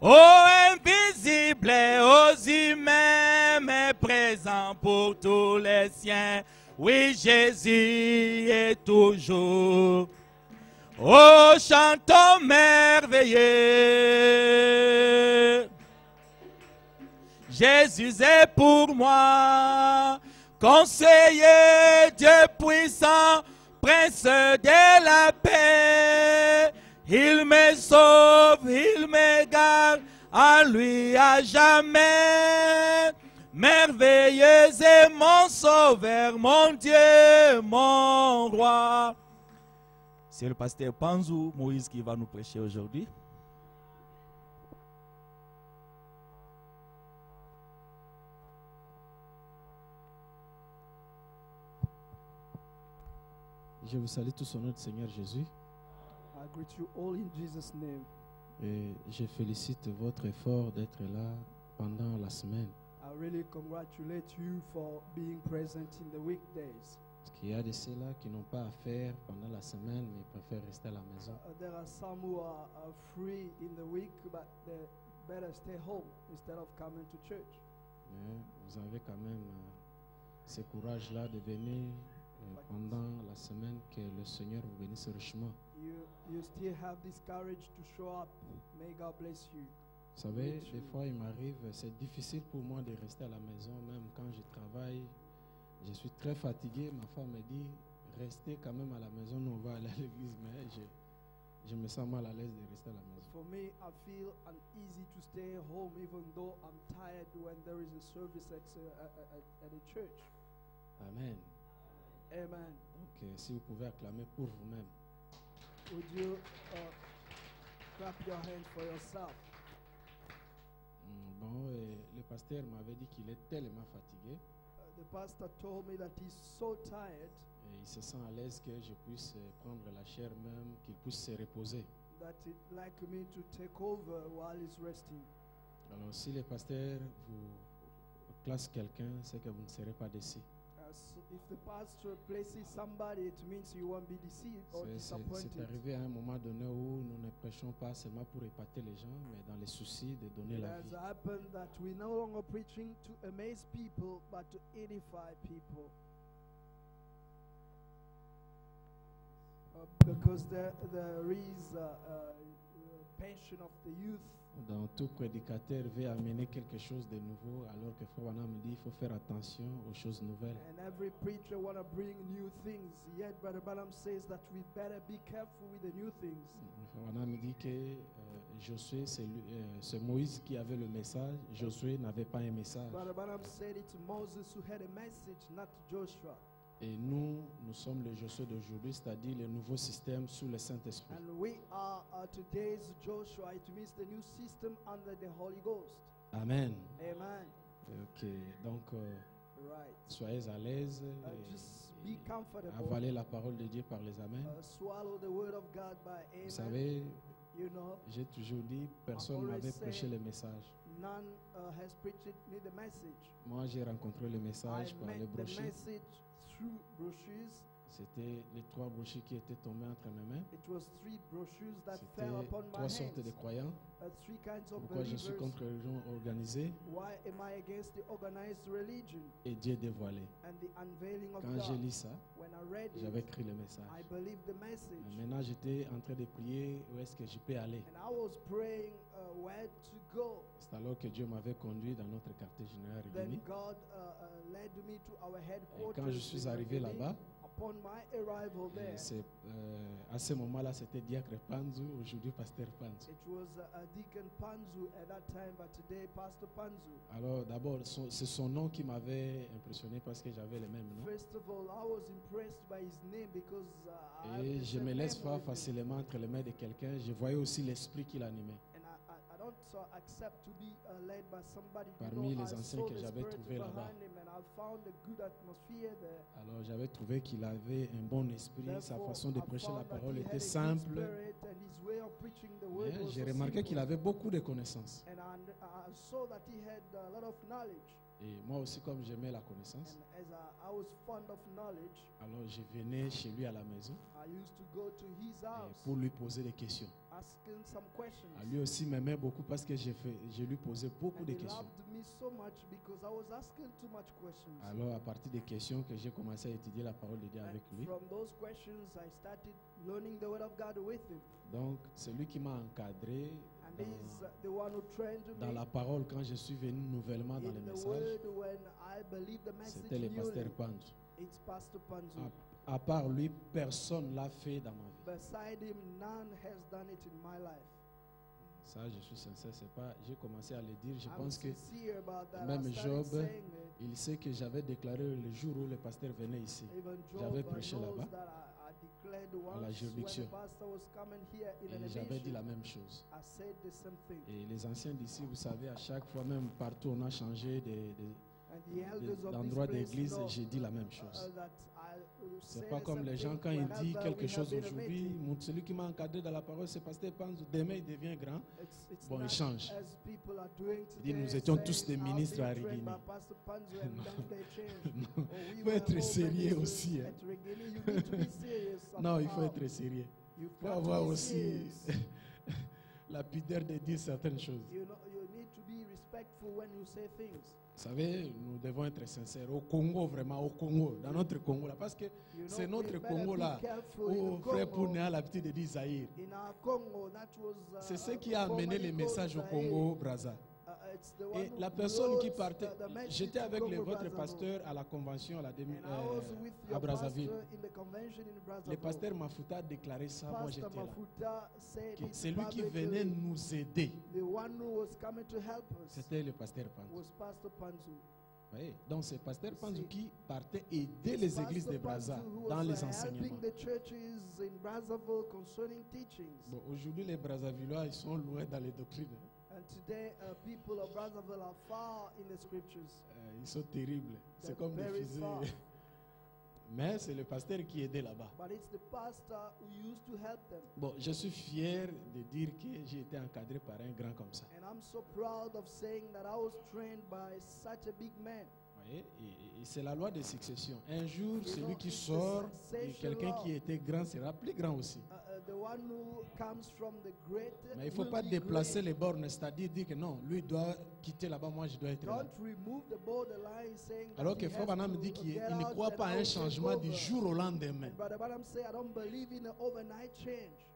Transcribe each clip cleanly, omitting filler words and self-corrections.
Ô invisible aux humains, mais présent pour tous les siens. Oui, Jésus est toujours. Oh, chantons merveilleux. Jésus est pour moi, conseiller, Dieu puissant, prince de la paix. Il me sauve, il me garde, à lui à jamais. Merveilleux est mon sauveur, mon Dieu, mon roi. C'est le pasteur Panzou Moïse qui va nous prêcher aujourd'hui. Je vous salue tous au nom du Seigneur Jésus. I greet you all in Jesus' name. Et je félicite votre effort d'être là pendant la semaine. I really congratulate you for being present in the weekdays. Parce qu'il y a de ceux-là qui n'ont pas à faire pendant la semaine, mais préfèrent rester à la maison. There are some who are free in the week, but they better stay home instead of coming to church. Mais vous avez quand même ce courage-là de venir pendant la semaine, que le Seigneur vous bénisse richement. You still have this courage to show up. May God bless you. Vous savez, des fois il m'arrive, c'est difficile pour moi de rester à la maison, même quand je travaille. Je suis très fatigué. Ma femme me dit, restez quand même à la maison, nous on va aller à l'église. Mais je me sens mal à l'aise de rester à la maison. For me, I feel uneasy to stay home even though I'm tired when there is a service at a church. Amen. Amen. Donc, si vous pouvez acclamer pour vous-même. Would you clap your hands for yourself? Bon, le pasteur m'avait dit qu'il est tellement fatigué. The pastor told me that he's so tired. Et il se sent à l'aise que je puisse prendre la chair même, qu'il puisse se reposer. That he'd like me to take over while he's resting. Alors, si le pasteur vous classe quelqu'un, c'est que vous ne serez pas déçu. So if the pastor places somebody, it means you won't be deceived or disappointed. C'est arrivé à un moment donné où nous ne prêchons pas seulement pour épater les gens, mais dans les soucis de donner It la has vie. happened that we're no longer preaching to amaze people, but to edify people. Because there is pension of the youth. Donc, tout prédicateur veut amener quelque chose de nouveau, alors que Frère Branham dit qu'il faut faire attention aux choses nouvelles. And every preacher want to bring new things. Yet Brother Branham says that we better be careful with the new things. Frère Branham dit que Josué, c'est Moïse qui avait le message. Josué n'avait pas un message. Brother Branham said it's Moses who had a message, not Joshua. Et nous sommes le Josué d'aujourd'hui, c'est-à-dire le nouveau système sous le Saint-Esprit. And we are today's Joshua. It means the new system under the Holy Ghost. Amen. Amen. Ok, donc Right. soyez à l'aise Just be comfortable. avalez la parole de Dieu par les amens. Swallow the word of God by amen. Vous savez, You know, j'ai toujours dit, personne always n'avait say- prêché le message. none has preached me the message. Moi, j'ai rencontré le I message par les met the brochures. message through brochures. C'était les 3 brochures qui étaient tombées entre mes mains. It was 3 brochures that C'était fell upon my 3 sortes de hands. croyants. 3 kinds of Pourquoi je suis believers. contre les religions organisées Why am I against the organized religion et Dieu dévoilé. and the unveiling of Quand j'ai God? lu ça, When I read j'avais it, écrit le message. I believed the message. Mais maintenant, j'étais en train de prier où est-ce que je peux aller. And I was praying where to go. C'est alors que Dieu m'avait conduit dans notre quartier général Then Rimini. God led me to our Et headquarters. quand je suis in arrivé Rimini. là-bas, Upon my arrival there, c'est, à ce moment-là, c'était Diacre Panzu, aujourd'hui Pasteur Panzu. it was Deacon Panzu at that time, but today Pastor Panzu. Alors d'abord, c'est son nom qui m'avait impressionné parce que j'avais le même nom. First of all, I was impressed by his name because I have Et the je same me laisse name pas with him. facilement entre les mains de quelqu'un. Je voyais aussi l'esprit qui l'animait. And I don't accept to be led by somebody. Parmi les I anciens saw que the j'avais spirit trouvés là-bas. behind him and I found a good atmosphere there. Alors j'avais trouvé qu'il avait un bon esprit, sa Therefore, façon de I prêcher la found that parole he had a était good simple. spirit and his way of preaching the word was J'ai so remarqué simple. qu'il avait beaucoup de connaissances. And I saw that he had a lot of knowledge. Et moi aussi, comme j'aimais la connaissance, And as I was fond of knowledge, alors je venais chez lui à la maison I used to go to his house, pour lui poser des questions. asking some questions. Lui aussi m'aimait beaucoup parce que je lui posais beaucoup And de he questions. loved me so much because I was asking too much questions. Alors, à partir des questions que j'ai commencé à étudier la parole de Dieu And avec lui. from those questions, I started learning the Word of God with him. Donc, c'est lui qui m'a encadré And he's the one who trained dans me la parole quand je suis venu nouvellement dans in le the message. Word when I believed the message C'était le pasteur newly. Panzu. It's Pastor Panzu. À part lui, personne l'a fait dans ma vie. Beside him, none has done it in my life. Ça, je suis sincère, c'est pas. J'ai commencé à le dire. Je I'm pense que sincere about that. même I started Job, saying it. il sait que j'avais déclaré le jour où le pasteur venait ici. Even J'avais Job prêché knows là-bas. that I declared once la juridiction. when the pastor was coming here in an Et j'avais dit emission, la même chose. I said the same thing. Et les anciens d'ici, vous savez, à chaque fois, même partout, on a changé And the elders of d'endroit this place d'église, know, j'ai dit la même chose. that I C'est say pas the comme same les gens thing quand ils disent whenever quelque we chose have been aujourd'hui, meeting. celui qui m'a encadré dans la parole, c'est pasteur Panzu. Demain, il devient grand. It's Bon, il not change. as people are doing dit, today, nous étions saying, tous des "I've ministres been à trained Riguini." by Pastor Panzu," and then they change. Non, Or we il faut were être all sérieux ministers aussi. Hein. at Riguini. You need to be serious Non, il faut somehow. être sérieux. You've Il faut got to avoir be aussi serious. la pudeur de dire certaines choses. You know, you need to be respectful when you say things. Vous savez, nous devons être sincères. Au Congo, vraiment, au Congo, dans notre Congo, là, parce que You know, c'est we notre better Congo, be là, careful in où the frère Congo. Pouné a l'habitude de dire Zaïre. In our Congo, that was C'est ce qui a amené formerly les messages au called Congo, Brazza. it's the one Et who la personne qui brought, partait, the message j'étais to avec Congo votre Brazzaville. pasteur à la convention à, la demi, And I was with à your Brazzaville. pastor in the convention in Le Brazzaville. pasteur Mafuta a déclaré ça, moi Pastor j'étais là. Mafuta said Que it c'est lui qui publicly. venait nous aider. The one who was coming to help us C'était le pasteur Panzu. was Pastor Panzu. Voyez? Donc c'est pasteur Panzu See, qui partait aider It's les églises de Pastor Brazza Panzu who dans was, les helping enseignements. the churches in Brazzaville concerning teachings. Bon, aujourd'hui les Brazzavillois ils sont loin dans les doctrines. And today, people of Brazzaville are far in the scriptures. Ils sont terribles. C'est They're comme des very fusées. far. Mais c'est le pasteur qui aidait là-bas. But it's the pastor who used to help them. Bon, je suis fier de dire que j'ai été encadré par un grand comme ça. And I'm so proud of saying that I was trained by such a big man. Voyez? Et c'est la loi de succession. Un jour, You celui know, qui it's the sort, et succession quelqu'un law. qui était grand sera plus grand aussi. The one who comes from the great. Mais il ne faut will pas be déplacer great. les bornes, c'est-à-dire dire que non, lui doit quitter là-bas, moi je dois être là. Don't remove the borderline saying that Alors he que has Frère Branham to dit qu'il get ne out croit and pas à un I'll take changement du over. jour au lendemain. And Brother Branham say, I don't believe in an overnight change.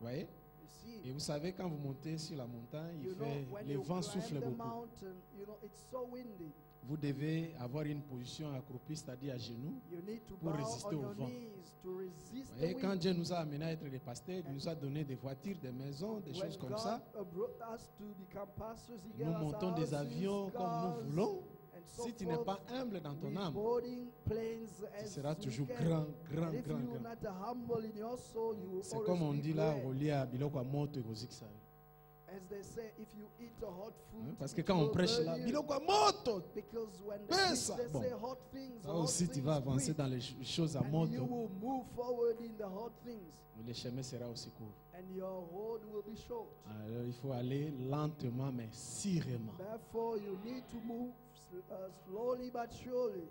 Voyez? You see, Et vous savez, quand vous montez sur la montagne, you know, when les you vents climb soufflent the beaucoup. mountain, you know, it's so windy. Vous devez avoir une position accroupie, c'est-à-dire à genoux. You need to Pour bow résister on au your vent. knees to resist Et the quand wind. Dieu nous a amenés à être des pasteurs, il nous a donné des voitures, des maisons, des When choses comme God ça. brought us to become pastors, he Nous gave us montons des houses, avions comme cars, nous voulons. and so Si tu n'es forth. pas humble dans ton We âme, boarding planes tu as seras we toujours can. grand, grand, And if grand, you're grand. not humble in your soul, you will C'est always comme on be dit là, great. relié à Biloko à moto et Koziksa. As they say, if you eat a hot food, Parce que it quand on will prêche burn là, you. Biloko à moto, Because when Fais they, ça. they Bon. say hot things, là hot aussi tu things vas avancer preach, dans les choses à and you moto. will move forward in the hot things, Le chemin sera aussi court. and your road will be short. Alors il faut aller lentement mais sûrement. Therefore, you need to move slowly but surely.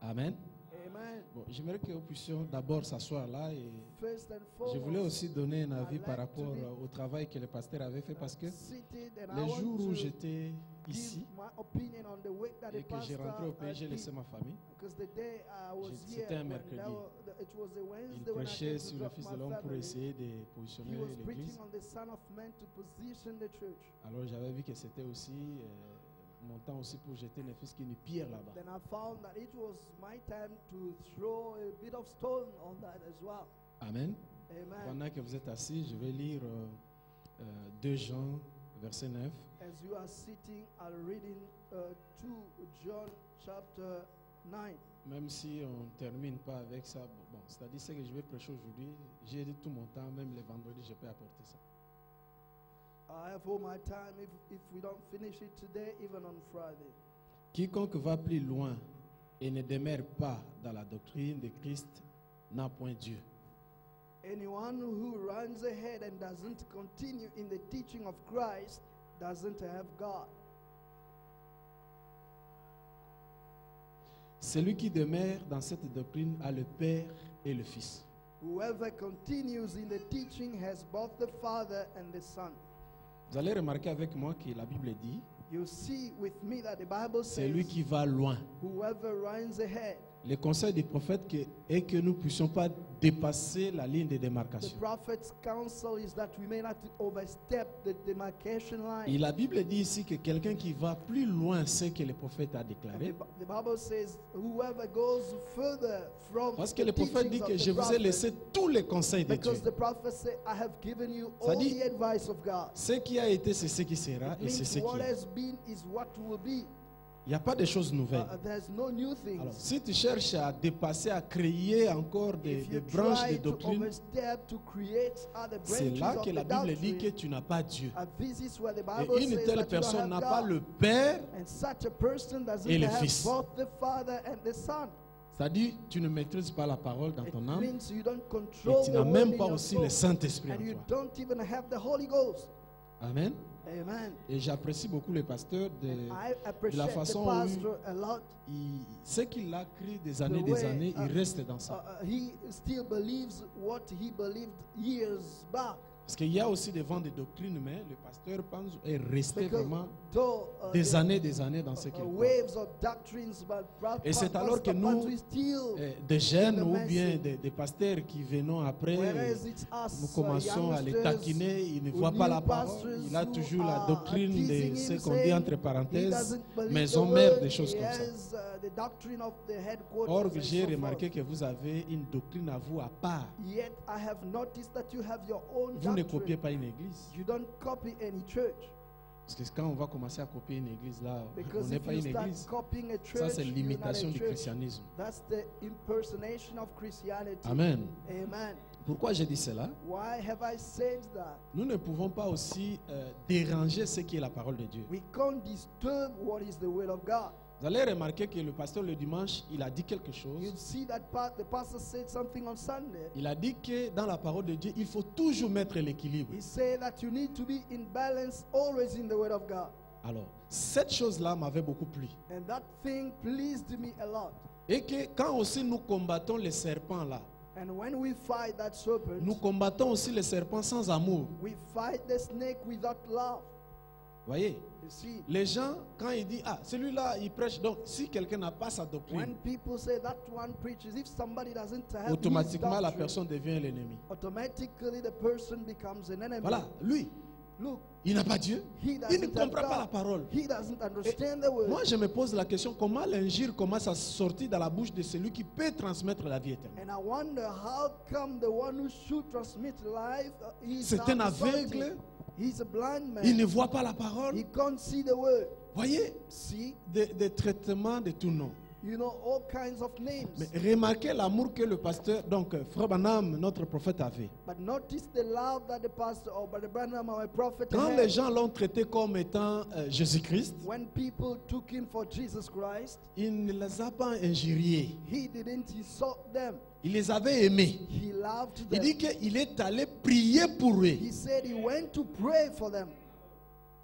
Amen. Amen. Bon, j'aimerais que nous puissions d'abord s'asseoir là et First and je voulais foremost, aussi donner un avis I'd par like to rapport be- au travail que le pasteur avait fait parce que seated, and I les want jours où to j'étais give ici my opinion on the work that et the que j'ai rentré au pays, j'ai pastor laissé ma famille. because the day I was here, C'était un when mercredi. it was a Il Wednesday when I prêchait came to sur le drop Fils my de l'homme pour family. essayer de He positionner was l'église. preaching on the Son of Man to position the church. Alors j'avais vu que c'était aussi mon temps aussi pour jeter ne fût-ce qu'une pierre là-bas. Then I found that it was my time to throw a bit of stone on that as well. Amen. Amen. Pendant que vous êtes assis, je vais lire 2 Jean, verset 9. As you are sitting, I'm reading 2 John chapter 9. Même si on ne termine pas avec ça, bon, c'est-à-dire ce que je vais prêcher aujourd'hui, j'ai dit tout mon temps, même les vendredis, je peux apporter ça. I have all my time if we don't finish it today, even on Friday. Quiconque va plus loin et ne demeure pas dans la doctrine de Christ n'a point Dieu. Anyone who runs ahead and doesn't continue in the teaching of Christ doesn't have God. Celui qui demeure dans cette doctrine a le Père et le Fils. Whoever continues in the teaching has both the Father and the Son. Vous allez remarquer avec moi que la Bible dit, You see with me that the Bible c'est says, lui qui va loin. whoever runs ahead. Le conseil du prophète est que nous ne puissions pas dépasser la ligne de The démarcation. prophet's counsel is that we may not overstep the demarcation Et line. la Bible dit ici que quelqu'un qui va plus loin ce que le prophète a And déclaré. the Bible says, whoever goes further from Parce que the le prophète dit teachings que of je the vous ai prophet, laissé tous les conseils de Dieu. because the prophet said, I have given you Ça all dit, the advice of God. Ce qui a été, c'est ce qui sera It et c'est means ce qui what est. has been is what will be. Il n'y a pas de choses nouvelles. There's no new things. Alors, si tu cherches à dépasser, à créer encore des If you branches de try to doctrine, overstep to create other c'est branches là of que the la Bible dit que doctrine, tu n'as pas Dieu. this is where the Bible Et une says telle that you don't personne have n'a pas God. le Père, And such a person doesn't et le have Fils. both the Father and the Son. c'est-à-dire tu ne maîtrises pas la parole dans It ton âme means you don't et control tu the n'as word même in pas your aussi soul, le Saint-Esprit and en you toi. don't even have the Holy Ghost. Amen. Amen. Et j'apprécie beaucoup les pasteurs de I appreciate the façon où pastor a lot. ce qu'il a cru des années, The des way, années, il reste dans ça. He still believes what he believed years back. Parce qu'il y a aussi des vents de doctrine, mais le pasteur pense est resté Because vraiment though des the, années dans ce qu'il croit. waves of doctrines, but Et c'est alors que nous, des jeunes ou bien des pasteurs qui venons après, nous commençons à les taquiner, ils ne voient pas la parole, il a toujours la doctrine de ce qu'on dit entre parenthèses, maison mère, des choses comme ça. Or, j'ai remarqué que vous avez une doctrine à vous à part. Yet I have noticed that you have your own Vous ne doctrine. copiez pas une église. You don't copy any church. Parce que quand on va commencer à copier une église, là, on Because n'est if pas you une start église. copying a church, Ça, c'est you're not l'imitation a du church. christianisme. That's the impersonation of Christianity. Amen. Amen. Pourquoi j'ai dit cela? Why have I said that? Nous ne pouvons pas aussi déranger ce qui est la parole de Dieu. We can't disturb what is the will of God. Vous allez remarquer que le pasteur le dimanche, il a dit quelque chose. You see that the pastor said something on Sunday. Il a dit que dans la parole de Dieu, il faut toujours mettre l'équilibre. He said that you need to be in balance always in the word of God. Alors, cette chose-là m'avait beaucoup plu. And that thing pleased me a lot. Et que quand aussi nous combattons les serpents là, And when we fight that serpent, nous combattons aussi les serpents sans amour. we fight the snake without love. Voyez, You see, les gens, quand ils disent, ah, celui-là, il prêche. Donc, si quelqu'un n'a pas sa when doctrine, people say that one preaches, if somebody doesn't have his automatiquement, la doctrine, personne devient l'ennemi. automatically the person becomes an enemy. Voilà, lui, Look, il n'a pas Dieu. he Il ne doesn't have comprend pas la God. parole. He doesn't Et understand the word. moi, je me pose la question, comment l'injure commence à sortir dans la bouche de celui qui peut transmettre la vie éternelle? And I wonder how come the one who should transmit life is C'est un not aveugle. salty. He's a blind man. Il ne voit pas la parole. He can't see the word. Voyez, See, des traitements de tout nom. you know, all kinds of names. Mais remarquez l'amour que le pasteur, donc Frère Branham, notre prophète, avait. But notice the love that the pastor or Brother Branham, our prophet, Quand had. les gens l'ont traité comme étant Jésus-Christ, When people took him for Jesus Christ, il ne les a pas injuriés. he didn't insult them. Il les avait aimés. He loved Il them. dit qu'il est allé prier pour eux. He said he went to pray for them.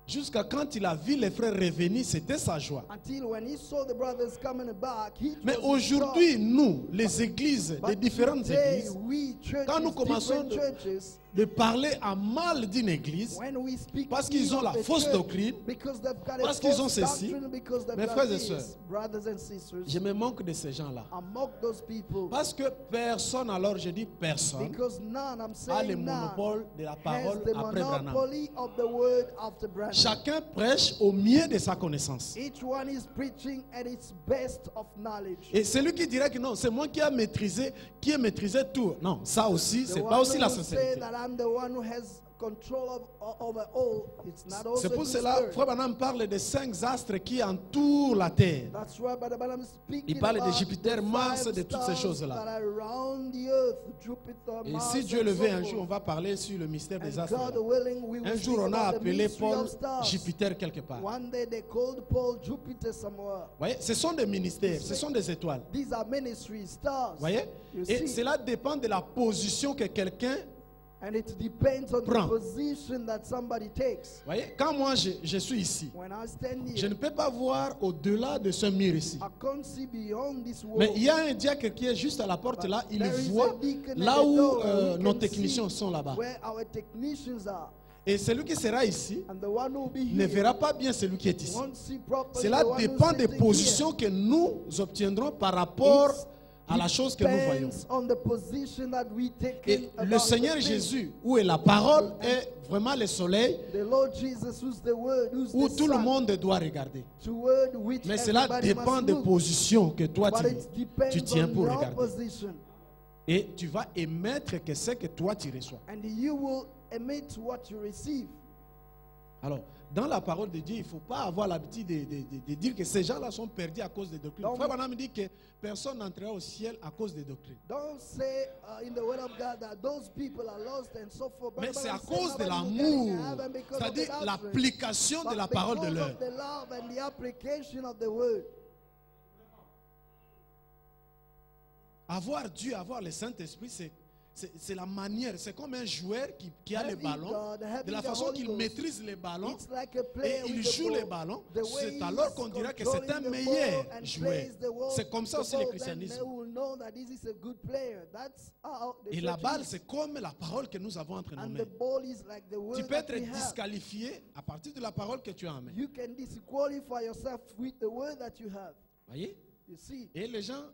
Jusqu'à quand il a vu les frères revenir, c'était sa joie. Until when he saw the brothers coming back, he Mais was in aujourd'hui, shock. nous, les églises, But les différentes today, églises, we churches, quand nous commençons different churches, de parler à mal d'une église, when we speak parce qu'ils ill ont of la the fausse church, doctrine, because they've got a parce qu'ils ont false ceci, doctrine, because they've mes got frères et this, sœurs, brothers and sisters, je me manque de ces gens-là. I mock those people. Parce que personne, alors je dis personne, Because none, I'm a le saying none, monopole de la has parole the après Branham. monopoly of the word after Branham. Chacun prêche au mieux de sa connaissance. Each one is preaching at its best of knowledge. Et celui qui dirait que non, c'est moi qui ai maîtrisé tout. Non, ça aussi, The c'est one pas aussi la who say sincérité. that I'm the one who has control over all, it's not also C'est pour good cela, spirit. Frère Branham parle des 5 astres qui entourent la terre. That's why Brother Branham is speaking Il parle de about Jupiter, the Mars, five de toutes ces stars choses-là. that are around the earth, Jupiter, Et Mars, si Dieu and le veut, so un jour, on forth. va parler sur le mystère des And astres. God là. willing, we will Un jour, speak on a about the appelé mystery Paul of stars. Jupiter quelque part. Vous One day they called Paul Jupiter somewhere. voyez, ce sont des ministères, ce sont des étoiles. These are ministries, stars. Vous voyez? You Et see, cela dépend de la position que quelqu'un And it depends on prend. the position that somebody takes. Voyez, quand moi je suis ici, When I stand je here, ne peux pas voir au-delà de ce mur ici. I can't see beyond this wall. Mais il y a un diacre qui est juste à la porte là, il There is voit a deacon at là the où door who nos can techniciens see sont là-bas. where our technicians are. Et celui qui sera ici And the one who will be ne here verra pas bien celui qui est ici. won't see properly Cela the one who's dépend des sitting positions que nous obtiendrons par rapport à la chose que nous voyons. Depends on the position that we take Et in le about Seigneur the thing. Jésus, où est la parole, est vraiment le soleil, The Lord Jesus, who's the word, who's où the tout le sun, monde doit regarder. toward which Mais cela everybody dépend must des look. positions que toi But it tu depends tiens on pour your regarder. position. Et tu vas émettre que c'est que toi tu reçois. And you will emit what you receive. Alors, dans la parole de Dieu, il ne faut pas avoir l'habitude de dire que ces gens-là sont perdus à cause des doctrines. Donc- Frère Branham dit que personne n'entrera au ciel à cause des doctrines. Don't say in the word of God that those people are lost and so forth. Mais But c'est à say cause de nobody will get in l'amour, heaven because of c'est-à-dire the doctrine, l'application de but la parole de because l'heure. of the love and the application of the word. Avoir Dieu, avoir le Saint-Esprit, c'est la manière, c'est comme un joueur qui a le Having ballon, God, having de la the façon Holy qu'il Ghost, maîtrise les ballons It's like a et player il with the joue les ball. ballons, The way c'est he alors is qu'on dira que c'est un controlling the meilleur ball and joueur. plays the ball, C'est comme ça the aussi le ball, then christianisme. they will know that this is a good player. That's how the Et la church balle, is. c'est comme la parole que nous avons entre nos And mains. the ball is like the word Tu peux that être we have. disqualifié à partir de la parole que tu as en main. You can disqualify yourself with the word that you have. Voyez? You see, Et les gens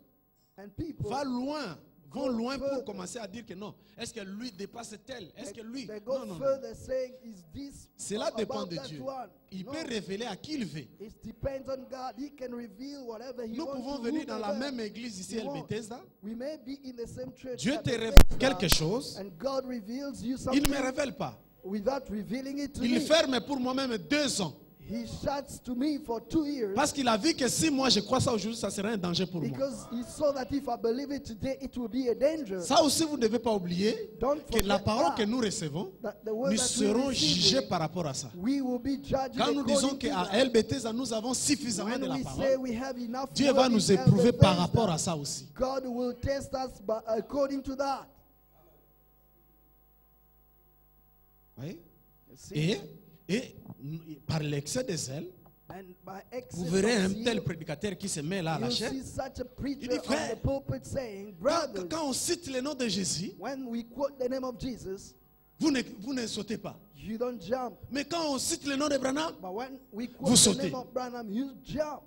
and people vont loin pour commencer à dire que non. Est-ce que lui dépasse tel? Est-ce que lui? they go Non, non, non. further saying, is this Cela about dépend de that Dieu. one? Il No. peut révéler à qui il veut. It depends on God. He can reveal whatever he Nous wants pouvons to venir dans la whomever même église ici, he El wants. Bethesda. We may be in the same church. Dieu at te révèle Bethesda, quelque chose. and God reveals you Il something ne me révèle pas. without revealing it to Il me. ferme pour moi-même 2 ans. He shuts to me for 2 years Parce qu'il a vu que si moi je crois ça aujourd'hui, ça serait un danger pour moi. because he saw that if I believe it today, it will be a danger. Ça aussi, vous ne devez pas oublier Don't que la forget parole that. que nous recevons, That the word nous that we serons receive, jugés par rapport à ça. we will be judged Quand nous disons according to qu'à that. El Bethesda, nous avons suffisamment de When la we say parole, we have enough Dieu word va in nous éprouver par Bethesda, rapport à ça aussi. God will test us according to that. Oui. You see? Et par l'excès de zèle, And by excess vous verrez of un zeal, tel prédicateur qui se met là à la you'll chair. see such a preacher Il dit, on frère, the pulpit saying, Quand, brothers, quand on cite le nom de Jésus, when we quote the name of Jesus, vous ne sautez pas. you don't jump. Mais quand on cite le nom de Branham, But when we Vous quote the sautez. name of Branham, you jump.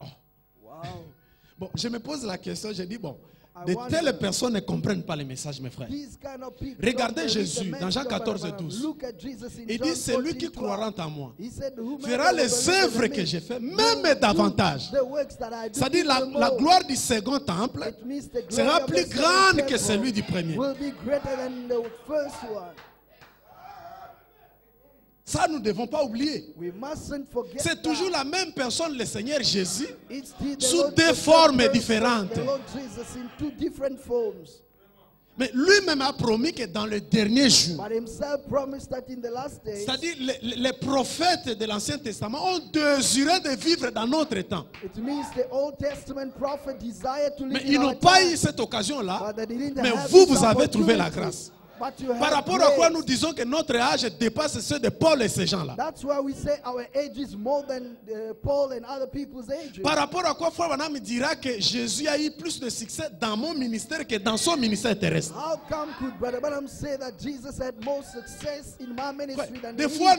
Oh. Wow. bon, je me pose la question, je dis, bon, I de wonder- telles personnes ne comprennent pas les messages, mes frères. These kind of people Regardez don't believe Jésus the dans Jean message of 14, Branham. 12. Look at Jesus in Il John dit, celui 14, qui 12. croira en moi He said, "Whomever fera will les believe in œuvres me que j'ai faites, will même do davantage. the works that I do, C'est-à-dire even la more." gloire du second temple It means the glory sera of the plus second grande temple que celui du premier. will be greater than the first one. Ça, nous ne devons pas oublier. We mustn't forget C'est toujours that. la même personne, le Seigneur Jésus, It's still the sous Lord deux Jesus formes Christ, différentes. the Lord Jesus in two different forms. mais lui-même a promis que dans le dernier jour, But himself promised that in the last days, c'est-à-dire les prophètes de l'Ancien Testament ont désiré de vivre dans notre temps. it means the Old Testament prophet desired to Mais live ils in n'ont our pas time, eu cette occasion-là. but they didn't Mais have vous, this vous avez trouvé la opportunity. grâce. But you Par have rapport à quoi grace. nous disons que notre âge dépasse ceux de Paul et ces gens-là. That's why we say our age is more than Paul and other people's age. Par rapport à quoi Frère Branham dira que Jésus a eu plus de succès dans mon ministère que dans son ministère terrestre. How come could Brother Branham say that Jesus had more success in my ministry than Des his? fois,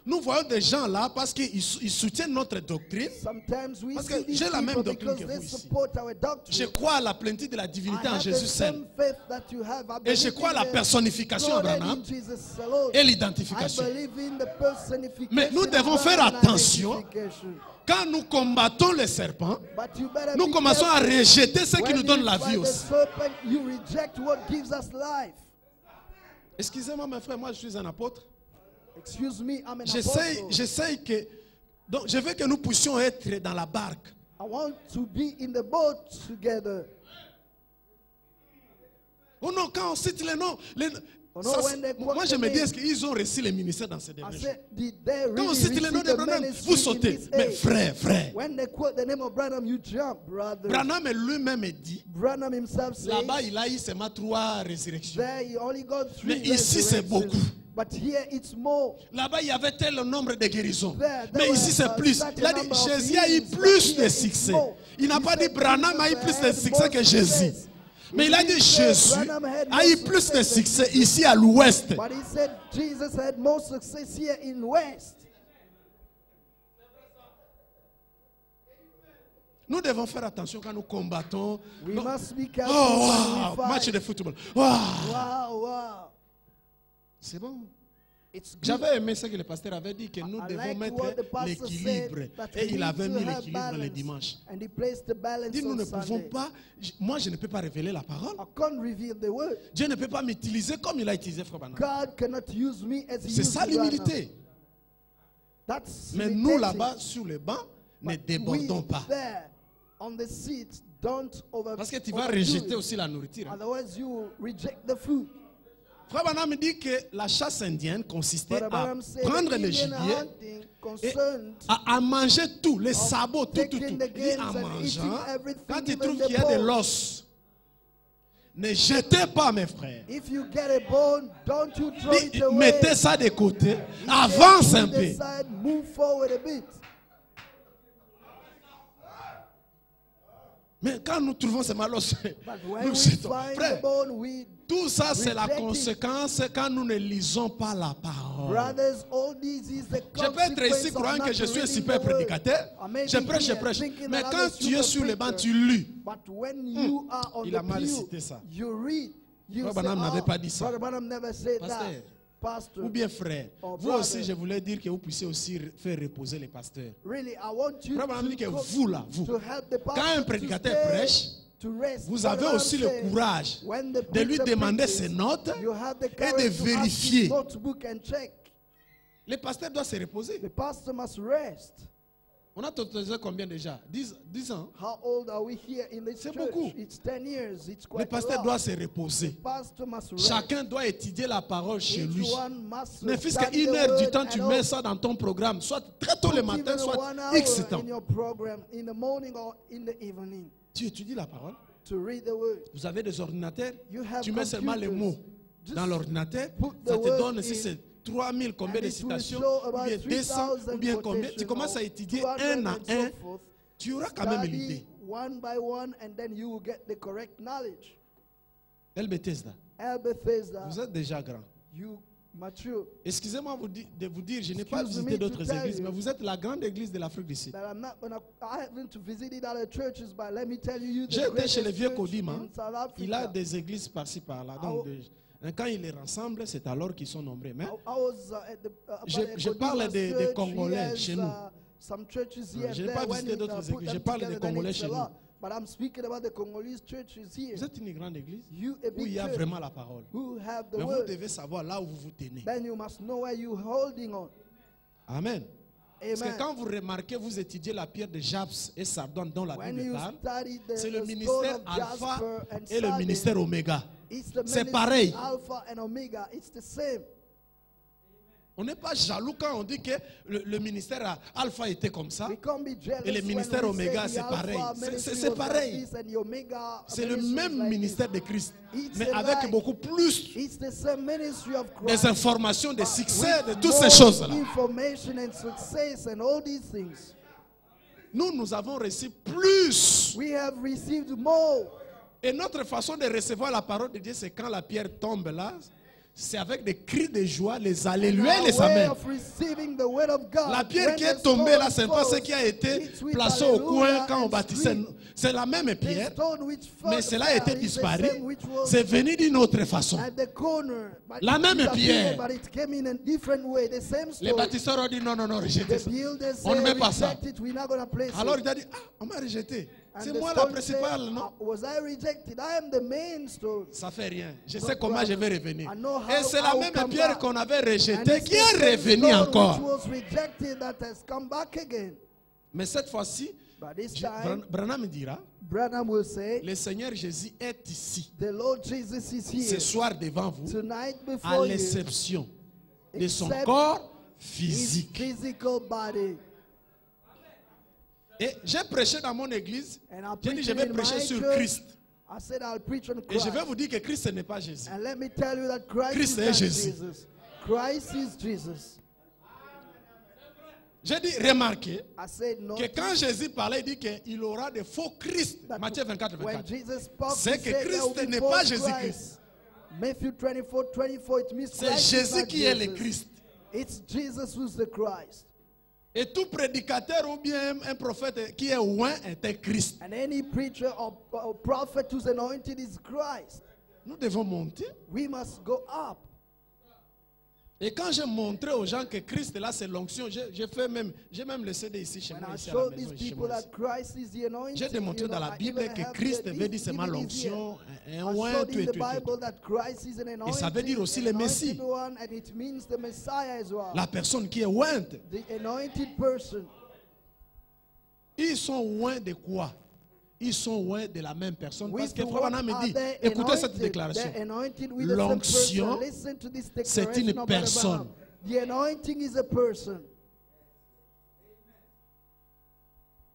nous voyons des gens là parce qu'ils soutiennent notre doctrine. Sometimes we Parce see que these j'ai la même people doctrine because que they vous ici. support our doctrine. Je crois à la plénitude de la divinité I en have Jésus the seul. same faith that you have. I Et je believe crois à in la the personnification Godhead Abraham in Jesus alone. et I l'identification. believe in the personification Mais nous of devons God faire and attention. identification. Quand nous combattons les serpents, But you better nous be commençons à careful. rejeter ce qui When nous donne you la fight vie the aussi. serpent, you reject what gives us life. Excusez-moi mes frères, moi je suis un apôtre. Excuse me, I'm an J'essaie apostle. que... Donc je veux que nous puissions être dans la barque. I want to be in the boat together. Oh non, quand on cite les noms, Ça, moi, je me dis, est-ce qu'ils ont reçu les ministères dans ces derniers jours? Quand on cite le nom de Branham, vous sautez. Mais frère. When they quote the name of Branham, you jump, brother. Branham lui-même dit, Branham himself says, là-bas, il a eu seulement 3 résurrections. there you only got 3 Mais ici, c'est resurrections. beaucoup. But here it's more. Là-bas, il y avait tel nombre de guérisons. There Mais ici, c'est were plus. a Il a dit, certain number of Jésus a eu healings, plus but de here it's succès. more. Il n'a He pas dit, said Branham a eu Jesus plus de had succès more que Jésus. success. Mais il a dit, He said Jésus Branham had a more eu plus de success than succès ici à l'ouest. But he said Jesus had more success here in West. Nous devons faire attention quand nous combattons. We Non. must be careful Oh, when wow, we fight. match de football. Wow. Wow. C'est bon. It's good. J'avais aimé ce que le pasteur avait dit, que nous I devons like mettre what the pastor l'équilibre. said, that Et we il avait need mis to have l'équilibre le balance. dimanche. And he placed the balance Dit, nous on ne pouvons Sunday. pas, moi je ne peux pas révéler la parole. I can't reveal the word. Dieu ne peut pas m'utiliser comme il a utilisé Frère Branham. God cannot use me as he C'est used ça Branham. l'humilité. That's Mais nous imitating. là-bas, sur le banc, ne But débordons we pas. there on the seat, don't over. Parce que tu vas overdo rejeter it. aussi la nourriture. Otherwise, you will reject the food. Frère Branham me dit que la chasse indienne consistait But à Abraham said prendre the le Indian gibier hunting et concerned à manger tout, les sabots, tout. taking the Et games en and mangeant, eating everything, quand tu even trouves the qu'il y a de bones. l'os, ne jetez pas, mes frères. If you get a bone, don't you throw it away. Mettez ça de côté, avance un peu. Decide, move forward a bit. Mais quand nous trouvons ces malos, But when nous we jetons. find the Frère, bone, we tout ça c'est la reject it. conséquence quand nous ne lisons pas la parole. brothers, all this is the Je peux être ici consequence of croyant not que je suis un reading super the word. prédicateur. I may Je be prêche. here thinking Mais that quand I'm a tu es super sur le banc, preacher, tu lis. But when you are on Il a the mal pew, cité ça. you read. You Frère say, Branham n'avait pas dit ça. Brother Branham never said Pasteur. that. Pastor. Ou bien frère, Oh, vous brother. aussi je voulais dire que vous puissiez aussi faire reposer les pasteurs. Really, I want you Frère Branham dit que to, vous là, vous, to help the quand pastor un prédicateur to stay, prêche, to rest. vous Brother avez Branham aussi le said, courage when the de lui preacher demander preaches, ses notes you have the et courage de to ask his vérifier. notebook and check. Les pasteurs doivent se reposer. The pastor must rest. On a totalisé combien déjà? 10 ans. How old are we here in this C'est church? beaucoup. It's 10 years. It's Le quite a pasteur lot. doit se reposer. Pastor must rest. Chacun doit étudier la parole chez Each lui. one must Ne fût-ce study qu'une the heure du word temps, tu and mets all. ça dans ton programme, soit très tôt le Put matin, even soit 1 hour X temps. in your program, in the morning or in the evening, Tu étudies la parole. to read the word. Vous avez des ordinateurs. You have Tu mets seulement les computers. mots dans l'ordinateur. put the Ça te word donne, si in, c'est 3000 combien and de it will citations, show ou about bien 200, 3,000 ou bien combien. Tu quotations commences à or étudier 200 un à and so un. forth. Tu auras quand même Study l'idée. one by one, and then you will get the correct knowledge. El Bethesda, Bethesda, vous êtes déjà grand. you mature. Excusez-moi de vous dire, je n'ai pas Excuse me visité to d'autres tell églises, you mais vous êtes la grande église de l'Afrique du Sud. That I'm not gonna. I haven't visited other churches, but let me tell you, J'ai the été chez le greatest vieux church Kodima. in South Africa. Il a des églises par-ci par-là. Donc, quand il les rassemble, c'est alors qu'ils sont nombreux. Mais I was at the. Je parle des Congolais chez nous. Some churches here. Je n'ai there, pas when visité it, d'autres put églises. Je them parle together, des then Congolais it's chez a nous. lot. But I'm speaking about the Congolese churches here. vous êtes une grande église You a où il big y a church vraiment la parole. who have the Mais vous word. devez savoir là où vous vous tenez. Then you must know where you're holding on. Amen. Parce que Amen. quand vous remarquez, vous étudiez la pierre de Japs et Sardone dont la When Bible you parle, study c'est le the stone ministère of Alpha Jasper and et le Sardis, ministère Oméga. it's the C'est ministry pareil. Alpha and Omega. It's the same. On n'est pas jaloux quand on dit que le ministère Alpha était comme ça. We can't be jealous Et le when ministère we Oméga, say the c'est Alpha pareil. ministry C'est was like pareil. this and the Omega C'est le ministry is même like ministère this. de Christ, It's mais alike. avec beaucoup plus It's the same ministry of Christ. des informations, des succès, de with toutes more ces choses-là. information and success and all these things. Nous avons reçu plus. We have received more. Et notre façon de recevoir la parole de Dieu, c'est quand la pierre tombe là, c'est avec des cris de joie, les alléluia et Our les way amens. of receiving the word of God. La pierre When qui the est tombée là, stone c'est pas ce falls, qui a été it's with placé au coin hallelujah quand on and bâtissait. scream. C'est la même The pierre, stone which mais fell cela a été is the disparu. same which was C'est venu d'une autre façon. at the corner. But La it même disappeared, pierre. But it came in a different way. The same Les stone. bâtisseurs ont dit non, rejetez The ça. builders On ne say met pas ça. reject it. We're not going to place Alors it. il a dit, ah, on m'a rejeté. And C'est the moi la stone principale, said, non? Was I rejected? I am the main stone. Ça fait rien. Je No sais comment je problem. vais revenir. I know how Et c'est la I will même come pierre back. qu'on avait And rejetée it's qui the est same revenue stone encore. which was rejected that has come back again. Mais cette fois-ci, By this time, Branham dira, Branham will say, le Seigneur Jésus est ici, the Lord Jesus is ce here soir devant vous, tonight à before you, l'exception de son except corps his physique. physical body. Et j'ai prêché dans mon église, And I j'ai dit je preached vais in prêcher my sur church. Christ. I said I'll preach on Et Christ. je vais vous dire que Christ ce n'est pas Jésus. And let me tell you that Christ Christ is est not Jésus. Jesus. Christ is Jesus. J'ai dit remarquez I said no. que quand Jésus parlait, il dit qu'il aura de faux Christ. Matthieu 24, When 24. Jesus spoke, he C'est que said there will Christ be n'est false pas Jésus-Christ. Christ. Matthew 24, 24, it means C'est Christ is Jésus not qui est le Jesus. Christ. It's Jesus who's the Christ. Et tout prédicateur ou bien un prophète qui est loin était Christ. And any preacher or prophet who's anointed is Christ. Nous devons monter. We must go up. Et quand j'ai montré aux gens que Christ là c'est l'onction, j'ai même le CD ici chez When moi. I Ici à la showed maison, these chez people moi, that Christ is the anointed, j'ai démontré dans la I Bible even que have Christ the veut dire seulement DVD here. l'onction, I un oint, showed tout in et the tout et tout. Bible that Christ is an anointed, Et ça veut dire aussi le Messie. anointed one, and it means the Messiah as well. La personne qui est ointe. The anointed person. Ils sont loin de quoi? Ils sont loin de la même personne. Parce With que Frère what Branham me are dit, they écoutez cette anointed? déclaration. They're anointed with the same L'onction, person. Listen to this c'est declaration une of personne. Abraham. The anointing is a person.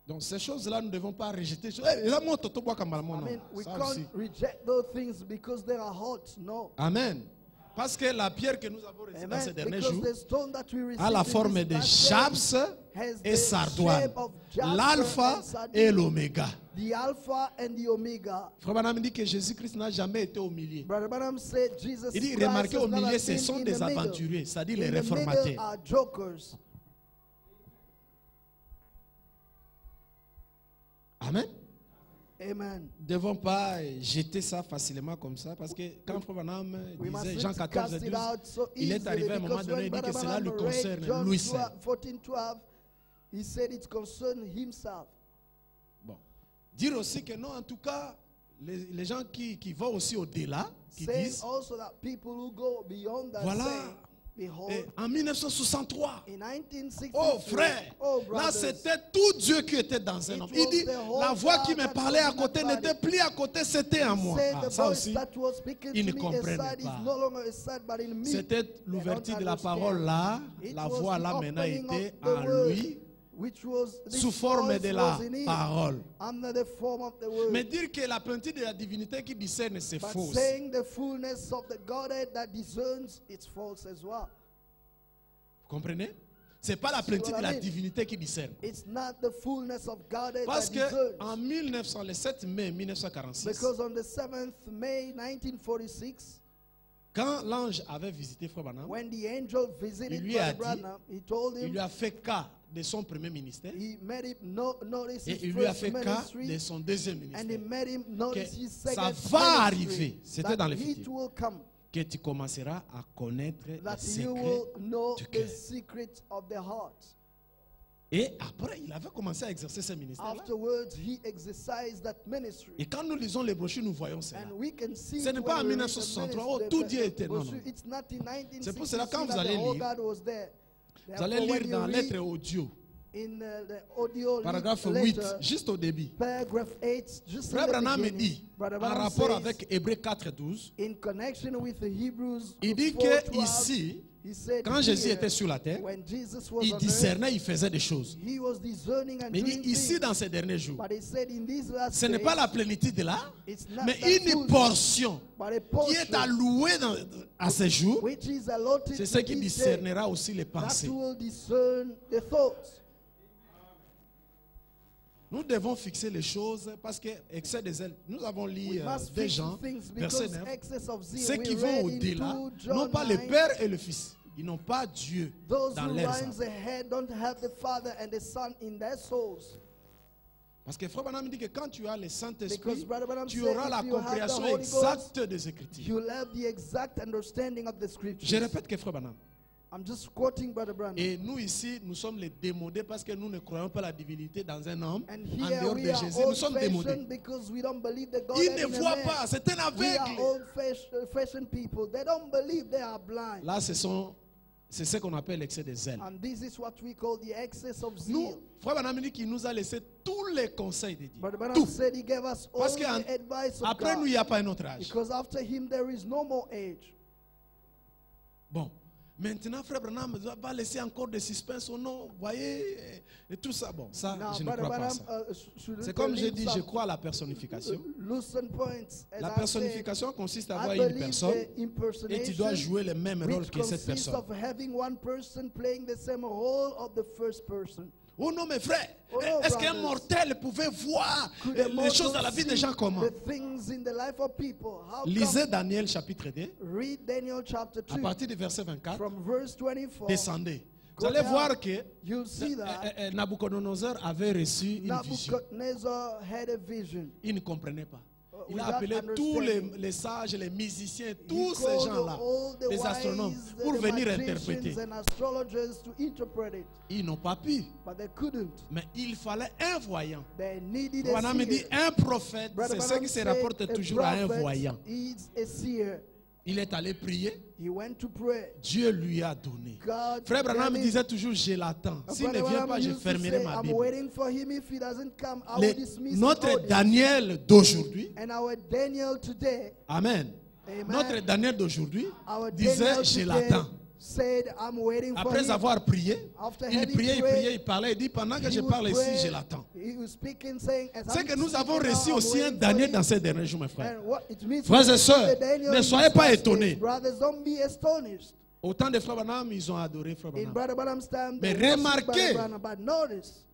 Donc ces choses-là, nous ne devons pas rejeter. Là, moi, toto bois comme I non. mean, we Ça aussi. can't reject those things because they are hot. No. Amen. Parce que la pierre que nous avons reçue dans ces Amen. derniers Because jours the stone that we received a la in forme this de last Japs days has et the Sardoine, shape of jasper l'alpha and sardine, et l'oméga. the Alpha and the Omega. Frère Branham dit que Jésus-Christ n'a jamais été au milieu. Brother Branham said Jesus Il dit, Christ remarquez, has au never milieu, ce been sont in des the middle. aventuriers, c'est-à-dire In les the middle réformateurs. are jokers. Amen. Amen. Nous ne devons pas jeter ça facilement comme ça, parce que quand Frère Branham We disait mustn't Jean 14, cast it 12, out so il est easily arrivé à un moment because donné, when il dit que Brother cela lui Branham read concerne John lui seul. 14:12, he said it concerned himself. Bon. Dire aussi que non, en tout cas, les gens qui vont aussi au-delà, qui Saying disent, also that people who go beyond that voilà, say, behold, en 1963, in 1963, oh frère, oh là brothers, c'était tout Dieu qui était dans un It homme. Il was dit, the whole la voix God qui me that parlait was à in côté that n'était body. plus à côté, c'était en moi. said Ah, the ça voice aussi, that was speaking il to ne me comprenait aside pas. is no longer aside but in me. C'était They l'ouverture don't de la understand. parole là, It la was voix the là maintenant opening of était the en word, lui, which was this sous forme voice de la was in him, parole. under the form of the word. Mais dire que la plénitude de la divinité qui discerne, c'est But faux. saying the fullness of the Godhead that discerns, it's false as well. Vous comprenez? C'est pas la plénitude de la divinité qui discerne. It's not the fullness of Godhead Parce that que discerns. en 1900, le 7 mai 1946, Because on the 7th May 1946, quand l'ange avait visité Frère Branham, when the angel visited Il lui a Brother dit- Branham, he told il him, lui a fait cas de son premier ministère he made him notice et his il lui a first fait cas ministry, de son deuxième and he ministère. made him notice Que his ça second va ministry, arriver. C'était that dans le it futur. will come, Que tu commenceras à connaître les that you secrets. will know du the cœur. secrets of the heart. Et après, il avait commencé à exercer ce ministère. Afterwards, he exercised that ministry. Et quand nous lisons les brochures, nous voyons cela. And we can see Ce it n'est when pas en we read 1963, the oh, ministry, tout Dieu était. Non, brochure. non. It's not in 1960 C'est pour cela, quand vous that allez the whole lire, God was there. Vous allez Therefore, lire when dans you lettre read audio, in the audio paragraphe letter, 8, juste au début. paragraph 8, just Frère in the Branham beginning, dit, Brother en Branham rapport says, avec Hébreux 4, 12, in connection with the Hebrews il dit 4:12, que ici, he said quand Jésus here, était sur la terre, when Jesus was il on earth, discernait, il faisait des choses. he was discerning and Mais il doing dit, ici, things. dans ces derniers jours, But he said in these last ce n'est days, pas la plénitude de là, it's not mais that une fullness, portion but a qui portion est allouée à ces jours. which is allotted C'est to ce qui each day, discernera aussi les that pensées. will discern the thoughts. Nous devons fixer les choses parce que excès de zèle. Nous avons lu We must des fix gens, things verset because 9, excess of zeal. ceux We qui vont read au-delà into John n'ont pas le 9, Père et le Fils. Ils n'ont pas Dieu those dans who leurs runs âmes. ahead don't have the Father and the Son in their souls. Parce que Frère Branham dit que quand tu as le Because Saint-Esprit, Brother Branham tu said, auras la if you have the compréhension Holy exacte Ghost, des Écritures. you'll have the exact understanding of the Scriptures. Je répète que Frère Branham. I'm just quoting Brother Branham. Et nous ici, nous sommes les démodés parce que nous ne croyons pas la divinité dans un homme And en here dehors we de are Jésus. Nous sommes démodés. old-fashioned because we don't believe that God Ils is ne in a voient man. pas, c'est un We are aveugle. old-fashioned people. They don't believe, they are blind. Là, ce sont C'est ce qu'on appelle l'excès de zèle. And this is what we call the excess of Nous, zeal. Frère Branham dit qu'il nous a laissé tous les conseils de Dieu. But Branham Tout. said he gave us all Parce the qu'après advice of nous, God. il n'y a pas un autre âge. Because after him there is no more age. Bon. Maintenant, Frère Branham va laisser encore des suspens au nom, vous voyez, et tout ça. Bon, ça, Now, je ne Brother crois pas à Branham, ça. shouldn't C'est comme tell j'ai him dit, some je crois à la personnification. loosen points. As La I personnification consiste à said, avoir I une believe personne the et tu dois impersonation, jouer le même rôle which que cette consists personne. of having one person playing the same role of the first person. Oh non, mes frères, Oh no, est-ce qu'un brothers. mortel pouvait voir Could a les mortal choses dans la vie des gens see comment? the things in the life of people? How Lisez come? Daniel chapitre 2, Read Daniel chapter à 2 partir du verset 24, from verse 24. descendez. Vous Go allez down. voir que You'll see that Nabucodonosor avait reçu une vision. Nebuchadnezzar had a vision. Il ne comprenait pas. Il a Without appelé tous understanding. les sages, les musiciens, He tous ces called gens-là, all the les astronomes, wise, pour the venir magicians interpréter. and astrologers to interpret it, Ils n'ont pas pu. but they couldn't. Mais il fallait un voyant. They needed On a me dit seer. un prophète, Brother c'est ce Branham qui se said rapporte a toujours à un prophet voyant. is a seer. Il est allé prier, He went to pray. Dieu lui a donné. God Frère Branham gave him- disait toujours, je l'attends. S'il ne Brother vient Branham pas, je used to fermerai say, ma I'm Bible. waiting for him. If he doesn't come, I Les- will dismiss notre his audience. Daniel d'aujourd'hui, And our Daniel today, Amen. Amen. Notre Daniel d'aujourd'hui our disait, Daniel je today l'attends. said, I'm waiting for Après him. avoir prié, After il having priait, prayed, il parlait, il dit, pendant que he je would parle pray. ici, je l'attends. He was speaking, saying, as C'est I'm que nous avons speaking reçu now, I'm aussi un waiting for Daniel him. dans ces derniers jours, mes frères. And what it means Frères et to sœurs, receive the Daniel ne in soyez these pas last days. étonnés. Brothers, don't be astonished. Autant de frères Branham, ils ont adoré frère In Branham. Brother Branham's time, Mais they worshiped remarquez, Brother Branham, but notice,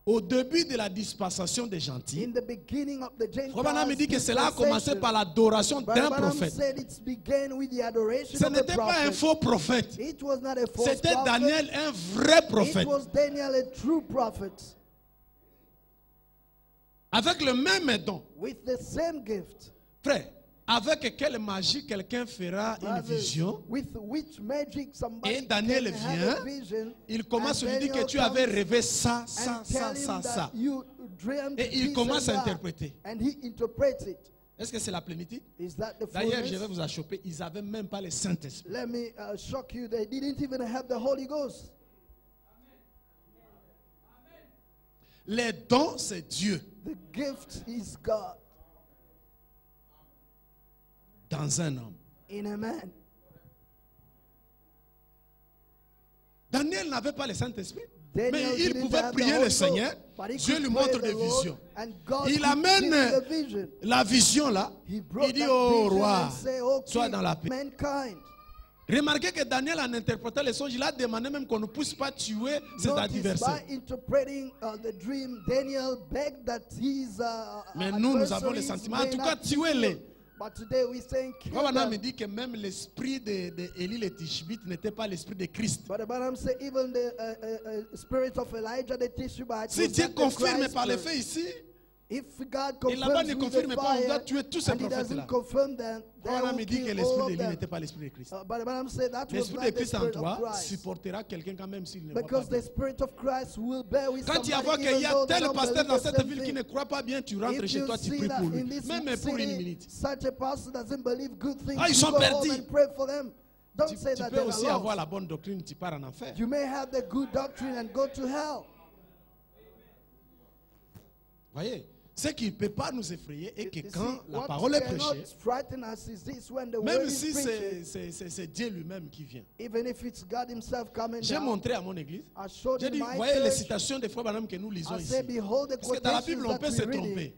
au début de la dispensation des gentils, in the beginning of the frère Branham Gentiles dit que cela a commencé dispensation, par l'adoration Brother d'un Branham prophète. said it began with the adoration Ce of the n'était pas un prophet. faux prophète. It was not a false C'était prophet. Daniel, un vrai It prophète. was Daniel, a true prophet, Avec le même don. with the same gift. Frère, avec quelle magie quelqu'un fera une Brothers, vision? with which magic somebody Et Daniel can have vient, a vision, il commence and à lui dire que Daniel tu avais comes rêvé ça, and ça, tell ça, him ça, that ça. you dreamt Et il this commence and à that. interpréter. And he interprets it. Est-ce que c'est la plénitude? Is that the D'ailleurs, je vais fullness? vous achoper. Ils n'avaient même pas le Saint-Esprit. Let me shock you. They didn't even have the Holy Ghost. Les dons, c'est Dieu. The gift is God Dans un homme. in a man. Daniel n'avait pas le Saint-Esprit. Daniel Mais il didn't pouvait have the prier Holy le Seigneur. Ghost, but he Dieu could lui pray montre the des Lord, visions. and God Il could amène give him the vision. la vision là. He brought Il dit, that oh vision roi, and say, "O sois King, dans la paix. mankind." Remarquez que Daniel, en interprétant les songes, il a demandé même qu'on ne puisse pas tuer ses Notice adversaires. by interpreting the dream, Daniel begged that his Mais nous avons le adversaries sentiment, en may tout not cas, be tuez-les. killed. But today we saying kill Branham me them. dit que même l'esprit d'Élie le Tishbite n'était pas l'esprit de Christ. But Branham said even the spirit of Elijah the Tishbite Si was Dieu not the confirme Christ par les spirit. faits ici, If God et là-bas confirms ne with confirme the pas, on doit fire tuer tous ces and he prophètes-là. doesn't confirm them, they Branham will me dit que kill l'esprit all of d'Élie them. n'était pas l'esprit de Christ. But Branham said that was L'esprit not de the Christ en spirit of toi Christ. supportera quelqu'un quand même s'il ne va pas Because bien. the spirit of Christ will bear with Quand tu somebody vois qu'il even y a though they tel don't pasteur believe dans the cette same ville qui thing. ne croit pas bien, tu rentres If chez you toi, tu see pries that pour lui. in this Même pour une city, minute. such a pastor doesn't believe good things, Ah, ils you sont go home perdus. and pray for them. Don't say Tu that peux they're aussi avoir lost. la bonne doctrine, tu pars en enfer. You may have the good doctrine and go to hell. Voyez, ce qui ne peut pas nous effrayer est que You quand see, la what parole est cannot prêchée, frighten us is this when the word même is si preached, c'est Dieu lui-même qui vient. even if it's God himself coming J'ai down. montré à mon église, I showed j'ai in dit, my voyez les church, citations des frères Branham que nous lisons I ici. said, behold the Parce que dans la quotations Bible, on peut that se we read. tromper.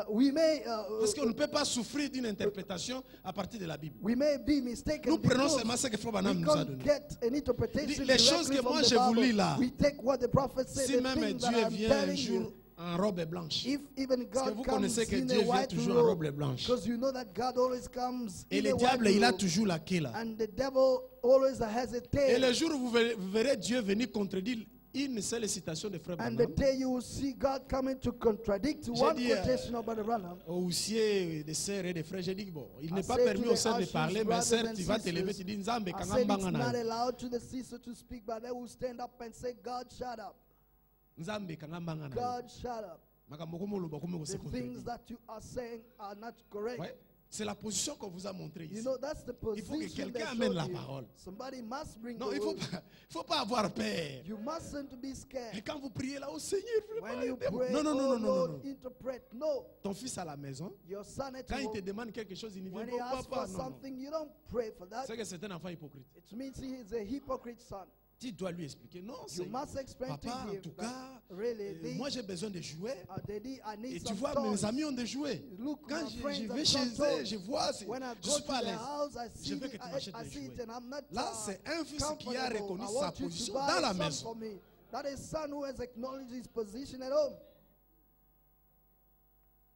We may Parce qu'on ne peut pas souffrir d'une interprétation à partir de la Bible. be mistaken. Nous prenons because seulement ce que frère we Branham nous a can't donné. get an interpretation Les choses directly que from moi the je vous Bible. lis là, We take what the prophet said, si the même things that Dieu I'm vient un telling jour you. en robe blanche, If even parce que God vous comes connaissez que in Dieu a vient white toujours en robe robe, blanche. because you know that God always comes Et in le a white diable, il a robe, toujours la queue là. and the devil always has a Et tail. le jour où vous verrez Dieu venir contredire une seule citation de frère And Branham, the day you will see God coming to contradict one dit, quotation of Brother Branham. aux huissiers des sœurs et des frères, j'ai dit bon, il n'est I pas said permis to aux the sœurs de ushers, parler, mais brothers sœur, and tu vas te lever, sisters, tu dis Nzambe I kanga said it's mbanga not na. allowed to the sister to speak, but they will stand up and say, God, shut up. Nzambe kanga mbanga na. God, shut up. Makambo ko moloba ko me ko se The things contredire. that you are saying are not correct. Ouais. C'est la position qu'on vous a montrée You ici. know, that's the Il faut que position quelqu'un they amène la showed you. parole. Somebody must bring Non, the il word. ne faut pas avoir peur. You mustn't be Et scared. quand vous priez là, au Seigneur, vraiment, When you aidez-moi. pray, Non, non, non, oh non, non, Lord, non. interpret. No. Ton fils à la maison, Your son at quand il te home, demande quelque chose, il ne vient when he pas. asks for Papa, non, non. something, you don't pray for that. C'est que c'est un enfant hypocrite. It means he is a hypocrite son. Tu dois lui expliquer. Non, You c'est must explain papa, to en him tout that cas, really, this, moi j'ai besoin de jouer. Daddy, I need Et tu some vois, toys. mes amis ont des jouets. Look, Quand my je friends vais have chez some eux, toys. je vois, When I je go suis to pas à their l'aise. house, I Je see veux que tu m'achètes I des see it jouets. and I'm not Là, c'est un fils qui a comfortable. reconnu I sa want you to position buy dans la some maison. for me. That is son who has acknowledged his position at home.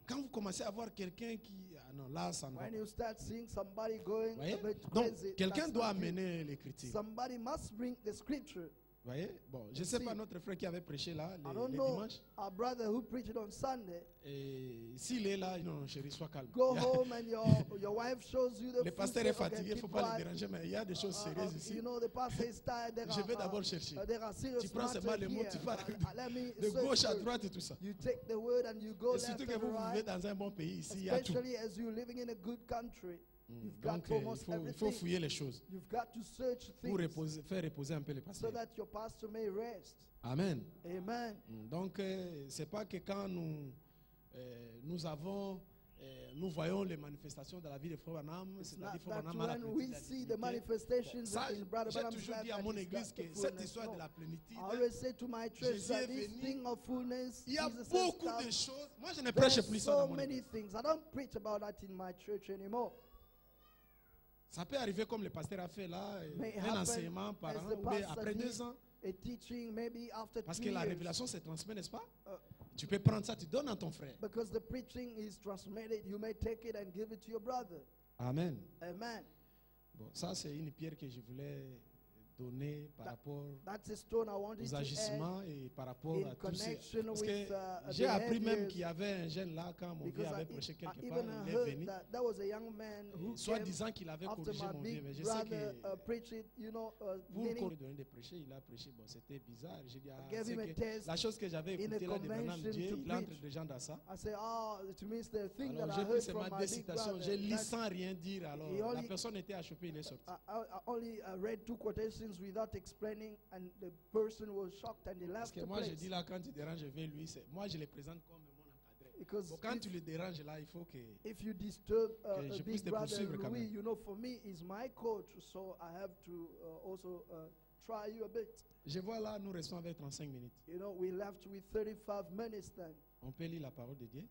Quand vous commencez à voir quelqu'un qui... Ah non, là, ça ne va When pas. you start seeing somebody going Voyez? a bit Donc, crazy, quelqu'un that's doit not you. amener l'écriture. Somebody must bring the scripture. Vous voyez? Bon, je ne sais pas notre frère qui avait prêché là, I don't les know dimanches. our brother who preached on Sunday. Et s'il est là, non, chérie, sois calme. Go home and your wife shows you the Le food, pasteur say, est okay, fatigué, il ne faut keep pas le quiet. déranger, mais il y a des choses sérieuses ici. You know, the pastor is tired. Je vais d'abord chercher. There are serious Tu prends seulement matters les mots, here. tu pars Let me de search gauche à first. droite et tout ça. You take the word and you go Et left surtout que and vous vivez right. dans un bon pays, ici, il y a tout. Especially as you're living in a good country. You've got Donc, almost il faut everything. fouiller les choses You've got to search pour things faire reposer un peu les so pasteurs. that your pastor may rest. Amen. Amen. Donc, c'est pas que quand nous voyons les manifestations de la vie de Frère Branham, It's c'est-à-dire not Frère that Branham à la when we plénitude see de the la divinité. manifestations Ça, in Brother j'ai Branham's toujours life dit à that mon he's église got que the cette fullness. histoire de No. la plénitude, I always say to my church Jésus that est this venu. thing of fullness, Il y a Jesus has beaucoup come. de choses. Moi, je ne prêche There's plus ça so dans mon many église. things. I don't preach about that in my church anymore. Ça peut arriver comme le pasteur a fait là, May un happen enseignement par as an, the ou bien pastor après did. 2 ans. A teaching maybe after Parce 2 que la years. révélation se transmet, n'est-ce pas? Uh, Tu peux prendre ça, tu donnes à ton frère. Because the preaching is transmitted, you may take it and give it to your brother. Amen. Amen. Bon, ça, c'est une pierre que je voulais donner par rapport That's a stone I wanted aux to add agissements et par rapport in à tous ces... connection Parce with que j'ai appris même behaviors. qu'il y avait un jeune là, quand mon vieux Because avait I prêché quelque part, even il est heard venu. that there was a young man who Soit came disant qu'il avait after corrigé my mon vieux, big mais je sais brother que preached it, you know, pour meaning lui donner des prêcher, il a prêché. Bon, c'était bizarre. J'ai dit, gave c'est him a que test la chose que j'avais in a écoutée là de Branham, convention Dieu, to il entre preach. des gens dans ça. I say, oh, it means the thing Alors that I j'ai heard pris seulement from des my big citations, brother. j'ai lu that sans rien dire. Alors he la only- personne était achoppée, il est sorti. I only read 2 quotations without explaining, and the person was shocked and he Parce left que the moi, je place. dis là, quand tu déranges vers lui, moi je le présente comme mon encadré. Because Bon, quand if- tu le déranges là, il faut que... If you disturb Que je a puisse big te brother poursuivre quand Louis, même. you know, for me, he's my coach, so I have to also try you a bit. Je vois là, nous restons avec 35 minutes. You know, we left with 35 minutes then. On peut lire la parole de Dieu.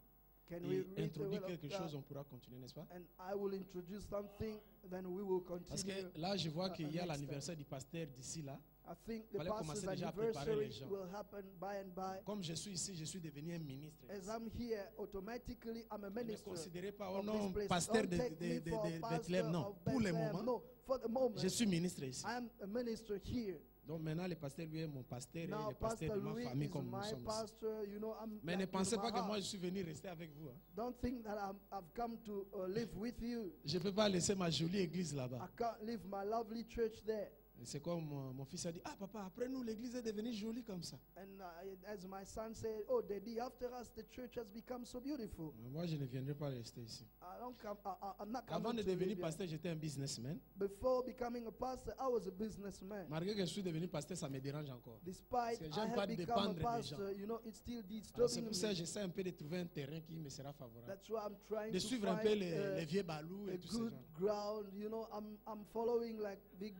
Can Et we read the introduire word of quelque God? chose, on pourra continuer, n'est-ce pas? And I will introduce something, then we will Parce continue. que là, je vois qu'il y a next l'anniversaire du pasteur d'ici là. I think the fallait pastor's commencer déjà à préparer anniversary les gens. will happen by and by. Comme je suis ici, je suis devenu un ministre. As I'm here, automatically I'm a Ne minister. considérez pas, oh of non, this place. pasteur Don't de take me for a pastor Bethléem, non. of Pour le Bethlehem. moment, No, for the moment, je suis ministre ici. I am a minister here. Donc maintenant, le pasteur, lui, est mon pasteur et Now, le pasteur Pastor de ma Louis famille is comme nous my sommes ici. pastor. You know, I'm Mais like ne in pensez my pas que moi, heart. je suis venu rester avec vous. Hein. Don't think that I've come to live with you. Je ne peux pas laisser ma jolie église I là-bas. can't leave my lovely church there. Et c'est comme mon fils a dit, ah papa, après nous, l'église est devenue jolie comme ça. And as my son said, oh, Daddy, after us, the church has become so beautiful. Moi, je ne viendrai pas rester ici. I'm not Avant coming de to devenir live here. pasteur, j'étais un businessman. Before becoming a pastor, I was a businessman. Malgré que je suis devenu pasteur, ça me dérange encore. Despite Parce que I j'aime pas have become dépendre a des pastor, you know, it's still Alors, c'est disturbing pour ça que me. j'essaie un peu de trouver un terrain qui me sera favorable. That's why I'm trying De to suivre un find peu les vieux balous a et tout ces good gens. ground. You know, I'm following like big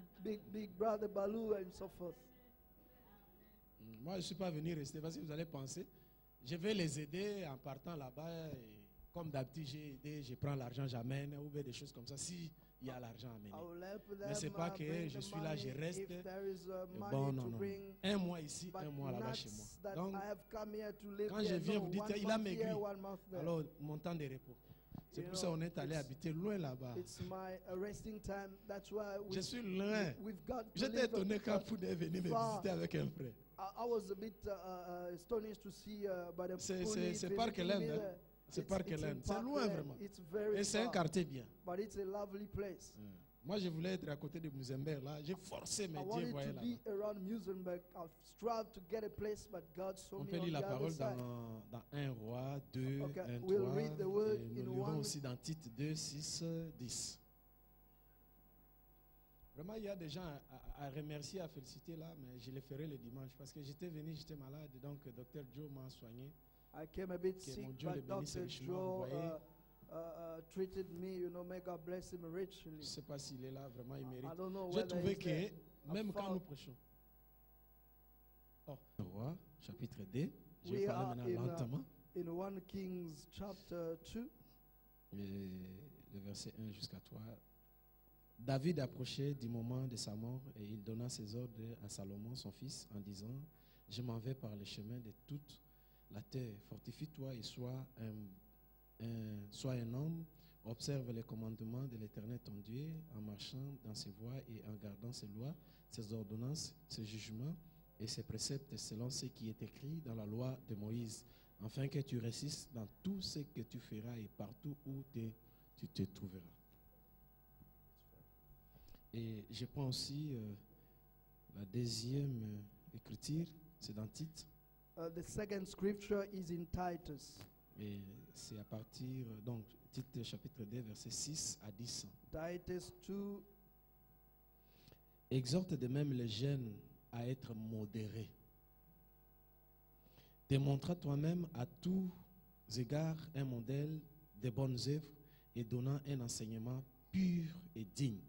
brother Baloo and so forth. Moi, je ne suis pas venu rester parce que vous allez penser, je vais les aider en partant là-bas. Et comme d'habitude, j'ai aidé, je prends l'argent, j'amène, ou bien des choses comme ça, s'il y a l'argent à amener. I will help them, Mais c'est pas que bring je the suis là, je money reste. if there is money Bon, to non, non. bring. Un mois ici, But un mois là-bas not chez moi. that Donc, I have come here to live quand here. je viens, No, vous dites, 1 il a month maigri. here, 1 month there. Alors, mon temps de repos. C'est You pour ça know, qu'on est allé it's- habiter loin là-bas. It's my resting time. That's why Je suis loin. we've got to J'étais live étonné quand vous est venu me far. visiter avec un frère. I was a bit astonished to see Brother C'est Puli Park visiting me Land, hein. there. C'est It's Park in Land. C'est Park loin Land. vraiment. It's very Et c'est un far, quartier bien. but it's a lovely place. Moi, je voulais être à côté de Musenberg, là. J'ai forcé, mais I Dieu wanted voyait to là. be around Musenberg. I've strived to get a place, but God saw On me peut on lire the la other parole side. dans 1 Roi 2, Okay, 1, we'll 3. read the word Et in nous lirons one- aussi dans Tite 2, 6, 10. Vraiment, il y a des gens à remercier, à féliciter là, mais je les ferai le dimanche parce que j'étais venu, j'étais malade, donc le docteur Joe m'a soigné. I came a bit Que sick, mon Dieu le but bénisse Dr. richement, vous Joe voyez. treated me. You know, may God bless him Je ne richly. sais pas s'il est là, vraiment, il mérite. I don't know J'ai whether trouvé he's there. que même quand found- nous prêchons, Roi, chapitre 2, je We vais are parler maintenant in, lentement, In 1 Kings chapter 2, et le verset 1 jusqu'à 3. David approchait du moment de sa mort et il donna ses ordres à Salomon, son fils, en disant: Je m'en vais par les chemins de toute la terre. Fortifie-toi et sois un homme. Observe les commandements de l'Éternel ton Dieu en marchant dans ses voies et en gardant ses lois, ses ordonnances, ses jugements et ses préceptes selon ce qui est écrit dans la loi de Moïse, afin que tu réussisses dans tout ce que tu feras et partout où tu te trouveras. Et je prends aussi la deuxième écriture, c'est dans Tite, the second scripture is in Titus. et c'est à partir, donc Tite chapitre 2, versets 6 à 10. Titus 2, Exhorte de même les jeunes à être modérés. Démontre toi-même à tous égards un modèle de bonnes œuvres et donnant un enseignement pur et digne.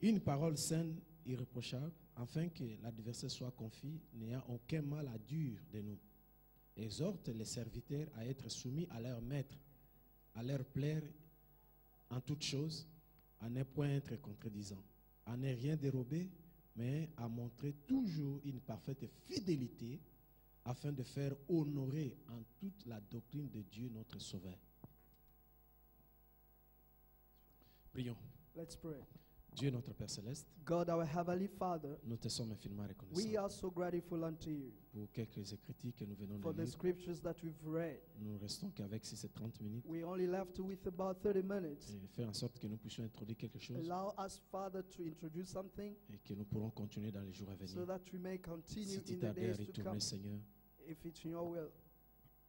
Une parole saine, irréprochable, afin que l'adversaire soit confit, n'ayant aucun mal à dire de nous. Exhorte les serviteurs à être soumis à leur maître, à leur plaire en toutes choses, à ne point être contredisant, à ne rien dérober, mais à montrer toujours une parfaite fidélité, afin de faire honorer en toute la doctrine de Dieu notre Sauveur. Prions. let's pray. Dieu notre Père Céleste, God, our Heavenly Father, nous te sommes infiniment we reconnaissants are so grateful unto you pour quelques écritures que nous venons for de the lire. scriptures that we've read. Nous restons qu'avec 6 et 30 minutes We only left with about 30 minutes. et faire en sorte que nous puissions introduire quelque chose Allow us, Father, to introduce something et que nous pourrons continuer dans les jours à so venir. that we may continue Si tu in the tardes à days to come. retourner, Seigneur, If it's in your will,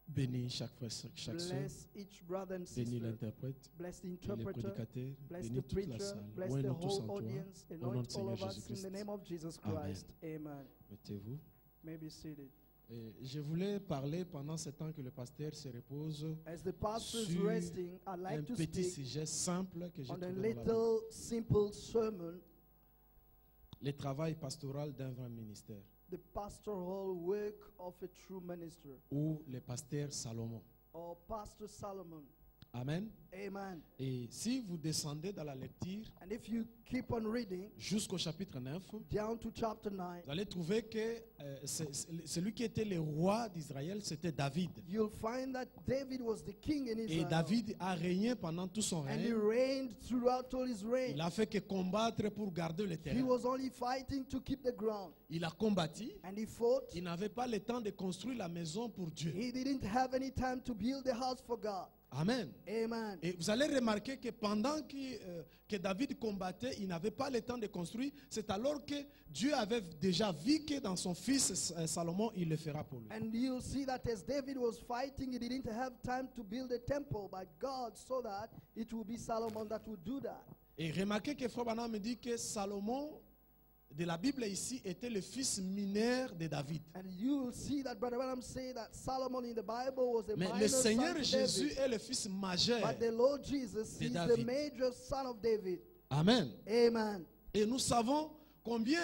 bénis chaque frère, chaque soeur, bless each brother and bénis sister. l'interprète, Bless the bénis le interpreter. prédicateur, Bless the bénis toute la preacher. salle. Bless the Loin-nous tous whole en toi, audience. au nom Anoint du all Seigneur of us in Jésus-Christ. the name of Jesus Amen. Christ. Amen. Mettez-vous. May be seated. Et je voulais parler pendant ce temps que le pasteur se repose As the pastor is sur resting, I'd un like to petit speak sujet simple que j'ai on a trouvé dans la Bible. little simple sermon, Le travail pastoral d'un vrai ministère, the pastoral work of a true minister, ou le pasteur Salomon. or Pastor Solomon. Amen. Amen. Et si vous descendez dans la lecture And if you keep on reading jusqu'au chapitre 9, down to chapter 9, vous allez trouver que celui qui était le roi d'Israël, c'était David. you'll find that David was the king in Et Israel. David a régné pendant tout son And he règne. reigned throughout all his reign. Il a fait que combattre pour garder le He terrain. was only fighting to keep the ground. Il a combattu. And he fought. Il n'avait pas le temps de construire la maison pour Dieu. He didn't have any time to build the house for God. Amen. Amen. Et vous allez remarquer que pendant que David combattait, il n'avait pas le temps de construire. C'est alors que Dieu avait déjà vu que dans son fils Salomon, il le fera pour lui. And you'll see that as David was fighting, he didn't have time to build a temple, but God saw that it would be Solomon that would do that. Et remarquez que Frère Branham me dit que Salomon, de la Bible ici, était le fils mineur de David. And you'll see that Brother Branham say that Solomon in the Bible was a Mais minor le son Seigneur to Jésus David. est le fils majeur. But the Lord Jesus de is the David. major son of David. Amen. Amen. Et nous savons combien,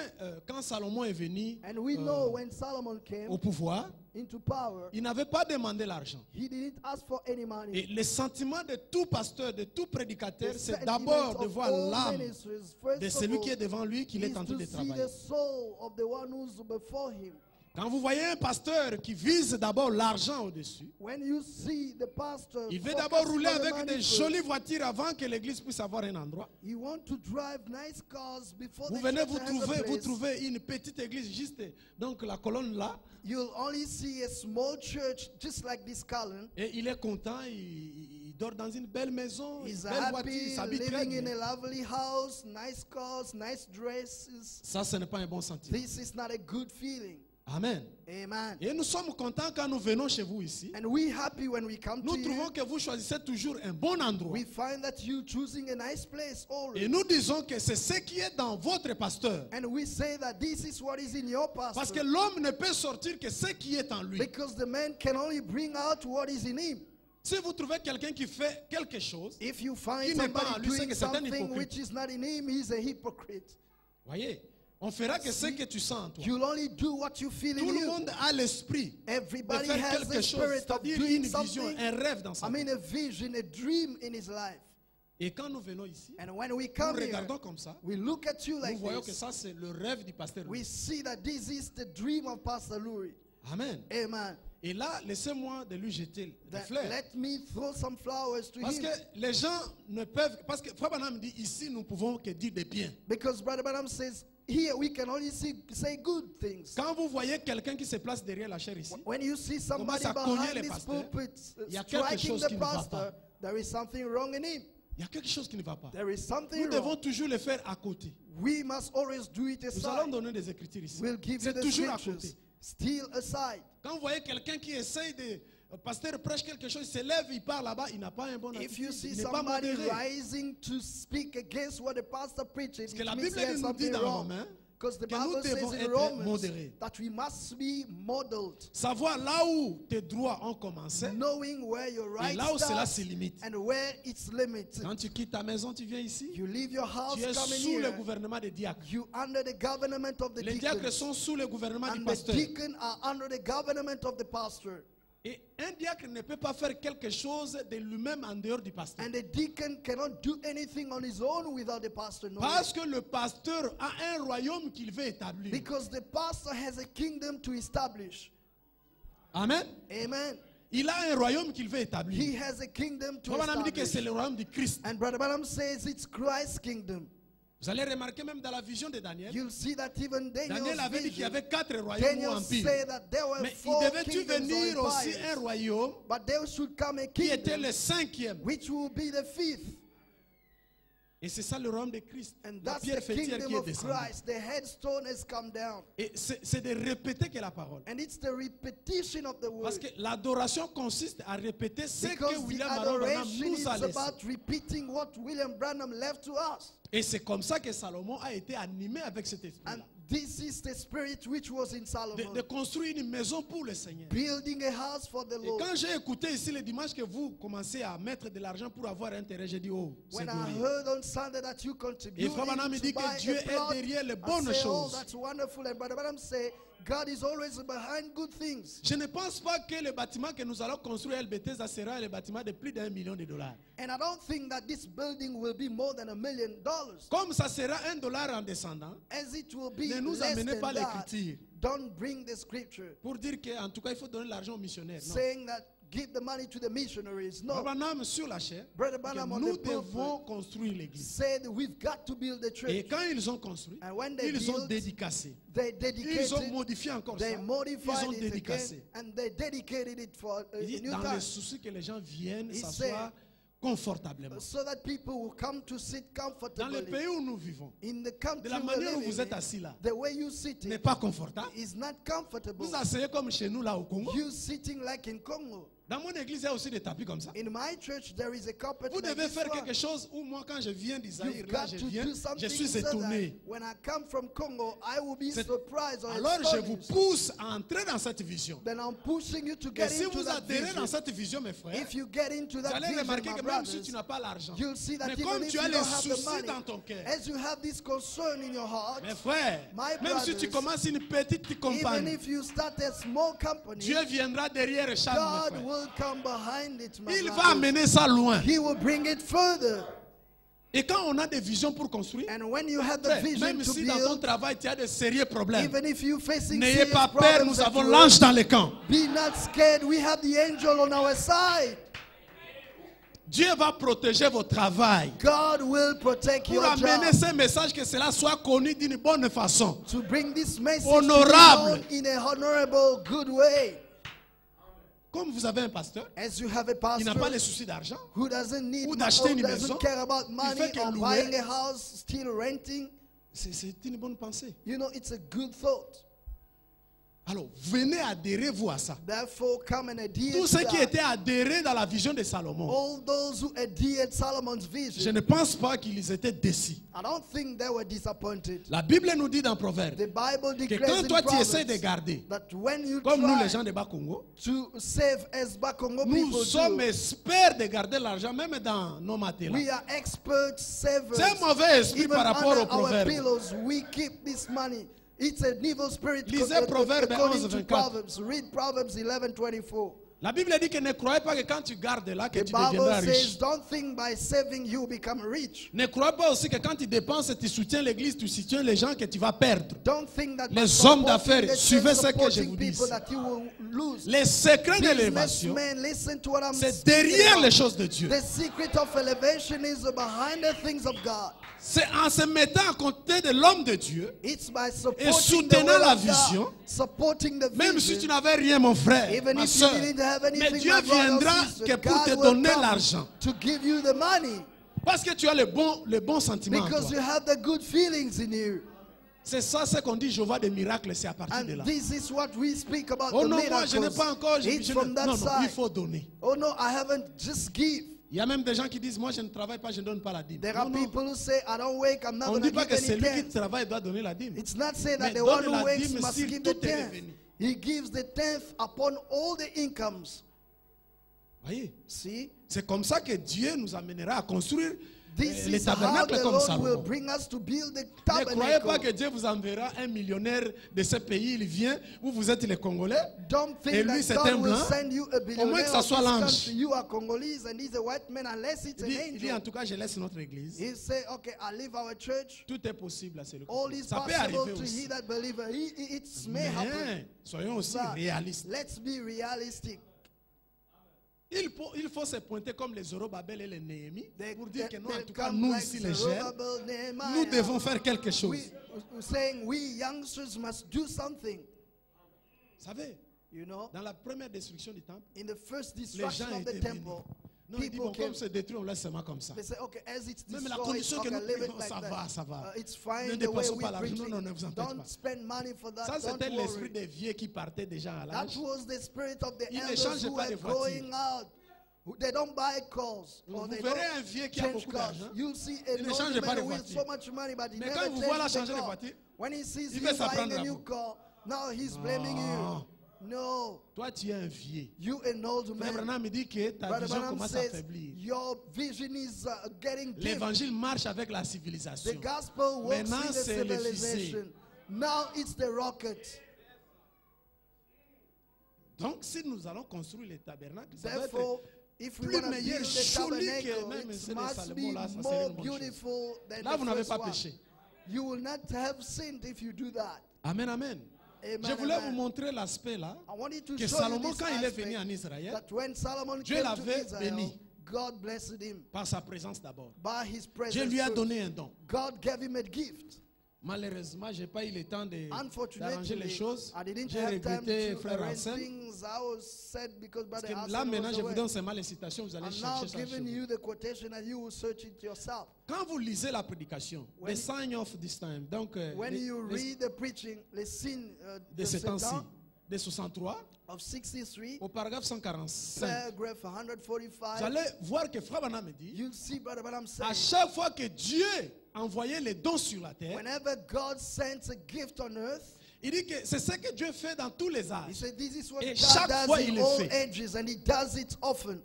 quand Salomon est venu And we know when Solomon came au pouvoir, into power, il n'avait pas demandé l'argent. he didn't ask for any money. Et le sentiment de tout pasteur, de tout prédicateur, The c'est sentiment d'abord de of voir all l'âme ministers, first de of celui all, qui est devant lui qu'il is est en train to de see travailler. the soul of the one who's before him. Quand vous voyez un pasteur qui vise d'abord l'argent au-dessus, When you see the pastor, il veut focus d'abord rouler on the avec money des first. jolies voitures avant que l'église puisse avoir un endroit. You want to drive nice cars before Vous the venez, church vous has a trouvez place. une petite église juste, donc la colonne là, You'll only see a small church just like this column, et il est content, il dort dans une belle maison, une He's belle voiture, il happy s'habille très living bien. in a lovely house, nice cars, nice dresses. Ça, ce n'est pas un bon sentiment. This is not a good feeling. Amen. Amen. Et nous sommes contents quand nous venons chez vous ici. And we happy when we come Nous to trouvons you. que vous choisissez toujours un bon endroit. We find that you choosing a nice place always. Et nous disons que c'est ce qui est dans votre pasteur. And we say that this is what is in your Parce pastor. que l'homme ne peut sortir que ce qui est en lui. Because the man can only bring out what is in him. Si vous trouvez quelqu'un qui fait quelque chose, If you find Il n'est pas en somebody lui, c'est doing que c'est un something hypocrite. which is not in him, he's a hypocrite. voyez, on fera que ce que tu sens en toi. You'll only do what you feel Tout in le you. monde a l'esprit de Everybody faire has quelque the chose, spirit of c'est-à-dire doing une vision, something. un rêve dans sa I vie. mean a vision, a dream in his life. Et quand nous venons ici, And when we nous come here, regardons comme ça, we look at you nous like voyons que this. ça c'est le rêve du pasteur. We see that this is the dream of Pastor Louis. Amen. Amen. Et là, laissez-moi de lui jeter des That fleurs. let me throw some flowers to Parce him. que les gens ne peuvent... Parce que Frère Branham dit, ici, nous pouvons que dire des biens. Because Brother Branham says, here we can only say good things. Quand vous voyez quelqu'un qui se place derrière la chaire ici, When you see somebody commence à cogner behind les this pasteurs, pulpit il y a quelque striking chose the qui ne va pastor, pas. there is something wrong in him. il y a quelque chose qui ne va pas. There is something Nous devons wrong. toujours le faire à côté. We must always do it Nous allons aside. donner des écritures ici. We'll give you C'est the toujours à scriptures. côté. Still aside. Quand vous voyez quelqu'un qui essaye de... pasteur prêche quelque chose, il se lève, il part là-bas, il n'a pas un bon If you attitude, see il n'est pas somebody modéré. rising to speak against what the pastor preaches, Parce que it la means Bible there's nous dit something dans wrong. Romains Because the que nous Bible says devons in être Romans modérés. that we must be modeled, Savoir là où tes droits ont commencé knowing where your et rights là où cela start se limite. and where it's limited. Quand tu quittes ta maison, tu viens ici, You leave your house tu es coming sous le here, gouvernement des diacres. you under the government of the Les diacres deacons, sont sous le gouvernement du and the pasteur. deacon are under the government of the pastor. Et un diacre ne peut pas faire quelque chose de lui-même en dehors du pasteur. And the deacon cannot do anything on his own without the pastor knowing. Parce que le pasteur a un royaume qu'il veut établir. Because the pastor has a kingdom to establish. Amen. Amen. Il a un royaume qu'il veut He établir. has a kingdom to Frère Branham dit que c'est establish. le royaume du Christ. And Brother Branham says it's Christ's kingdom. Vous allez remarquer même dans la vision de Daniel. You'll see that even Daniel avait dit qu'il y Daniel's avait vision, 4 royaumes ou Daniel empires. said that there were Mais il 4 devait-tu kingdoms venir or aussi un empires. royaume But there should come a qui était le kingdom 5e. which will be the 5th. Et c'est ça le royaume de Christ. And La that's pierre the fêtière kingdom qui est of descendue. Christ. The headstone has come down. Et c'est de répéter que la parole. And it's the repetition of the Parce word. que l'adoration consiste à répéter ce que Because the William Aaron Branham adoration nous is a laissé. about repeating what William Branham left to us. Et c'est comme ça que Salomon a été animé avec cet esprit. And this is the spirit which was in Solomon. De construire une maison pour le Seigneur. Building a house for the Et Lord. quand j'ai écouté ici le dimanche que vous commencez à mettre de l'argent pour avoir un terrain, j'ai dit, oh, c'est When I glorieux. heard on Sunday that you Et contributed Frère Branham to dit que buy Dieu a est plot, derrière les I bonnes say, oh, choses. that's wonderful. And Brother Branham say, God is always behind good things. Je ne pense pas que le bâtiment que nous allons construire à El Bethesda sera le bâtiment de plus d'1 million de dollars. And I don't think that this building will be more than $1 million. Comme ça sera $1 en descendant, As it will be ne nous less amenez than pas that, l'écriture don't bring the scripture pour dire qu'en tout cas, il faut donner l'argent aux missionnaires. Non. saying that give the money to the missionaries. Frère No. Branham sur la chair, Brother que Branham on nous the pulpit devons construire l'église. said we've got to build the Et church. quand ils ont construit, And when they ils ont built, dédicacé. they Ils dedicated ont modifié encore ça. They Ils modified ont it again dédicacé. and they dedicated it for a Il dit new dans time le souci que les gens viennent He s'asseoir confortablement. so that people will come to sit Dans le comfortably. pays où nous vivons, In the country de la we're manière où living vous êtes in, assis là, the way you sit n'est pas confortable. is not comfortable. Vous asseyez comme chez nous là au Congo. You sitting like in Congo. Dans mon église, il y a aussi des tapis comme ça. In my church, there is a carpet Vous like devez this faire one. quelque chose où moi, quand je viens d'Isaïr, You've là, got je to viens, do je something suis so that étonné. when I come from Congo, I will be C'est- surprised or Alors, je vous astonished. pousse à entrer dans cette vision. Then I'm pushing you to Et get si into vous that adhérez vision. dans cette vision, mes frères, If you get into vous that allez vision, remarquer my que même si brothers, tu n'as pas l'argent, you'll see that mais even comme if tu you as don't les have the soucis money, dans ton cœur, as you have this concern in your heart, mes frères, My même si tu brothers, commences une petite even compagnie, if you start a small company, Dieu viendra derrière chaque God mes frères. will come behind it, my Il va brothers. amener ça loin. He will bring it further. Et quand on a des visions pour construire, And when you have the frère, vision même to si dans ton build, travail tu as de sérieux problèmes, even if you're facing n'ayez serious pas peur, problems nous at avons work, l'ange dans le camp. be not scared. We have the angel on our side. Dieu va protéger vos travail. God will protect Pour your amener job. ce message, que cela soit connu d'une bonne façon. To bring this message Honorable. to be known in a honorable, good way. comme vous avez un pasteur, As you have a il n'a pas pastor les soucis d'argent, who doesn't need ou money, d'acheter or une doesn't maison, care about il money fait que or louer. buying a house, still renting, c'est une bonne pensée. you know, it's a good thought. Alors, venez adhérer-vous à ça. Therefore, come and adhere Tous to ceux qui that. étaient adhérés dans la vision de Salomon, All those who adhered Solomon's je vision, ne pense pas qu'ils étaient déçus. I don't think they were disappointed. La Bible nous dit dans Proverbe The Bible que declares quand in toi tu essaies de Proverbs garder, that when you comme nous les try gens de Bas-Congo, to save as Bakongo nous people sommes do, experts de garder l'argent même dans nos matelas. we are expert savers. C'est un mauvais esprit Even par rapport under au our Proverbe. pillows, we keep this money. It's an evil spirit. Lisez Proverbe according 11, to 24. Proverbs. Read Proverbs 11:24. La Bible dit que ne croyez pas que quand tu gardes là que The tu Bible deviendras says, riche. don't think by saving you become rich. Ne crois pas aussi que quand tu dépenses, tu soutiens l'église, tu soutiens les gens que tu vas perdre. Don't think that by Les hommes supporting d'affaires, the suivez church, ce que je supporting vous dis. people that you will lose. Les secrets de l'élévation, Businessmen, listen to what I'm c'est speaking derrière about. les choses de Dieu. The secret of elevation is behind the things of God. C'est en se mettant à côté de l'homme de Dieu, It's by supporting et the soutenant word la of God, vision, supporting the même si vision. tu n'avais rien, mon frère, Even ma if you soeur. didn't have Mais anything, Dieu my brother or viendra sister, que pour God te will donner come l'argent. to give you the money Parce que tu as le bon sentiment en because you toi. have the good feelings in you. C'est ça ce qu'on dit Jéhovah des miracles, c'est à partir de And là. this is what we speak about Oh the non, moi je n'ai miracles. pas encore. It's from that Non, il side. faut donner. Oh no, I haven't, just give. Il y a même des gens qui disent, moi je ne travaille pas, je ne donne pas la dîme. There Non, are non. people who say, I don't work, I'm not On ne going dit to pas give que any celui qui tenth. travaille doit donner la dîme. It's not saying Mais that the one donne who la works dîme must sur give the tous tes tenth. revenus. He gives the tenth upon all the incomes. Voyez, See? c'est comme ça que Dieu nous amènera à construire This les is how tabernacles the comme Lord will Salomon. bring us to build the Ne croyez pas que tabernacle. Dieu vous enverra un millionnaire de ce pays, il vient, où vous êtes les Congolais. Don't Et think lui, c'est that un God will blanc. send you a Au moins billionaire que ça of soit this l'ange. country. You are Congolese and he's a white man unless it's an Il dit en angel. tout cas, je laisse notre église. He say, okay, I leave our church. Tout est possible à celui qui All croit. is Ça peut possible arriver to aussi. he that believer. It may happen. Mais soyons aussi But réalistes. let's be realistic. Il faut se pointer comme les Zorobabel et les Néhémie pour dire que nous, en They tout cas, come nous like ici les jeunes, Zerubbabel, Nehemiah. nous devons faire quelque chose. We're saying we youngsters must do something. Vous savez, You know, dans la première destruction du temple, in the first les destruction gens of the étaient bénis. temple, Non, il dit, bon, people came. comme c'est détruit, on laisse seulement comme ça. They say, okay, as it's Même la destroyed, condition que okay, nous leave it prions, like ça that. va, ça va. It's Ne fine the way dépensons we pas l'argent. preach Non, it. ne vous en faites pas. Don't spend money for that. Ça, Don't c'était l'esprit worry. des vieux qui partaient déjà à That l'âge. was the spirit of the Ils elders n'échangent who pas de were voiture. going out. They don't buy cars. Vous Or they verrez un don't vieux qui a change beaucoup cars. d'argent. You see a Il ne old change pas de man with voiture. so much money, but he Mais never quand vous voit là changes the changer de car. voiture, When he sees il you veut s'en buying prendre a à new vous. car, now he's blaming Ah. you. No. Toi, tu es un vieux. You an old Frère man. Branham me dit que ta Brother vision Branham commence à says faiblir. your vision is getting dim. L'évangile marche avec la The civilisation. gospel works Maintenant, with the c'est le civilization. Now it's the rocket. Donc, si nous allons construire les tabernacles, ça va être Therefore, if we plus want to meilleur, build the joli que tabernacle, même it ceux de must Salomon, be là, ça serait more une bonne chose. beautiful than Là, vous the n'avez first pas one. péché. You will not have sinned if you do that. Amen, amen. Amen, Je voulais amen. vous montrer l'aspect là, I want you to que show Salomon, you this quand il est aspect, venu en Israël, that when Solomon Dieu came to l'avait Israel, béni. God blessed him par sa présence d'abord. by his presence. Dieu lui a first. donné un don. God gave him a gift. Malheureusement, je n'ai pas eu le temps d'arranger Unfortunately, les choses. I didn't J'ai have time regretté to frère arrange Anselme. things. I was sad because Parce Brother que là, Hassan maintenant, was je vous away. donne seulement les citations, vous allez I'm now chercher ça chez giving vous. you the quotation and you will search it yourself. Quand vous lisez la prédication, When- the sign of this time, donc When you read the preaching, the scene de ce temps-ci, de 63 of 63, au paragraphe 145, paragraph vous 145, allez voir que Frère Branham me dit, you'll see Brother Branham à saying, chaque fois que Dieu envoyait les dons sur la terre, whenever God sends a gift on earth, il dit que c'est ce que Dieu fait dans tous les he âges. said this is what Et God chaque does fois, in il le all fait. ages, and he does it often.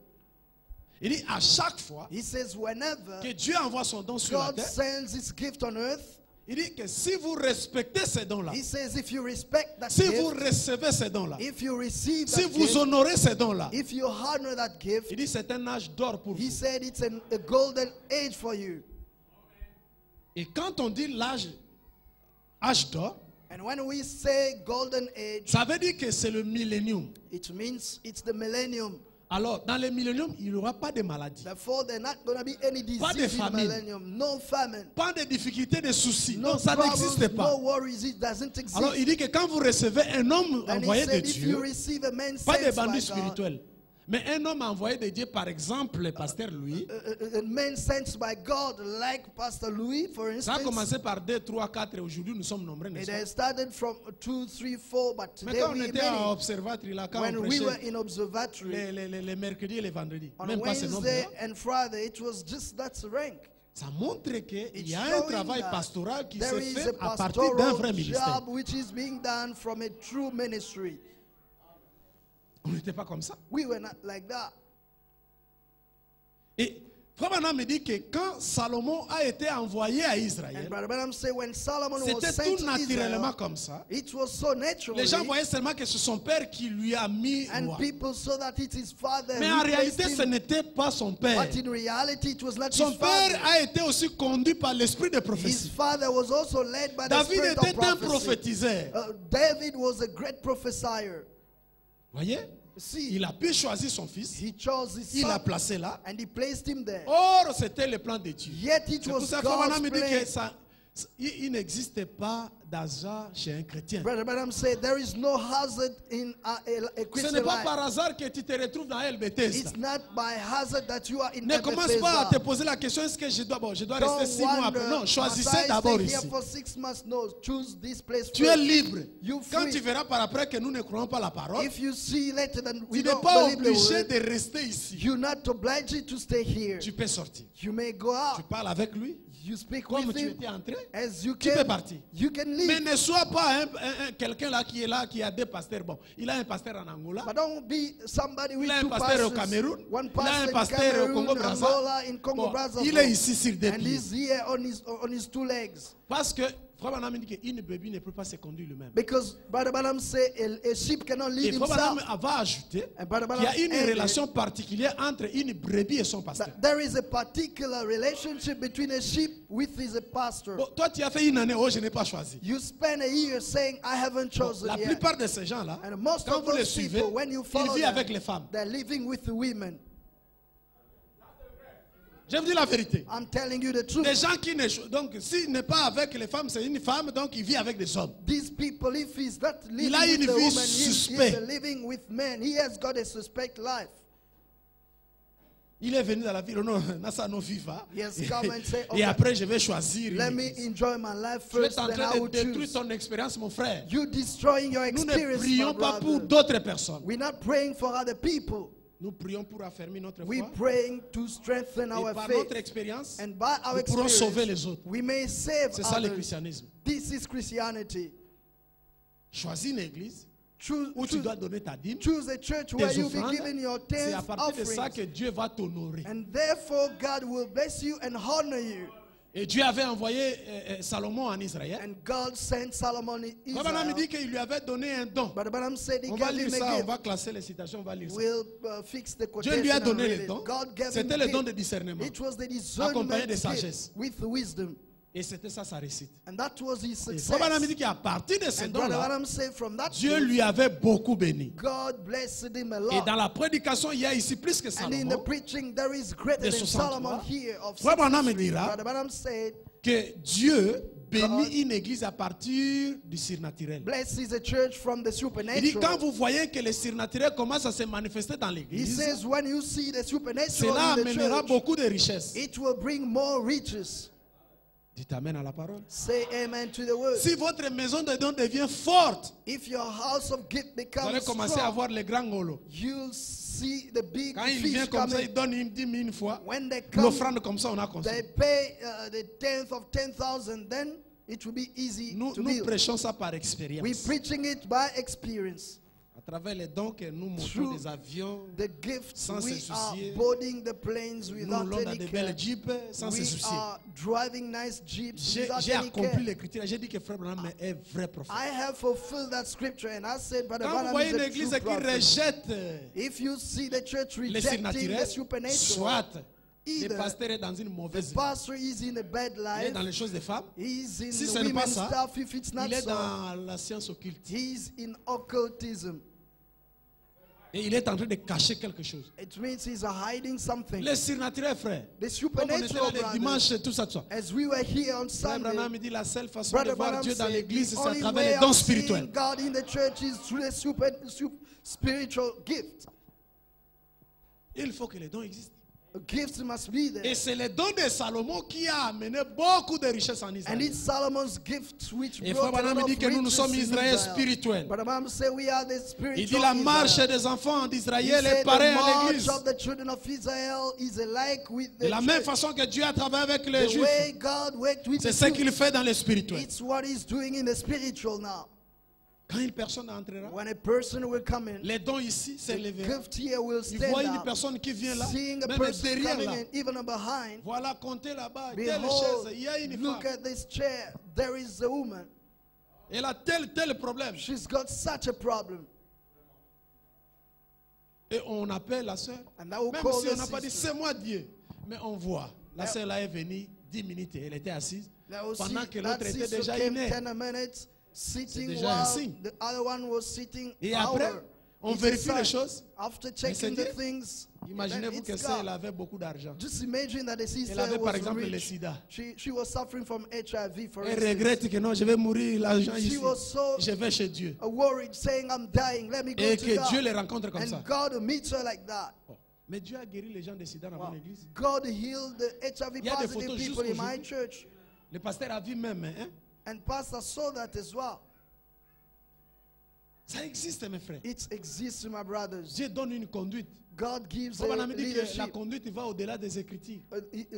Il dit à chaque fois He says whenever que Dieu envoie son don sur la God terre, sends his gift on earth, il dit que si vous respectez ces dons-là, he says if you respect that si gift, vous recevez ces dons-là, if you receive si that vous gift, honorez ces dons-là, if you honor that gift, il dit c'est un âge d'or pour he vous. said it's a golden age for you. Et quand on dit âge d'or, And when we say golden age, ça veut dire que c'est le millénium. it means it's the millennium. Alors, dans les milléniums, il n'y aura pas de maladie, Therefore, there's not going to be any Pas de disease in the famine. millennium. No famine. pas de difficultés, de soucis. No Non, ça problems, n'existe pas. no worries. It doesn't exist. Alors, il dit que quand vous recevez un homme And he envoyé de said, if you Dieu, receive a man pas des sent bandits by God, spirituels, mais un homme envoyé de Dieu, par exemple, le pasteur Louis, a man sent by God, like Pastor Louis, for ça a instance. commencé par 2, 3, 4, et aujourd'hui nous sommes nombreux, n'est-ce It pas? has started from 2, 3, 4, but Mais today quand on we était are à many. Observatoire, là, quand When on we were prêchait in observatory, les mercredis et les vendredis, on même pas ce nombre Wednesday and Friday, it was just that rank. ça montre qu'il It's y a un showing travail that pastoral qui se there is fait a à partir d'un pastoral vrai ministère. job which is being done from a true ministry. On n'était pas comme ça. We were not like that. Et Frère Branham me dit que quand Salomon a été envoyé à And Israël, Brother Branham said when Solomon was c'était sent tout to naturellement Israel, comme ça. it was so naturally, Les gens voyaient seulement que c'est son père qui lui a mis and roi. people saw that it is father Mais who en placed réalité, ce him, n'était pas son père. but in reality it was not Son his père father. a été aussi conduit par l'esprit de His prophétie. father was also led by the David spirit of était un prophecy. prophétiseur. David was a great prophesier. Voyez? See, Il a pu choisir son fils. he chose his Il l'a son placé là. and he placed him there. Or, c'était le plan de Dieu. Yet it C'est pour was ça que Frère Branham God's me dit que plan. il n'existe pas d'hasard chez un chrétien. Brother Branham said there is no hazard in a Ce n'est Christian pas life. par hasard que tu te retrouves dans El Bethesda. It's not by hazard that you are in Ne commence pas à te Bethesda. poser la question est-ce que je dois Don't rester 6 mois après. Non, wonder, choisissez must I d'abord stay ici. here for 6 months? No, choose this place Tu es first. libre. You Quand free. tu verras par après que nous ne croyons pas la parole, If you see later that tu we n'es don't pas believe the obligé word, de rester ici. you're not obliged to stay here. Tu peux sortir. You may go Tu out. parles avec lui. You speak Comme with tu him étais entré, as you tu peux can. partir. You can Mais leave. ne sois pas quelqu'un là, qui a deux pasteurs. Bon, il a un pasteur en Angola. But don't be somebody with Il a un two pasteur au pastors. Cameroun. One Il a un pastor in pasteur au Cameroon, Congo Brazza. Angola, in Congo Bon, Brazzaville. il est ici sur deux And pieds. he's here on his 2 legs. Parce que Frère Branham dit qu'une brebis ne peut pas se conduire lui-même. Because Brother Branham said a sheep cannot Et lead Frère Branham himself. va ajouter And Brother qu'il y a Branham une added relation particulière entre une brebis et son pasteur. that there is a particular relationship between a sheep with his pastor. Bon, toi, tu as fait une année, oh, je n'ai pas choisi. You spend a year saying, I haven't chosen La yet. plupart de ces gens-là, And most quand of vous les those suivez, people, when you ils follow vivent them, avec les femmes. they're living with the women. Je vous dis la vérité. I'm telling you the truth. Des gens qui ne... Donc, s'il n'est pas avec les femmes, c'est une femme, donc il vit avec des hommes. These people, if he's not living a with une the vie woman, he's suspecte. living with men. He has got a suspect life. Il est venu dans la ville, non, ça non viva. Yes, come and say, Et okay, après, je vais choisir. let une me église. enjoy my life Tu es first, en then I train de will détruire choose. ton expérience, mon frère. You destroying your Nous ne experience, prions my pas pour brother. d'autres personnes. We're not praying for other people. Nous prions pour affermir notre We're foi. praying to strengthen Et our par faith. notre expérience, And by our nous pourrons sauver experience, les autres. we may save C'est ça le others. christianisme. This is Christianity. Choisis une église Choose, où tu dois donner ta dîme, choose a church tes where you'll be offrandes. giving your C'est à 10th partir de ça offerings. que Dieu va t'honorer. And therefore, God will bless you and honor you. Et Dieu avait envoyé Salomon en Israël. And God sent Solomon in Frère Branham Israel. dit qu'il lui avait donné un don. But Branham said he On va gave lire him ça, a on gift. va classer les citations, on va lire ça. We'll fix the Dieu quotation lui a and donné read le it. don. God gave him C'était le the don gift. de discernement. It was the Accompagné discernment de gift sagesse. with wisdom. Et c'était ça sa réussite. And that was his Et success. Frère Branham dit qu'à partir de ce And Brother don-là, Branham said from that Dieu gift, lui avait beaucoup béni. God blessed him a Et lot. dans la prédication, il y a ici plus que And in the Salomon, preaching, there is greater de than 63. Solomon here of Frère Branham 63. dira Brother Branham said, que Dieu bénit God une église à partir du surnaturel. blesses a church from the Il dit quand supernatural. vous voyez que le surnaturel commence à se manifester dans He l'église, says, when you see the supernatural cela in the amènera church, beaucoup de richesses. it will bring more riches. Dites amen à la parole. Say amen to the word. Si votre maison de don devient forte, If your house of gift vous becomes allez commencer à strong, voir les grands golos. you'll see the big Quand il fish vient comme ça, coming. il donne une dîme une fois. When they come, L'offrande comme ça, on a construit. they pay the 10th of 10,000, then it will be easy Nous to build. prêchons ça par We're expérience. preaching it by experience. À travers les dons que nous montons Through des avions, The gifts, sans se we are soucier. boarding the planes nous without roulons dans any de care. belles jeeps sans se We soucier. are driving nice jeeps J'ai without j'ai any accompli care. les critères. J'ai dit que Frère Branham est vrai prophète. I have fulfilled that scripture, and I said, Brother Quand vous Branham voyez is une a église true qui prophet. rejette If you see the church les rejecting the surnaturels, supernatural, soit le either pasteur est dans une mauvaise the vie. pastor is in a bad Il est life, dans les choses des femmes. he's in Si the ce n'est pas women's ça, stuff. If it's not Il est so, dans la science occulte. he's in occultism. Et il est en train de cacher quelque chose. It means he's hiding something. Les surnaturels, frère. The Comme on était là supernatural, les brothers, dimanches, tout ça, tout ça. as we were here on Frère Sunday, Branham dit la seule façon Brother de voir Branham Dieu dans said, l'église, the c'est à only travers way les dons of seeing spirituels. God in the church is through the spiritual gift. Il faut que les dons existent. Gifts must be there. Et c'est les dons de Salomon qui a amené beaucoup de richesses en And Israël. it's Solomon's gift which Et brought Frère a lot Branham of dit que nous riches sommes in Israël Israel. spirituel. Brother Branham say we are the spiritual Il dit la marche Israel. des enfants He d'Israël est said the pareille à march l'église. of the children of Israel is alike with De the la même church. façon que Dieu a travaillé avec les The Juifs, way God worked with c'est the ce Jews, qu'il fait dans le spirituel. it's what he's doing in the spiritual now. Quand une personne entrera, When a person will come in, les dons ici the s'élèveront. gift here will Il stand voit une up. personne qui vient là, Seeing a même person derrière coming là. in, even behind, Voilà, comptez là-bas, telle behold, chaise, il y a une look femme. at this chair. There is a woman. Elle a tel problème. She's got such a problem. Et on appelle la sœur. And I will Même call si the on n'a pas dit sister. c'est moi Dieu. Mais on voit. La sœur là est venue 10 minutes et elle était assise. Now we'll Pendant see que that l'autre était sister déjà came inné. 10 minutes sitting déjà un while signe. the other one was sitting. Et après, hour. on It's a vérifie les sign. choses. After Mais checking c'est the Dieu. things, Imaginez-vous then que it's ça, elle God. avait beaucoup d'argent. Just imagine that the sister Elle avait par was exemple le rich. sida. She was suffering from HIV, for Elle instance. regrette que non, je vais mourir l'argent She ici. was so Je vais chez Dieu. worried, saying, I'm dying, let me go Et to que God. Dieu les rencontre comme ça. And God meets her like that. Oh. Mais Dieu a guéri les gens de sida dans Wow. mon église. God healed the HIV Il y a des positive photos people in my jusqu'aujourd'hui. church. Le pasteur a vu même. Hein? And Pastor saw that as well. Ça existe, mes frères. It exists, my brothers. Dieu donne une conduite. God gives Frère a Branham dit que la leadership. conduite va au-delà des Écritures.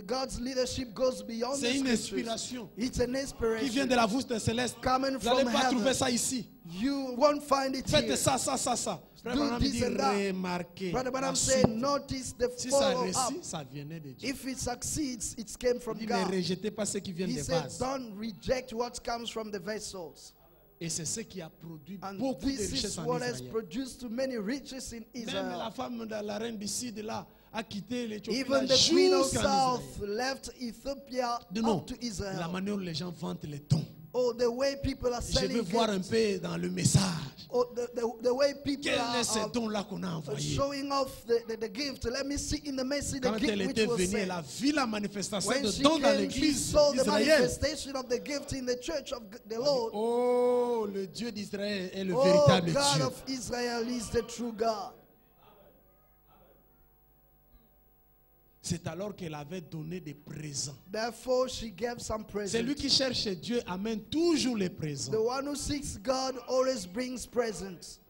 God's leadership goes beyond the C'est une scriptures. inspiration It's an qui vient inspiration de la voûte céleste. coming Vous n'allez from pas trouver heaven. ça ici. You won't find it Faites here. ça. Frère Do Branham this dit and that. remarquez. Brother la Branham suite. said, notice the Si ça follow-up. réussit, ça venait de Dieu. If it succeeds, it came from Il dit ne God. rejetez pas ce qui vient He des said, vases. don't reject what comes from the vessels. Et c'est ce qui a produit And beaucoup de this richesses is en what has Israël. produced too many riches in Même la Israel. femme de la reine du sud là a quitté l'Éthiopie Even là, the queen of jusqu'en South Israël. left Ethiopia Non, up to la Israel. manière où les gens vantent les dons. Oh, the way people are Je veux selling voir un gifts. peu dans le message. Oh, the way people Quel are est ce don-là qu'on a envoyé? showing off the gift. Let me see in the message the Quand gift elle which était was venue, sent. elle a vu la manifestation When de she dons dans came, she l'église saw the d'Israël. manifestation of the gift in the church of the Lord. Oh, le Dieu d'Israël est le Oh, véritable God Dieu. of Israel is the true God. C'est alors qu'elle avait donné des présents. Therefore, she gave some C'est lui presents. qui cherche Dieu amène toujours les présents. The one who seeks God always brings presents.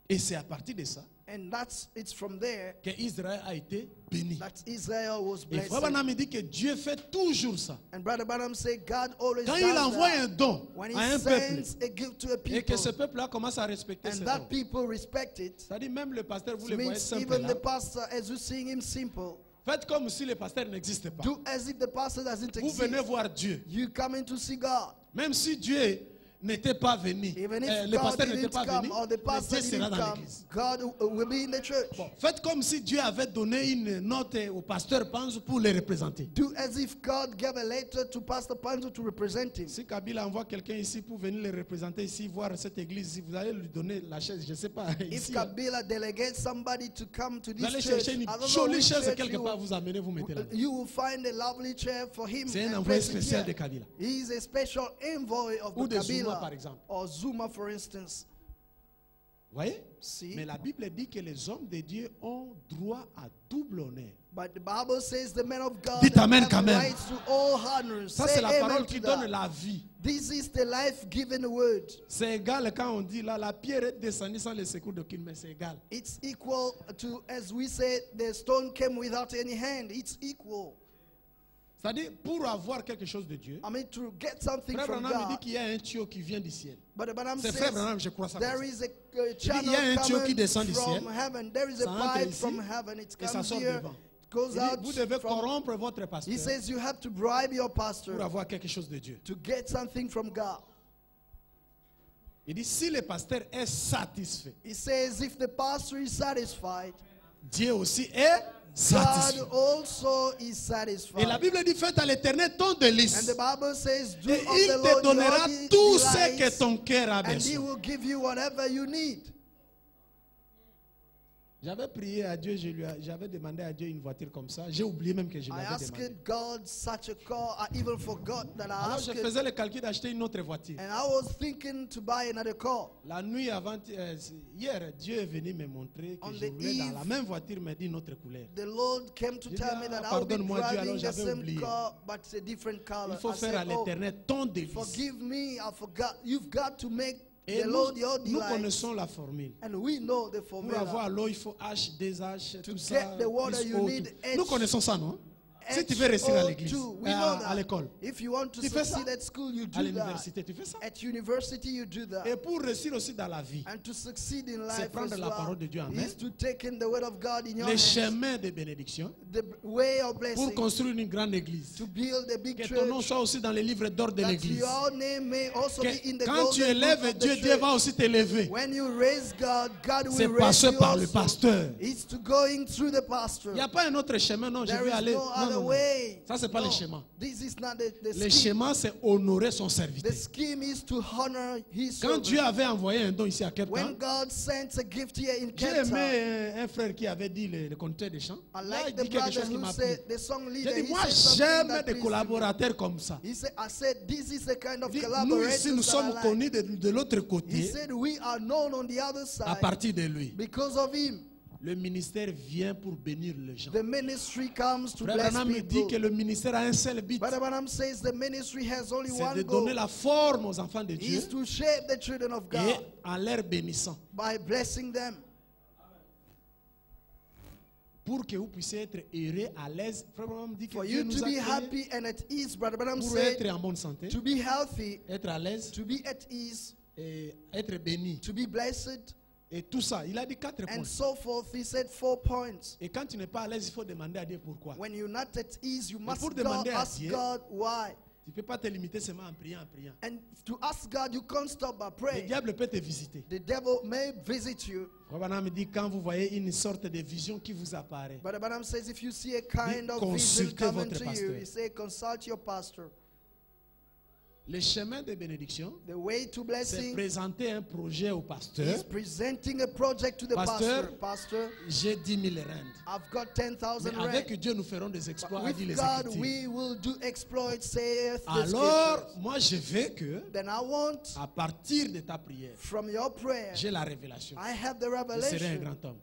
Et c'est à partir de ça And it's from there que Israël a été béni. that Israel was Et Frère blessed. Branham me dit que Dieu fait toujours ça. And Brother Branham said God always Quand does il envoie un that. don When à he un peuple sends a gift to a et que ce people peuple-là commence à respecter and ce don, that people respect it, c'est-à-dire même le pasteur, vous it le voyez means simple even là. the pastor, as you seeing him simple, Faites comme si le pasteur n'existait pas. do as if the pastor doesn't Vous venez exist. voir Dieu. You coming to see God. Même si Dieu n'était pas venu, Even if le God pasteur n'était didn't pas come venu, or the mais pastor Dieu sera didn't dans come, l'église. God will be in the church. Bon, faites comme si Dieu avait donné une note au pasteur Panzo pour le représenter. Do as if God gave a letter to Pastor Panzo to represent him. Si Kabila envoie quelqu'un ici pour venir le représenter ici, voir cette église, si vous allez lui donner la chaise, je ne sais pas, If ici, Kabila delegates somebody to come to vous allez this church, chercher une I don't know jolie which chaise church quelque part, vous amenez, vous mettez là. you will find a lovely chair for him. C'est un and envoyé place it spécial here. de Kabila. He is a special envoy of Ou the de Zuma, Kabila. par exemple. Or Zuma, for instance. Vous voyez? See? Mais la Bible dit que les hommes de Dieu ont droit à double honneur. But the Bible says the men of God Dites amen have quand même. rights to all honors. Ça, Say c'est la amen parole to qui that. donne la vie. This is the life-giving word. C'est égal quand on dit là, la pierre est descendue sans le secours d'aucune main, c'est égal. It's equal to, as we say, the stone came without any hand. It's equal. C'est-à-dire, pour avoir quelque chose de Dieu, I mean, to get something Frère from Branham me dit God. qu'il y a un tuyau qui vient du ciel. But Branham C'est says Frère Branham, je crois ça comme there ça. is a il y channel a un tuyau qui coming descend du from ciel. heaven. There is a Ça entre pipe ici, from heaven. It et ça comes sort here. devant. It goes Il dit, out vous devez from. corrompre votre He pasteur says you have to bribe your pastor pour avoir quelque chose de Dieu. to get something from God. Il dit, si le pasteur est satisfait, He says if the pastor is satisfied, Dieu aussi est God satisfait. also is Et la satisfied. Bible dit, faites à l'éternel ton And délice. the Bible says, do Et of il the te Lord donnera your tout ce delights, que ton cœur a and he besoin. will give you whatever you need. J'avais prié à Dieu, j'avais demandé à Dieu une voiture comme ça. J'ai oublié même que je I l'avais demandé. asked God such a car. I even forgot that I Alors asked je it. faisais le calcul d'acheter une autre voiture. And I was thinking to buy another car. La nuit avant, hier, Dieu est venu me montrer que On je the voulais dans eve, la même voiture, mais d'une autre couleur. The Lord came to J'ai tell dit, me that ah, I will be pardonne-moi, Dieu, driving alors the j'avais same oublié. car, but it's a different color. Il faut I faire said, à l'Éternel ton délice. forgive me, I forgot. You've got to make Et the nous, Lord your nous delight. connaissons la formule. And we know the Pour formula. avoir l'eau, il faut H, 2H, To tout ça. get the water, plus you eau, need tout. Nous H. connaissons ça, non? Si tu veux réussir à l'église, HO2. We know à that. l'école, If you want to tu fais ça. succeed at school, you à do that. l'université, tu fais ça. At university, you do that. Et pour réussir aussi dans la vie, And to succeed in c'est life prendre as la well parole de Dieu en main. is to take in the word of God in your les hands. chemins de bénédiction, The way of pour blessing. construire une grande église. To build a big Que ton nom church. soit aussi dans les livres d'or de That l'église. your name may also be in Que the quand tu golden book élèves of the Dieu, Dieu church. va aussi t'élever. When you raise God, God C'est will raise passé you par le also. pasteur. It's to going through the pastor. Il n'y a pas un autre chemin, non, je There vais is aller. no Non, other non, non. way. Ça, c'est pas No, le schéma. This is not the Le scheme. schéma, c'est honorer son The serviteur. scheme is to honor his Quand servant. Dieu avait envoyé un don ici à Cape When Town, God sends a gift here in j'ai Cape Town, aimé un frère qui avait dit le conducteur des chants. I Là, like il the dit quelque brother chose qui who m'a plu. said, the song leader, J'ai dit, he moi, said something j'aime that des pleased me. collaborateurs comme ça. He said, I said, this is the kind of Il dit, nous collaboration ici, nous sommes that I like. connus de l'autre He côté said, we are known on the other à side partir de lui. because of him. Le ministère vient pour bénir les gens. The ministry comes to Frère bless Branham dit people. que le ministère a un seul but, Brother Branham says the ministry has only c'est one de goal. donner la forme aux enfants de Dieu Is to shape the children of et God en leur bénissant, by blessing them. pour que vous puissiez être heureux, à l'aise. Frère Branham dit que For Dieu you nous to a be créés happy and at ease, Brother Branham pour said, être en bonne santé, to be healthy, être à l'aise to be at ease, et être béni. to be blessed, Et tout ça, il a dit 4 points. and so forth. He said 4 points. Et quand tu n'es pas à l'aise, il faut demander à Dieu pourquoi. When you're not at ease, you must pour go demander à ask Dieu, God why. Tu ne peux pas te limiter seulement en priant, en priant. And to ask God, you can't stop by Le praying. diable peut te visiter. The devil may visit you. Frère Branham dit quand vous voyez une sorte de vision qui vous apparaît, But Branham says if you see a kind of vision consultez coming votre to you, pasteur. he say consult your pastor. le chemin de bénédiction, The way to c'est blessing présenter un projet au pasteur. is presenting a project to the Pasteur, pastor. J'ai 10 000 rand. I've got 10,000 Mais avec rand. Dieu, nous ferons des exploits, a dit With les God, Écritures. we will do exploits, saith the Alors, scriptures. moi, je veux que, Then I want, à partir de ta prière, from your prayer, j'ai la révélation. I have the Je serai un revelation grand homme.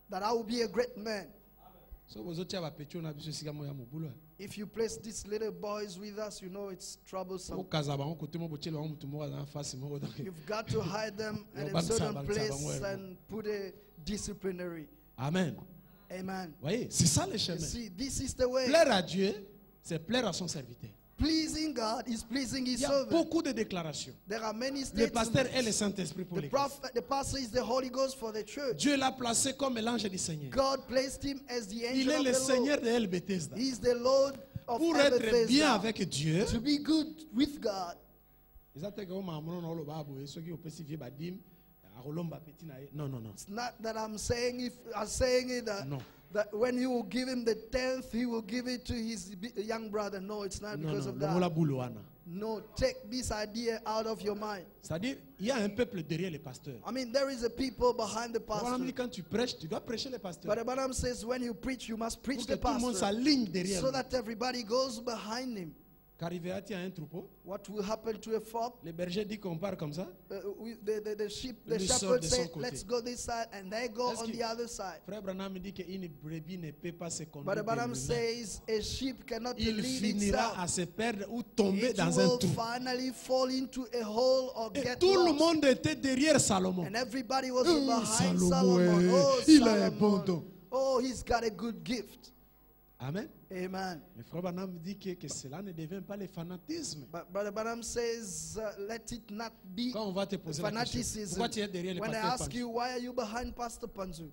that I will be a great man. So, vous autres, vous petit, on a besoin de moi, mon boulot. If you place these little boys with us, you know it's Au troublesome. Kazaba, on côté mon boutier, on tout monde en face, moi, donc. You've got to hide them at Bang, a certain bang, place bang, bang. and put a disciplinary. Amen. Amen. Vous voyez, c'est ça le You chemin. see, this is the way. Plaire à Dieu, c'est plaire à son serviteur. Pleasing God is pleasing His Il y a servant. beaucoup de déclarations. There are many Le pasteur est le statements. Saint-Esprit pour The l'église. prophet, the pastor is the Holy Ghost for the church. Dieu l'a placé comme l'ange du Seigneur. God placed him as the Il angel est of le the Seigneur Lord. de El Bethesda. He is the Lord of Pour être bien Bethesda. avec Dieu, To be good with God. non, non, non. It's not that I'm saying it that, No. that when you will give him the 10th, he will give it to his young brother. No, it's not Non, because non, of le mot la that. boule, Wana. No, take this idea out of your mind. C'est-à-dire, il y a un peuple derrière les pasteurs. I mean, there is a people behind the Voilà, pastor. dit, quand tu prêches, tu dois prêcher les pasteurs. But the Bible says when you preach, you must preach Pour que the tout le monde pastor s'aligne derrière so lui. that everybody goes behind him. Qu'arrivera-t-il à un troupeau? What will happen to a flock? Le berger dit qu'on part comme ça. The sheep, the Lui sort shepherd de son say, côté. let's go this side, and they go Est-ce on qu'il- the other side. Frère Branham dit qu'une brebis ne peut pas se But conduire the de Bible lui-même. says a sheep cannot Il lead finira itself. à se perdre ou tomber It dans un will trou. finally fall into a hole or Et get tout le lost. monde était derrière Salomon. And everybody was Oh, behind Salomon, Solomon. Oh, il a un bon Solomon. don. Oh, he's got a good gift. Amen. Amen. Mais Frère Branham dit que cela ne devient pas le fanatisme. But Brother Branham says, let it not be Quand on va te poser la question, fanaticism. pourquoi tu es derrière le When I pasteur ask Panzu? you, why are you behind Pastor Panzu?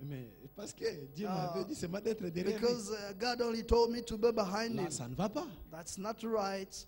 Mais parce que Dieu m'avait dit seulement d'être derrière lui. Because God only told me to be behind Là, him. ça ne va pas. That's not right.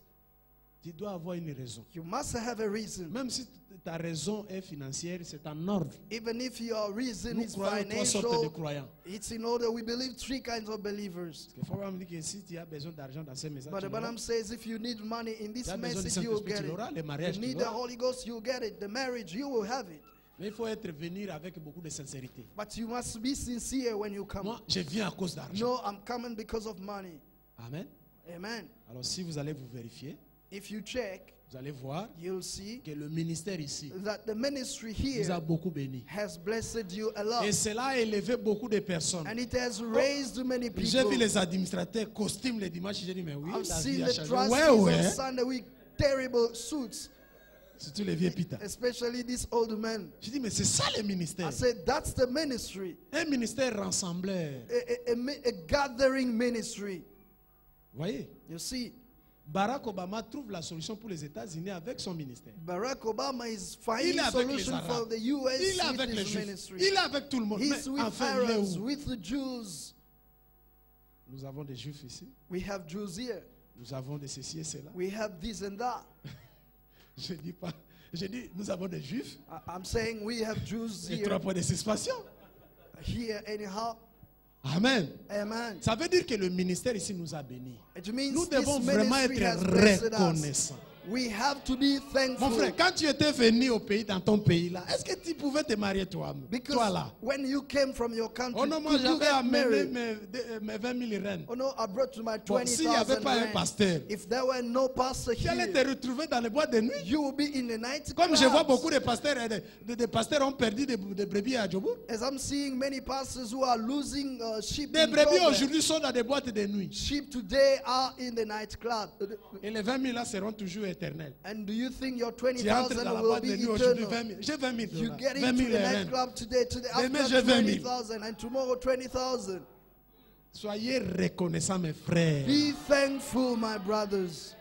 Tu dois avoir une raison. You must have a reason. Même si ta raison est financière, c'est en ordre. Even if your reason Nous is croyons trois sortes de financial, croyants. it's in order. We believe 3 kinds of believers. Parce que Frère Branham dit que si tu as besoin d'argent dans ces messages, But the Branham says if you need money in this tu as besoin du message, you will Saint-Esprit, get tu l'auras. it. Le mariage, You tu need the l'auras. Holy Ghost, you'll get it. The marriage, you will have it. Mais il faut être venir avec beaucoup de sincérité. But you must be sincere when you come. Moi, je viens à cause d'argent. No, I'm coming because of money. Amen. Amen. Alors si vous allez vous vérifier, If you check, vous allez voir you'll see que le ministère ici that the ministry vous a here beaucoup béni. has blessed you a lot. Et cela a élevé beaucoup de personnes. And it has raised many J'ai vu people. les administrateurs costumes les dimanches, j'ai dit mais oui, I've la seen vie a the changé. trustees Ouais, on ouais. Sunday with terrible suits, Surtout les vieux pitas. especially these old men. J'ai dit mais c'est ça le ministère. I said, that's the ministry, Un ministère rassembleur. a gathering ministry. Vous voyez, You see, Barack Obama trouve la solution pour les États-Unis avec son ministère. Barack Obama is Il finding est avec les solution for Arabes. the US Il est with avec les his Juifs. ministry. Il est avec tout le monde. He's Mais with enfin, il est Arabs, où? with the Jews. Nous avons des Juifs ici. We have Jews here. Nous avons des ceci et cela. We have this and that. Je dis pas. Je dis nous avons des Juifs. I'm saying we have Jews Et 3 here. points de suspension. Here anyhow. Amen. Amen. Ça veut dire que le ministère ici nous a bénis. It means Nous this devons vraiment ministry être has blessed us. reconnaissants. We have to be Mon thankful. frère, quand tu étais venu au pays, dans ton pays là, est-ce que tu pouvais te marier toi Because toi là? when you came from your country, Oh non, moi could you j'avais get amené married? mes 20 000 reines. Oh no, I brought to my Bon, s'il n'y avait 20,000 pas un rand. pasteur, If there were no pastor tu allais te here, retrouver dans les boîtes de nuit. you will be in the night Comme je vois clubs. beaucoup de pasteurs, des pasteurs ont perdu des brebis à Djobour. As I'm seeing many pastors who are losing sheep. Des in brebis Joburg. aujourd'hui sont dans des boîtes de nuit. Sheep today are in the night club. Et les 20 000 là seront toujours éternels. And do you think your Tu entres 20,000 dans la will boîte be de nuit aujourd'hui, eternal? 20 000. J'ai 20 000 You dollars. get 20 into 000 the reines. nightclub today, Demain, after j'ai 20 000. 20,000, and tomorrow 20,000. Soyez reconnaissants, mes frères. Be thankful, my brothers.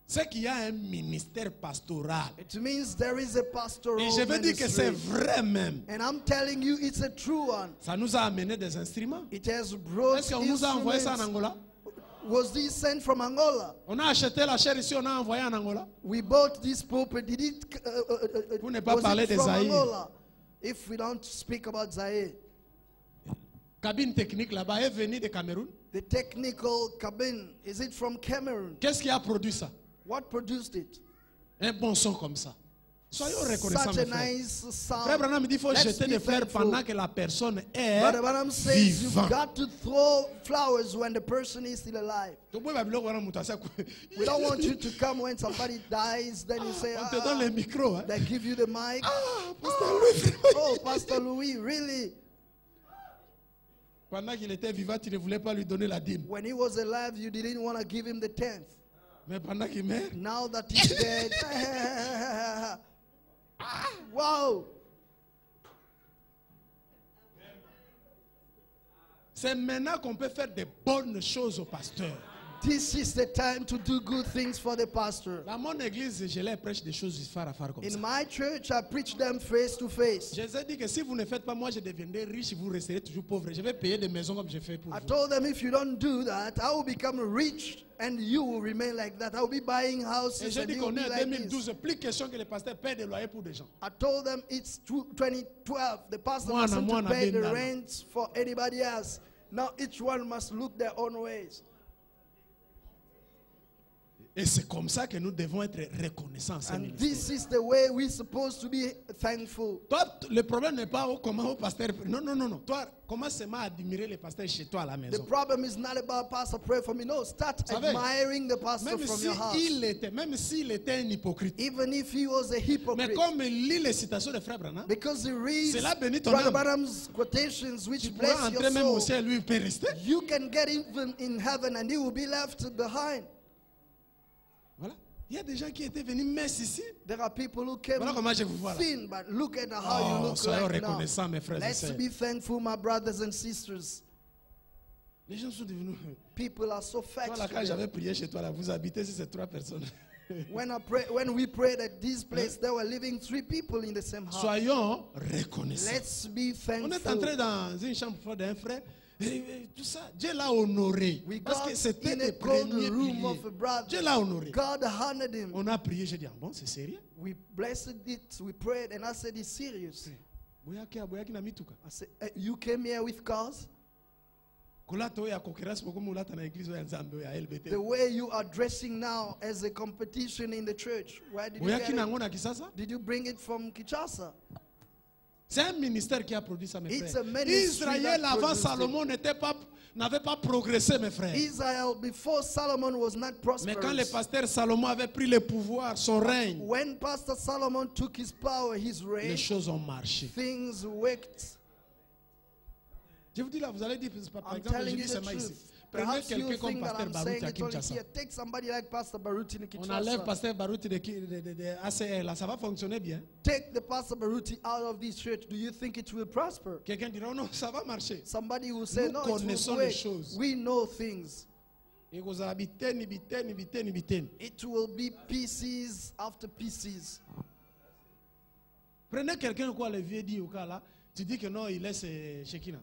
C'est qu'il y a un ministère pastoral. It means there is a pastoral Et je veux dire que c'est ministry. vrai même. And I'm telling you, it's a true one. Ça nous a amené des instruments. It has brought Est-ce qu'on nous a envoyé ça en instruments. Angola? Was this sent from Angola? On a acheté la chair ici, on a envoyé en Angola. We bought this pulpit. Did it? Pour ne pas Was parler it de from Zaïre. Angola? If we don't speak about Zaire, Cabine technique là-bas est venue de Cameroun. the technical cabin, is it from Cameroon? Qu'est-ce qui a produit ça? What produced it? Un bon son comme ça. Soyons reconnaissants, Such a mes frères. nice sound. Frère Branham me dit qu'il faut Let's jeter be des fleurs thankful. pendant que la personne est But Branham says you've vivante. got to throw flowers when the person is still alive. We don't want you to come when somebody dies, then you say, On te donne le micro. Hein? they give you the mic. Ah, Pasteur Louis. Oh, Pastor Louis, really? Pendant qu'il était vivant, tu ne voulais pas lui donner la dîme. When he was alive, you didn't want to give him the 10th. Mais pendant qu'il meurt, Now that he's dead, wow. c'est maintenant qu'on peut faire de bonnes choses au pasteur. This is the time to do good things for the pastor. Dans mon église, je leur prêche des choses phare à phare comme In ça. my church, I preach them face to face. Je les ai dit que si vous ne faites pas, moi je deviendrai riche, vous resterez toujours pauvre. Je vais payer des maisons comme je fais pour I vous. told them if you don't do that, I will become rich and you will remain like that. I will be buying Et houses j'ai and dit you will qu'on be est en like this. 2012, plus question que les pasteurs paient des loyers pour des gens. I told them it's 2012. The pastor Mwana, mustn't mwana, pay the bendana. rent for anybody else. Now each one must look their own ways. Et c'est comme ça que nous devons être reconnaissants. à ce And ministère. this is the way we're supposed to be thankful. Toi, le problème n'est pas comment au pasteur. Non, non, non, non. Toi, commence seulement à admirer les pasteurs chez toi à la The maison. problem is not about pastor pray for me. No, start savez, admiring the pastor Même from your house. même s'il était un hypocrite. Even if he was a Mais hypocrite. comme il lit les citations de Frère Branham, Because he reads Cela bénit ton Brother âme. Branham's quotations which tu bless pourras your entrer même au soul. ciel, lui, il peut rester. You can get even in heaven and he will be left behind. Voilà. Il y a des gens qui étaient venus messes ici. There are people who came Voilà comment je vous vois là. thin, but look at how Oh, you look soyons like now. reconnaissants, mes frères et Let's sœurs. be thankful, my brothers and sisters. Les gens sont devenus. People are so fat Toi, là, quand today. j'avais prié chez toi, là, vous habitez sur ces 3 personnes. When we prayed at this place, there were living 3 people in the same house. Soyons reconnaissants. Let's be On est thankful. entré dans une chambre forte d'un frère. Et tout ça, Dieu l'a honoré. We Parce que got c'était in a les cold premiers room piliers. of a brother. Dieu l'a honoré. God honored him. On a prié, j'ai dit, ah bon, c'est sérieux? We blessed it, we prayed, and I said, it's serious. Boyaki na mituka. I said, you came here with cars? The way you are dressing now as a competition in the church, where did you get it? Did you bring it from Kinshasa? C'est un ministère qui a produit ça, mes It's frères. a ministry Israël that avant produced Salomon n'avait pas progressé, mes frères. Israel before Solomon was not Mais quand le prosperous. pasteur Salomon avait pris le pouvoir, son règne, When Pastor Solomon took his power, his les reign, choses ont marché. things worked. Je vous dis là, vous allez dire, par I'm exemple, je telling dis you the seulement ici. truth. Prenez Perhaps you quelqu'un comme think that pasteur I'm Baruti saying à it only Kinshasa. here. Take somebody like Pastor Baruti in On enlève Kinshasa. pasteur Baruti de ACR, là, ça va fonctionner bien. Take the Pastor Baruti out of this church. Do you think it will prosper? Quelqu'un dira, oh non, ça va marcher. Somebody will say, Nous no, it connaissons will les work. choses. We know things. Et vous habitez, ni. It will be pieces after pieces. Prenez quelqu'un quoi le vieux dit au cas là, tu dis que non, il laisse Shekina.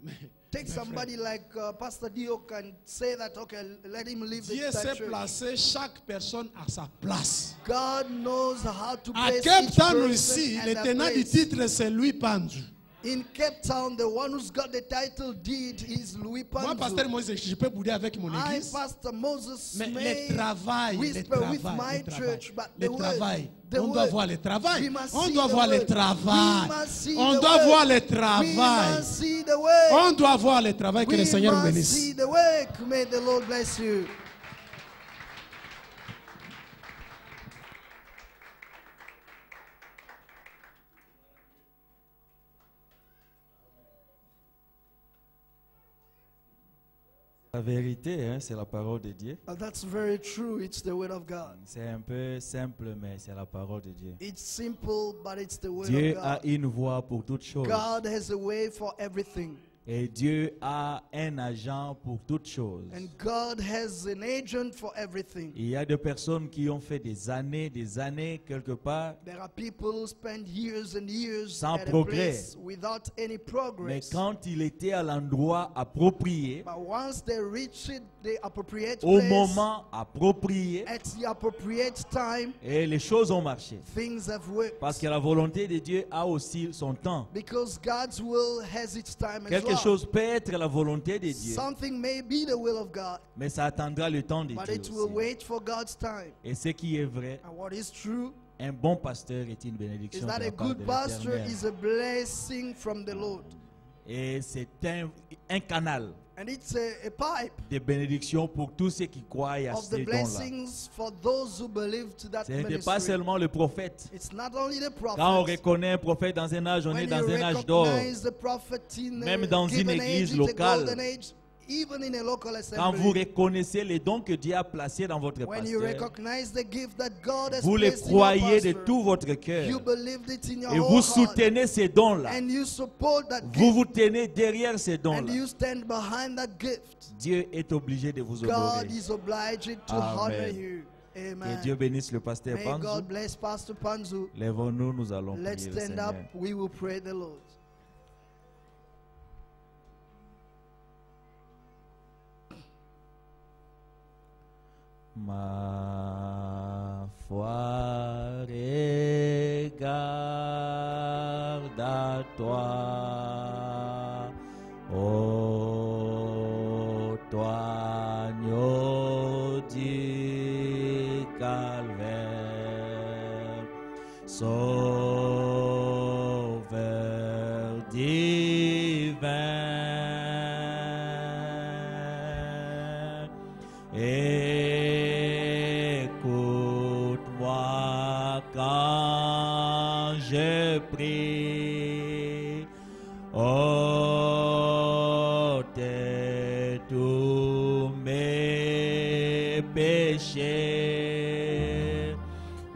Take somebody like Pastor Dio can say that, okay, let him leave Dieu that sait church. placer chaque personne à sa place. God knows how to À place Cape each Town person aussi, at le their tenant du place. titre, c'est Louis Pandu. In Cape Town, the one who's got the title deed is Louis Moi, pasteur Panzu. Moïse, je peux bouder avec mon I, église. Pastor Moses, Mais may le travail, whisper with my church, but le the travail, word, on doit voir le travail. we must On see doit the voir le word. travail. We must see On the doit word. voir le We travail. must see the way. On doit voir le travail. Que le We Seigneur vous must bénisse. see the work. May the Lord bless you. La vérité, hein, c'est la parole de Dieu. That's very true. It's the word of God. C'est un peu simple, mais c'est la parole de Dieu. It's simple, but it's the word Dieu of a God. une voie pour toutes choses. God has a way for everything. Et Dieu a un agent pour toutes choses. And God has an agent for everything. Il y a des personnes qui ont fait des années quelque part, There are people who spend years and years sans at a progrès. place without any mais progress. quand il était à l'endroit approprié, But once they reach it, the appropriate au place, moment approprié, at the appropriate time, et les choses ont marché. things have worked. Parce que la volonté de Dieu a aussi son temps. Because God's will has its time as Quelque well. chose peut être la volonté de Dieu, Something may be the will of God, mais ça attendra le temps de but Dieu it will aussi. wait for God's time. Et ce qui est vrai, And what is true un bon pasteur est une is bénédiction that de a la part good de pastor l'Éternel. is a blessing from the Lord. Et c'est un canal And it's a pipe de bénédiction pour tous ceux qui croient à of ces the dons-là. blessings for those who believe to that Ce n'était pas ministry. seulement le prophète. It's not only the Quand on prophet. reconnaît un prophète dans un âge, on est When dans you un âge d'or. recognize the prophet in a Même dans une given église age, it's a locale. golden age, even in a local Quand vous assembly. reconnaissez les dons que Dieu a placés dans votre When you pasteur, recognize the gift that God has vous les placed in your croyez de pastor, tout votre you cœur believed it in your et whole vous heart, soutenez ces dons-là. and you support that Vous gift, vous tenez derrière ces and dons-là. you stand behind that gift. Dieu est obligé de vous God honorer. is obliged to Amen. honor you. Que Amen. Dieu bénisse le pasteur May Panzu. God bless Pastor Panzu. Lèvons-nous, nous allons Let's prier le stand Seigneur. up. We will pray the Lord. Ma foi regarde à toi, ô toi agneau du calvaire, sauveur divin. Écoute-moi quand je prie, ôte tous mes péchés.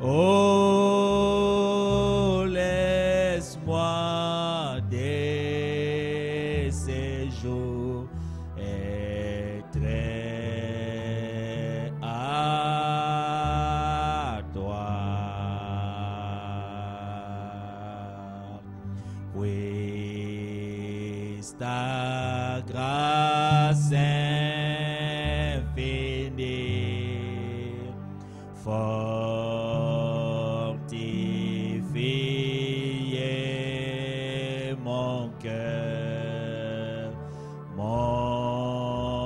Oh, laisse-moi dès ces jours être à toi. Puisse ta grâce infinie fortifier mon cœur, mon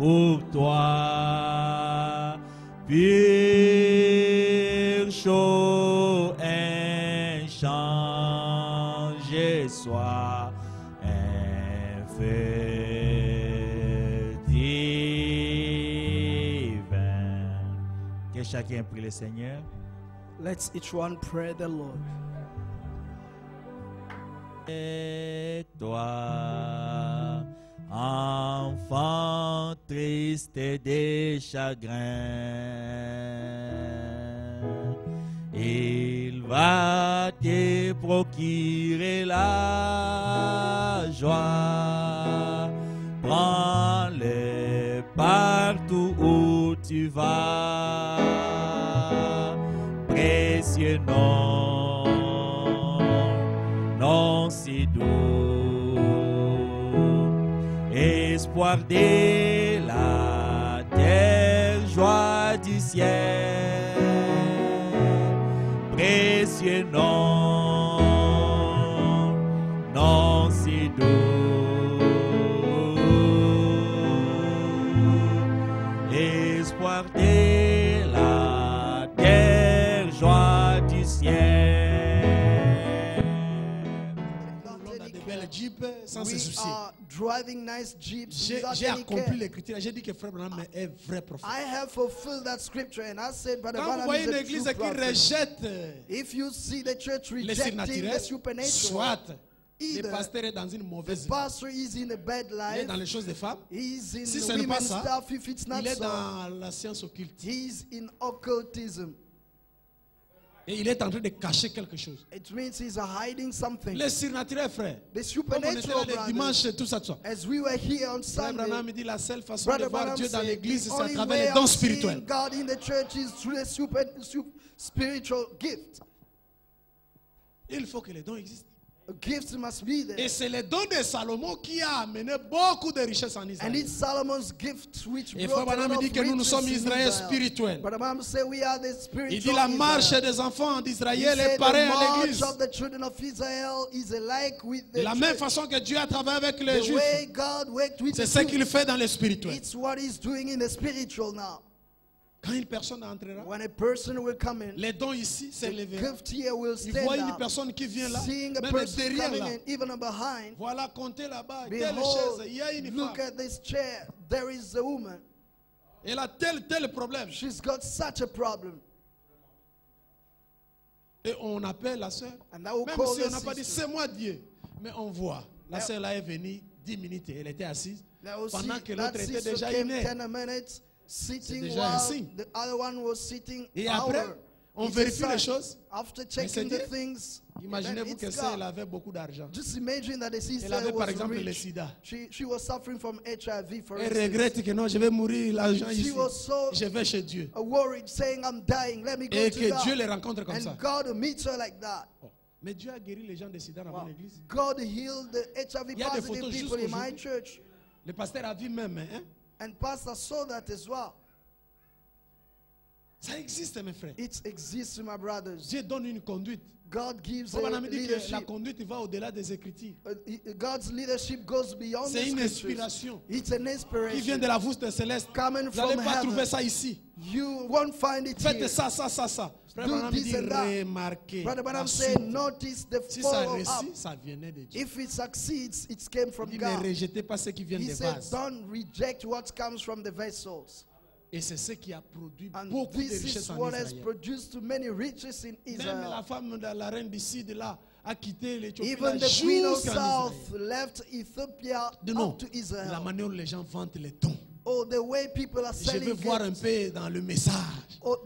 pour toi. Pur, chaud, inchangé soit un feu divin. Que chacun prie le Seigneur. Let's each one pray the Lord. Et toi, enfant triste et des chagrins, il va te procurer la joie. Prends-le partout où tu vas. Précieux nom, nom si doux, espoir de la terre, joie du ciel, précieux nom, nom si doux, espoir de la terre, joie du ciel. Sans se soucier. Driving nice jeeps. J'ai accompli les critères. J'ai dit que Frère Branham est vrai prophète. I have fulfilled that scripture and I said, Brother Quand vous Branham voyez is une a église true qui prophet. rejette If you see the church les rejecting the surnaturels, supernatural, soit le either pasteur est dans une mauvaise the vie. pastor is in a bad Il est life, dans les choses des femmes. he's in Si the ce n'est pas women's ça, stuff. If it's not il est so, dans la science occulte. he's in occultism. Et il est en train de cacher quelque chose. It means he's hiding something. Les surnaturels, frère. The Comme on était là supernatural, les brothers, dimanches, tout ça, tout ça. as we were here on Frère Sunday, Branham dit la seule façon Brother de voir Branham Dieu dans said, l'église, the c'est à only travers way les dons of seeing spirituels. God in the church is through the spiritual gift. Il faut que les dons existent. Gifts must be there. Et c'est le don de Salomon qui a amené beaucoup de richesses en And Israël. it's Solomon's gift which Et brought Frère a Branham lot dit of que nous riches sommes in Israël Israel. spirituel. But the Bible says we are the Il spiritual dit la marche Israel. des enfants He d'Israël est said pareille the à march l'église. of the children of Israel is alike with De the la même church. façon que Dieu a travaillé avec les The Juifs. way God worked with C'est the ce qu'il Jews, fait dans le spirituel. it's what he's doing in the spiritual now. Quand une personne entrera, When a person will come in, les dons ici the s'élèveront. gift here will Il stand voit une up. personne qui vient là, Seeing a même person derrière coming là. in, even behind, Voilà, comptez là-bas, telle behold, chaise, il y a une look femme. at this chair. There is a woman. Elle a tel problème. She's got such a problem. Et on appelle la soeur. And I will Même call si the on n'a pas dit sister. c'est moi Dieu. Mais on voit. La soeur là est venue 10 minutes et elle était assise. Now we'll Pendant see, que that l'autre était sister déjà came inné. 10 minutes, sitting déjà un while signe. the other one was sitting. Et après, hour. on It's a vérifie les sign. choses. After c'est checking Dieu. the things, Imaginez-vous then que it's si God. elle avait beaucoup d'argent. Just imagine that the Elle sister avait par was exemple le rich. sida. She was suffering from HIV, for Elle instance. regrette que non, je vais mourir, l'argent She ici. was so Je vais chez Dieu. worried, saying, I'm dying, let me go Et to que God. Dieu les rencontre comme ça. And God meets her like that. Oh. Mais Dieu a guéri les gens de sida dans mon église. God healed the HIV Il y a des positive photos people in my jusqu'aujourd'hui. church. Le pasteur a vu même. Hein? And Pastor saw that as well. Ça existe, mes frères. It exists, my brothers. Dieu donne une conduite. God gives Frère a Branham dit que la leadership. conduite va au-delà des Écritures. God's leadership goes beyond the C'est une scriptures. inspiration It's an qui vient inspiration de la voûte céleste. coming Vous n'allez from pas trouver heaven. ça ici. You won't find it Faites here. ça. Frère Do Branham this dit and that. remarquez. Brother la Branham suite. said, notice the Si ça follow-up. réussit, ça venait de Dieu. If it succeeds, it came from Il dit ne God. rejetez pas ce qui vient He des said, vases. don't reject what comes from the vessels. Et c'est ce qui a produit And beaucoup de this richesses is en what has Israël. produced many riches in Même la Israel. femme de la reine du Sud là a quitté l'Éthiopie Even the queen of jusqu'en South Israël. left Ethiopia Non, up to la Israel. manière où les gens vendent les dons. Oh, the way people are Je selling veux voir un gifts. peu dans le message. Oh,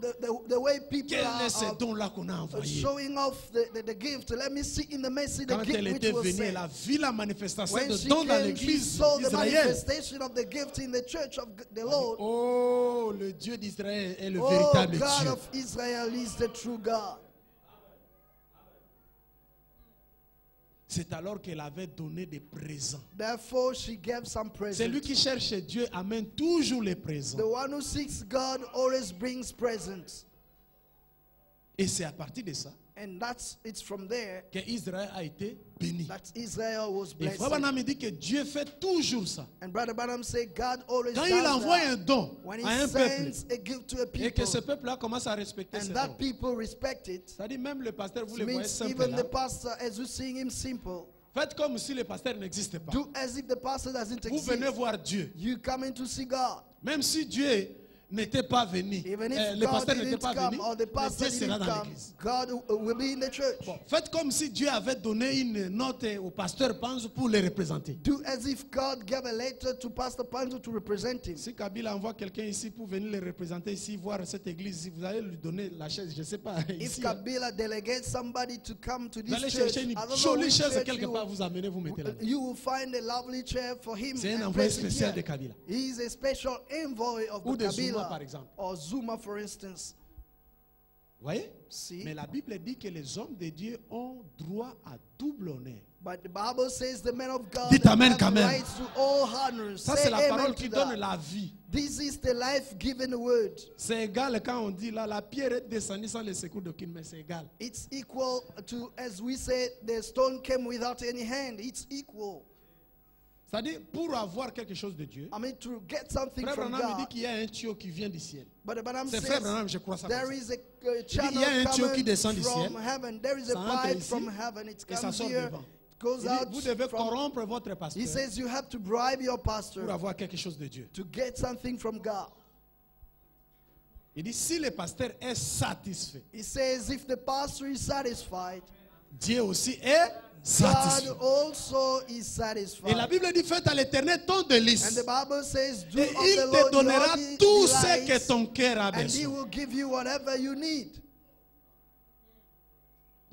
the way people Quel are est ce don-là qu'on a envoyé? showing off the gift. Let me see in the message the Quand gift elle which était was venue, sent. elle a vu la manifestation When de she dons dans came, she l'église saw the d'Israël. manifestation of the gift in the church of the Lord. Oh, le Dieu d'Israël est le Oh, véritable God Dieu. of Israel is the true God. C'est alors qu'elle avait donné des présents. Therefore, she gave some presents. Celui qui cherche Dieu amène toujours les présents. The one who seeks God always brings presents. Et c'est à partir de ça And it's from there que Israël a été béni. that Israel was Et blessed. Frère Branham dit que Dieu fait toujours ça. And Brother Branham said God always Quand does il envoie that. un don When à he un peuple sends a gift to a et que people, ce peuple-là commence à respecter and cet that don, people respect it, c'est-à-dire même le pasteur, vous it le voyez means simple even là, the pastor, as you seeing him simple, faites comme si le pasteur n'existait pas. do as if the pastor doesn't Vous venez exist. voir Dieu. You coming to see God. Même si Dieu n'était pas venu, Even if le God pasteur n'était didn't pas come venu, or the mais pastor Dieu sera didn't dans come, l'église. God will be in the church. Bon, faites comme si Dieu avait donné une note au pasteur Panzo pour le représenter. Do as if God gave a letter to Pastor Panzo to represent him. Si Kabila envoie quelqu'un ici pour venir le représenter ici, voir cette église, si vous allez lui donner la chaise, je ne sais pas. If Ici, Kabila delegates somebody to come to vous allez this church, chercher une I don't know jolie which chaise church quelque part, vous amenez, vous mettez là. you will find a lovely chair for him. C'est un and envoyé place it spécial here. de Kabila. He is a special envoy of Ou de Kabila, Zuma, par exemple. or Zuma, for instance. Vous voyez? See? Mais la Bible dit que les hommes de Dieu ont droit à double honneur. But the Bible says the men of God Dites amen have quand même. rights to all honors. Ça, Say c'est la amen parole to qui that. donne la vie. This is the life-giving word. C'est égal quand on dit là, la pierre est descendue sans le secours d'aucune main, c'est égal. It's equal to, as we said, the stone came without any hand. It's equal. C'est-à-dire, pour avoir quelque chose de Dieu, I mean, to get something Frère from Branham dit God. qu'il y a un tuyau qui vient du ciel. But Branham C'est says Frère Branham, je crois ça. there comme ça. is a channel il y a un tuyau qui coming descend du ciel. from heaven. There is a Ça entre pipe ici, from heaven. It et ça comes sort here, devant. goes Il dit, out vous devez from... corrompre votre He pasteur says you have to bribe your pastor pour avoir quelque chose de Dieu. to get something from God. Il dit, si le pasteur est satisfait, He says if the pastor is satisfied, Dieu aussi est satisfait. God also is Et satisfied. la Bible dit, faites à l'Éternel ton And délice. the Bible says, do Et of il the te Lord donnera your tout ce delights, que ton cœur a and he besoin. will give you whatever you need.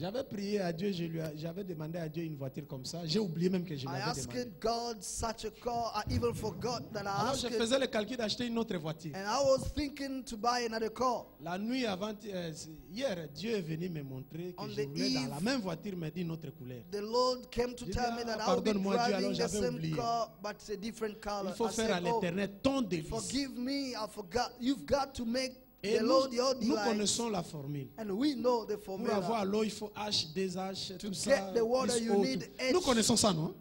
J'avais prié à Dieu, j'avais demandé à Dieu une voiture comme ça. J'ai oublié même que je I l'avais demandé. asked God such a car. I even forgot that I Alors asked je it. faisais le calcul d'acheter une autre voiture. And I was thinking to buy another car. La nuit avant, hier, Dieu est venu me montrer que On je the voulais dans eve, la même voiture, mais d'une autre couleur. The Lord came to J'ai tell dit, me that ah, I will be pardonne-moi, Dieu, alors driving the j'avais same oublié. car, but a different color. Il faut I faire said, à l'Éternel ton délice. forgive me, I forgot. You've got to make Et the nous, Lord your nous delight. connaissons la formule. And we know the Pour formula. avoir l'eau, il faut H, 2H, tout ça. get the water, plus you eau, need tout. Nous H. connaissons ça, non?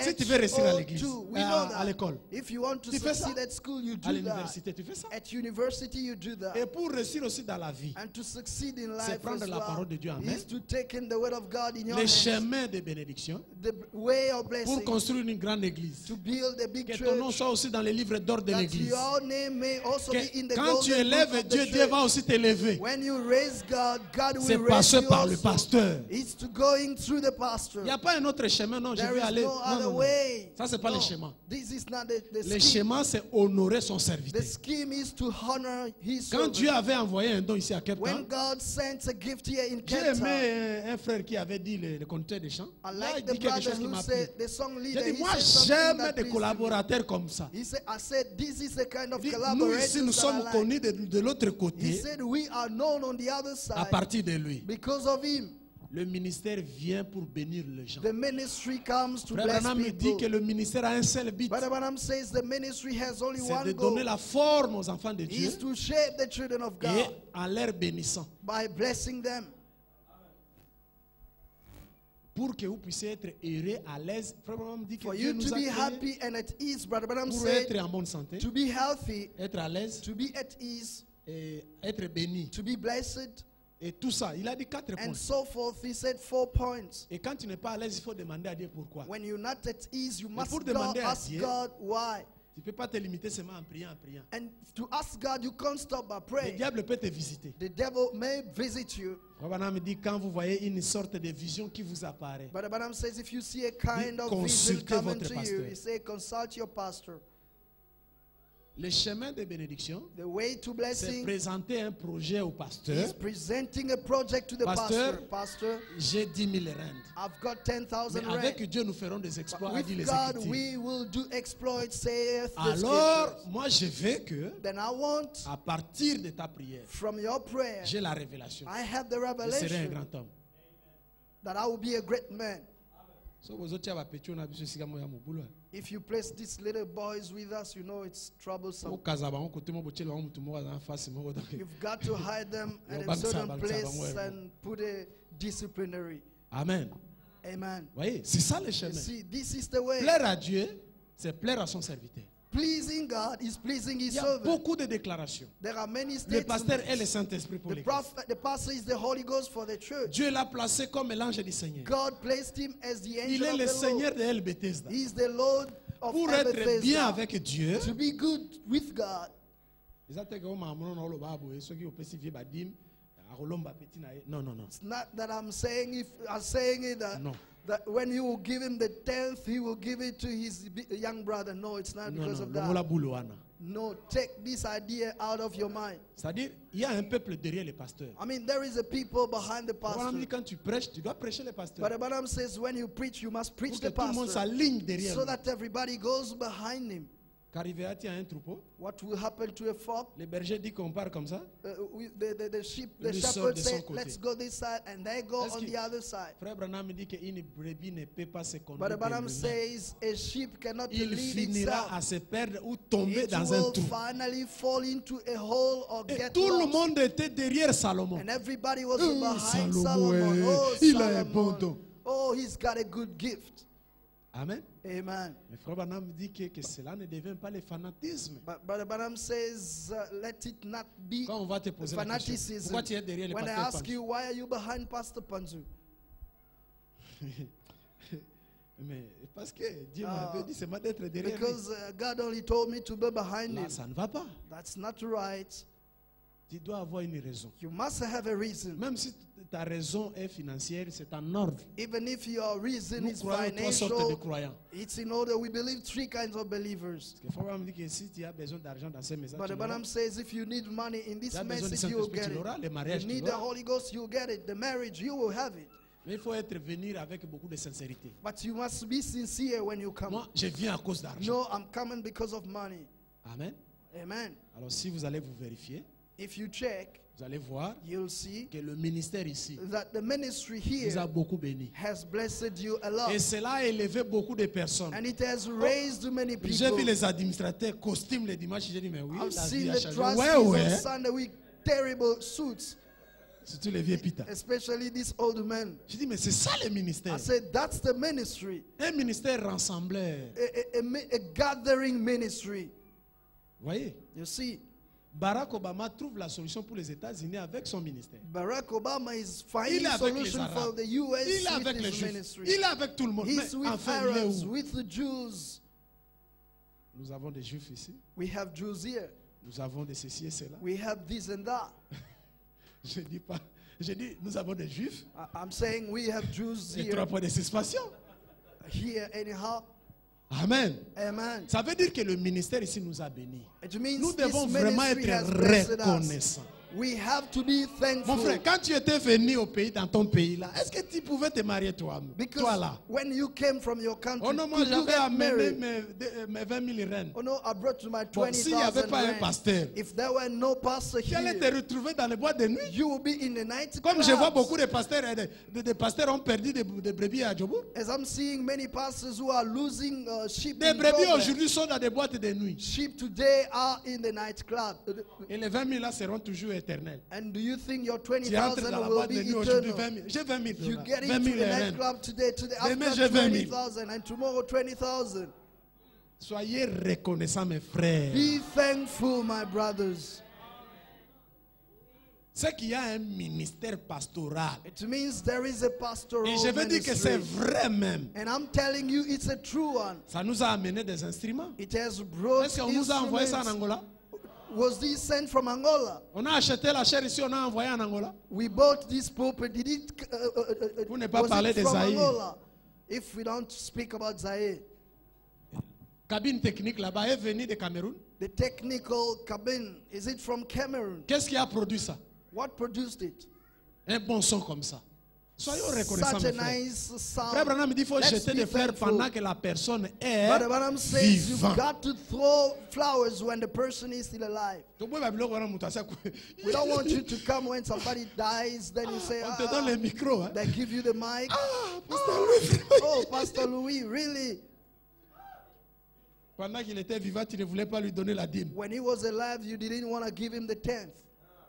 Si tu veux réussir à l'église, HO2. We know à that. l'école, If you want to Tu fais ça? succeed at school, you à do that. l'université, tu fais ça. At university, you do that. Et pour réussir aussi dans la vie, And to succeed in c'est life prendre as la well parole de Dieu en main. is to take in the word of God in your les hands. chemins de bénédiction, The way of pour blessing. construire une grande église. To build a big Que ton nom church. soit aussi dans les livres d'or de That l'église. your name may also be in Que the quand tu golden book élèves of the Dieu, Dieu church. va aussi t'élever. When you raise God, God C'est will passé raise you par le also. pasteur. It's to going through the pastor. Il n'y a pas un autre chemin, non, je There vais is aller. no Non, other non, non. way. Ça, c'est pas No, le schéma. This is not the Le scheme. schéma, c'est honorer son The serviteur. scheme is to honor his Quand servant. Dieu avait envoyé un don ici à Cape When Town, God sent a gift here in j'ai Cape Town, aimé un frère qui avait dit le conducteur des chants. I Là, like il the dit quelque brother chose qui who m'a plu. said, the song leader, J'ai dit, he moi, said something j'aime that des pleased me. collaborateurs comme ça. He said, I said, this is the kind of Il dit, nous collaboration ici, nous that sommes I like. connus de l'autre He côté said, we are known on the other à side partir de lui. because of him. Le ministère vient pour bénir les gens. The ministry comes to Frère bless Branham me dit que people. le ministère a un seul but, Brother Branham says the ministry has only c'est one de goal. donner la forme aux enfants de Dieu Is to shape the children of et God en leur bénissant, by blessing them. pour que vous puissiez être heureux, à l'aise. Frère Branham dit que For Dieu you nous to a be créés happy and at ease, Brother Branham pour said, être en bonne santé, to be healthy, être à l'aise to be at ease, et être béni. to be blessed, Et tout ça, il a dit 4 points. and so forth. He said 4 points. Et quand tu n'es pas à l'aise, il faut demander à Dieu pourquoi. When you're not at ease, you must pour go demander à ask Dieu, God why. Tu ne peux pas te limiter seulement en priant, And to ask God, you can't stop by Le praying. diable peut te visiter. The devil may visit you. Frère Branham me dit quand vous voyez une sorte de vision qui vous apparaît, But Branham says if you see a kind of vision consultez coming votre to you, pasteur. he say consult your pastor. le chemin de bénédiction, The way to c'est blessing présenter un projet au pasteur. is presenting a project to the Pasteur, pastor. Pastor, j'ai 10 000 rand. I've got Mais 10,000 avec rand. Dieu, nous ferons des But exploits, a dit with les God, Écritures. we will do exploits, saith the Alors, scriptures. moi, je veux que, Then I want, à partir de ta prière, from your prayer, j'ai la révélation. I have the Je serai un revelation grand homme. that I will be a great man. If you place these little boys with us, you know it's troublesome. You've got to hide them at a certain place and put a disciplinary. Amen. Amen. Voyez, c'est ça le chemin. See, this is the way. Plaire à Dieu, c'est plaire à son serviteur. Pleasing God is pleasing His Il y a servant. beaucoup de déclarations. There are many Le statements. pasteur est le Saint-Esprit pour l'église. The pastor is the Holy Ghost for the church. Dieu l'a placé comme l'ange du Seigneur. God placed him as the Il angel est of le the Seigneur Lord. de El Bethesda. He is the Lord of Pour être bien Bethesda. avec Dieu, To be good with God. non, non, non. It's not that I'm saying it that, No. that when you will give him the 10th, he will give it to his young brother. No, it's not because of that. No, take this idea out of your mind. C'est-à-dire, il y a un peuple derrière les pasteurs. I mean, there is a people behind the pastor. Quand tu prêches, tu dois prêcher les pasteurs. But the Bible says when you preach, you must preach Pour que the tout le monde pastor. s'aligne derrière So lui. that everybody goes behind him. Qu'arrivera-t-il à un troupeau? What will happen to a flock? Les bergers disent qu'on part comme ça. The Lui shepherd sort de son say, côté. let's go this side, and they go on the other side. Frère Branham dit qu'une brebis ne peut pas se But conduire the Bible d'elle-même. says a sheep cannot Il lead finira itself. à se perdre ou tomber It dans un will trou. finally fall into a hole or Et get tout le lost. monde était derrière Salomon. And everybody was Oh, behind Salomon, Solomon. Oh, il a un bon Solomon. don. Oh, he's got a good gift. Amen. Amen. Mais Frère Branham dit que cela ne devient pas le fanatisme. But Brother Branham says, let it not be Quand on va te poser la question, fanaticism. pourquoi tu es derrière le When I pasteur ask Panzu? you, why are you behind Pastor Panzu? Mais parce que Dieu m'avait dit seulement d'être derrière lui. Because God only told me to be behind Là, him. ça ne va pas. That's not right. Tu dois avoir une raison. You must have a reason. Même si ta raison est financière, c'est en ordre. Even if your reason Nous is croyons trois sortes de financial, croyants. it's in order. We believe three kinds of believers. Parce que Frère Branham dit que si tu as besoin d'argent dans ces messages, But the Branham says if you need money in this Tu as besoin du message, you will Saint-Esprit, get tu l'auras. it. Le mariage, You tu need the l'auras. Holy Ghost, you'll get it. The marriage, you will have it. Mais il faut être venir avec beaucoup de sincérité. But you must be sincere when you come. Moi, je viens à cause d'argent. No, I'm coming because of money. Amen. Amen. Alors si vous allez vous vérifier, If you check, vous allez voir you'll see que le ministère ici that the ministry vous a here beaucoup béni. has blessed you a lot. Et cela a élevé beaucoup de personnes. And it has raised many J'ai vu people. les administrateurs costumes le dimanche, j'ai dit mais oui, I've la seen vie a the changé. trustees Ouais, on ouais. Sunday with terrible suits, Surtout les vieux pitas. especially these old men. J'ai dit mais c'est ça le ministère. I said, that's the ministry, Un ministère rassembleur. a gathering ministry. Vous voyez, You see, Barack Obama trouve la solution pour les États-Unis avec son ministère. Barack Obama is Il finding est avec les solution for Arabes. the US Il est avec with les his Juifs. ministry. Il est avec tout le monde. He's Mais with enfin, il est Arabs, où? with the Jews. Nous avons des Juifs ici. We have Jews here. Nous avons des ceci et cela. We have this and that. Je dis pas. Je dis nous avons des Juifs. I'm saying we have Jews Et here. 3 points de suspension. Here anyhow. Amen. Amen. Ça veut dire que le ministère ici nous a bénis. It means Nous this devons vraiment ministry être has blessed us. reconnaissants. We have to be Mon thankful. frère, quand tu étais venu au pays, dans ton pays là, est-ce que tu pouvais te marier toi Because là? when you came from your country, Oh non, moi could you j'avais get amené married? mes 20 000 reines. Oh no, I brought to my Bon, s'il n'y avait 20,000 pas un rand. pasteur, If there were no pastor tu allais te here, retrouver dans les boîtes de nuit. you will be in the night Comme je vois clubs. beaucoup de pasteurs, des pasteurs ont perdu des brebis à Djobour. As I'm seeing many pastors who are losing sheep. Des in brebis Joburg. aujourd'hui sont dans des boîtes de nuit. Sheep today are in the night club. Et les 20 000 là seront toujours éternels. And do you think your Tu entres 20,000 dans la will boîte be de nuit aujourd'hui, eternal? 20 000. J'ai 20 000 You dollars. get 20 into 000 the reines. nightclub today, Demain, after j'ai 20 000. 20,000 and tomorrow 20,000. Soyez reconnaissants, mes frères. Be thankful, my brothers. C'est qu'il y a un ministère pastoral. It means there is a pastoral Et je veux dire que c'est ministry. vrai même. And I'm telling you, it's a true one. Ça nous a amené des instruments. It has brought Est-ce qu'on nous a envoyé ça en instruments. Angola? Was this sent from Angola? On a acheté la chair ici, on a envoyé en Angola. We bought this pulpit. Did it, Pour ne pas was parler it de from Zaïre. Angola? If we don't speak about Zaire, Cabine technique là-bas est venue de Cameroun. the technical cabin, is it from Cameroon? Qu'est-ce qui a produit ça? What produced it? Un bon son comme ça. Soyons reconnaissants. Such a nice sound. Frère Branham dit qu'il faut jeter des fleurs pendant que la personne est vivante. You've got to throw flowers when the person is still alive. We don't want you to come when somebody dies, then you say, on te donne le micro. They give you the mic. Pasteur Louis. Oh, Pastor Louis, really? Pendant qu'il était vivant, tu ne voulais pas lui donner la dîme. When he was alive, you didn't want to give him the 10th.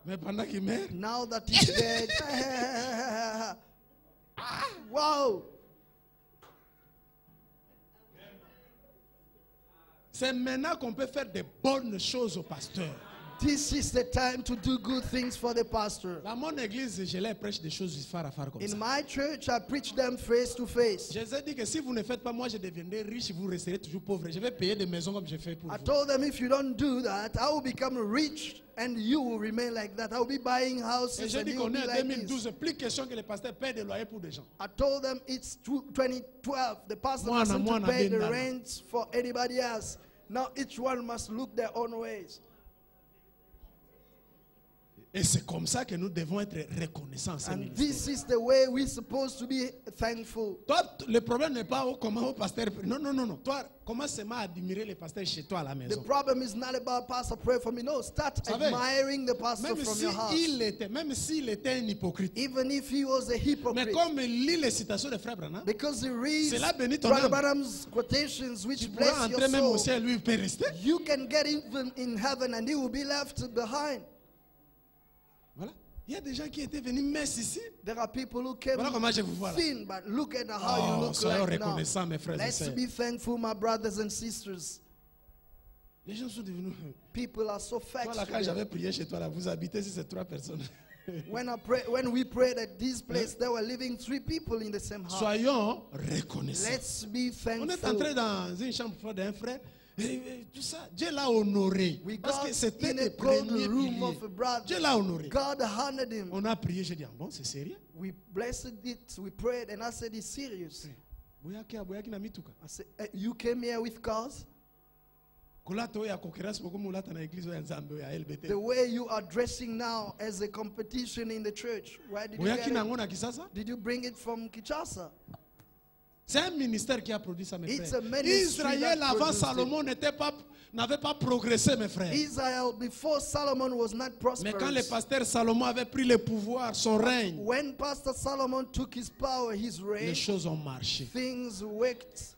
Mais pendant qu'il meurt, now that he's dead, wow. C'est maintenant qu'on peut faire des bonnes choses au pasteur. This is the time to do good things for the pastor. Dans mon église, je leur prêche des choses phare à phare comme ça. In my church, I preach them face to face. Je les ai dit que si vous ne faites pas, moi je deviendrai riche, vous resterez toujours pauvre. Je vais payer des maisons comme je fais pour vous. I told them if you don't do that, I will become rich and you will remain like that. I will be buying houses. Et j'ai dit qu'on est en 2012, plus question que les pasteurs paient des loyers pour des gens. I told them it's 2012. The pastor doesn't pay the rent for anybody else. Now each one must look their own ways. Et c'est comme ça que nous devons être reconnaissants. And this is the way we're supposed to be thankful. Toi, le problème n'est pas comment au pasteur. Non, non, non, non. Toi, commence seulement à admirer les pasteurs chez toi à la maison. The problem is not about pastor pray for me. No, start admiring the pastor from your house. Même s'il était un hypocrite. Even if he was a hypocrite. Mais comme il lit les citations de Frère Branham, because he reads Brother Branham's quotations which bless your même soul. Au ciel, lui, il peut rester. You can get even in heaven and he will be left behind. Voilà. Il y a des gens qui étaient venus messes ici. There are people who came voilà comment je vous vois là. thin, but look at how you look soyons like reconnaissants, now. Mes frères Let's et sœurs. be thankful, my brothers and sisters. Les gens sont devenus. People are so vexed. Toi là, quand j'avais prié chez toi là, vous habitez ici ces 3 personnes. When we prayed at this place, there were living 3 people in the same house. Soyons reconnaissants. Let's be thankful. On est entré dans une chambre d'un frère. Et tout ça, Dieu l'a honoré. Parce que c'était le premier pilier. Dieu l'a honoré. God honored him. On a prié, j'ai dit, bon, c'est sérieux? We blessed it, we prayed, and I said, it's serious. I said, you came here with cause? The way you are dressing now as a competition in the church, where did you get it? Did you bring it from Kinshasa? C'est un ministère qui a produit ça, mes frères. Israël avant Salomon n'avait pas progressé, mes frères. Israel before Solomon was not prosperous. Mais quand le pasteur Salomon avait pris le pouvoir, son règne, when Pastor Solomon took his power, his reign, les choses ont marché. Things worked.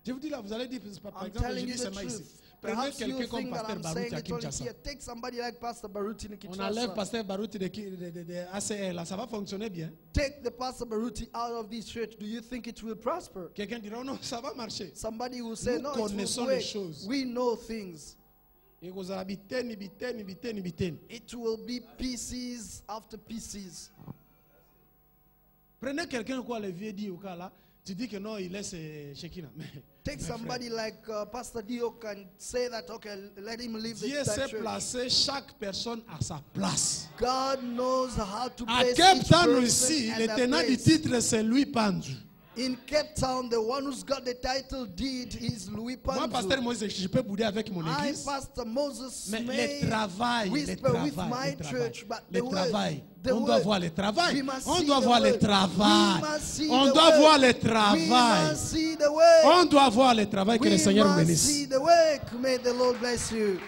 Je vous dis là, vous allez dire, par exemple, je dis seulement ici. Prenez quelqu'un comme Pasteur Baruti à Kinshasa. Take somebody like Pastor Baruti in Kinshasa. On enlève Pasteur Baruti de ACL, là, ça va fonctionner bien. Take the Pastor Baruti out of this church. Do you think it will prosper? Quelqu'un dira non, ça va marcher. Somebody will say no, it will work. We know things. It will be pieces after pieces. Prenez quelqu'un quoi le vieux dit au cas là, tu dis que non, il laisse Shekina. Take somebody like Pastor Dio can say that, okay, let him leave Dieu sait placer chaque personne à sa place. God knows how to à place Cape each Town person aussi, and le their tenant du place. titre c'est Louis Pandu. In Cape Town, the one who's got the title deed is Louis Pandu. Moi, Pasteur Moïse, je peux bouder avec mon église. Pastor Moses, mais le travail, on doit voir le travail. On doit voir le travail. On doit voir le travail. On doit voir le travail. Que le Seigneur vous bénisse. May the Lord bless you.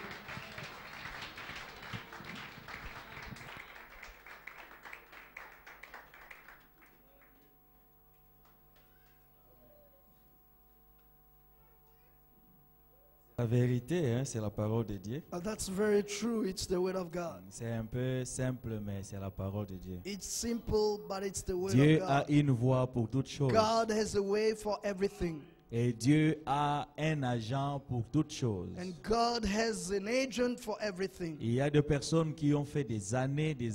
La vérité, hein, c'est la parole de Dieu. That's very true. It's the word of God. C'est un peu simple, mais c'est la parole de Dieu. It's simple, but it's the word Dieu of God. a une voie pour toutes choses. God has a way for everything. Et Dieu a un agent pour toutes choses. And God has an agent for everything. Il y a des personnes qui ont fait des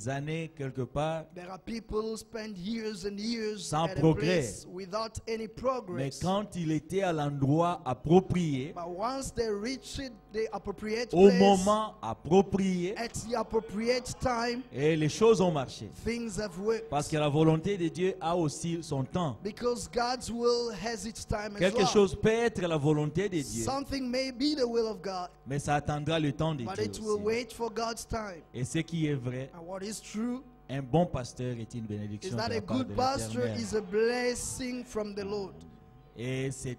années quelque part. There are people who spend years and years sans at progrès. A place without any progress. Mais quand il était à l'endroit approprié, but once they reach it, the appropriate au place, moment approprié, at the appropriate time, et les choses ont marché. Things have worked. Parce que la volonté de Dieu a aussi son temps. Because God's will has its time as Quelque chose peut être la volonté de Dieu. Something may be the will of God. Mais ça attendra le temps de but Dieu it will aussi. wait for God's time. Et ce qui est vrai and what is true Un bon pasteur est une bénédiction is that de a la part good de pastor l'Éternel. is a blessing from the Lord. Et c'est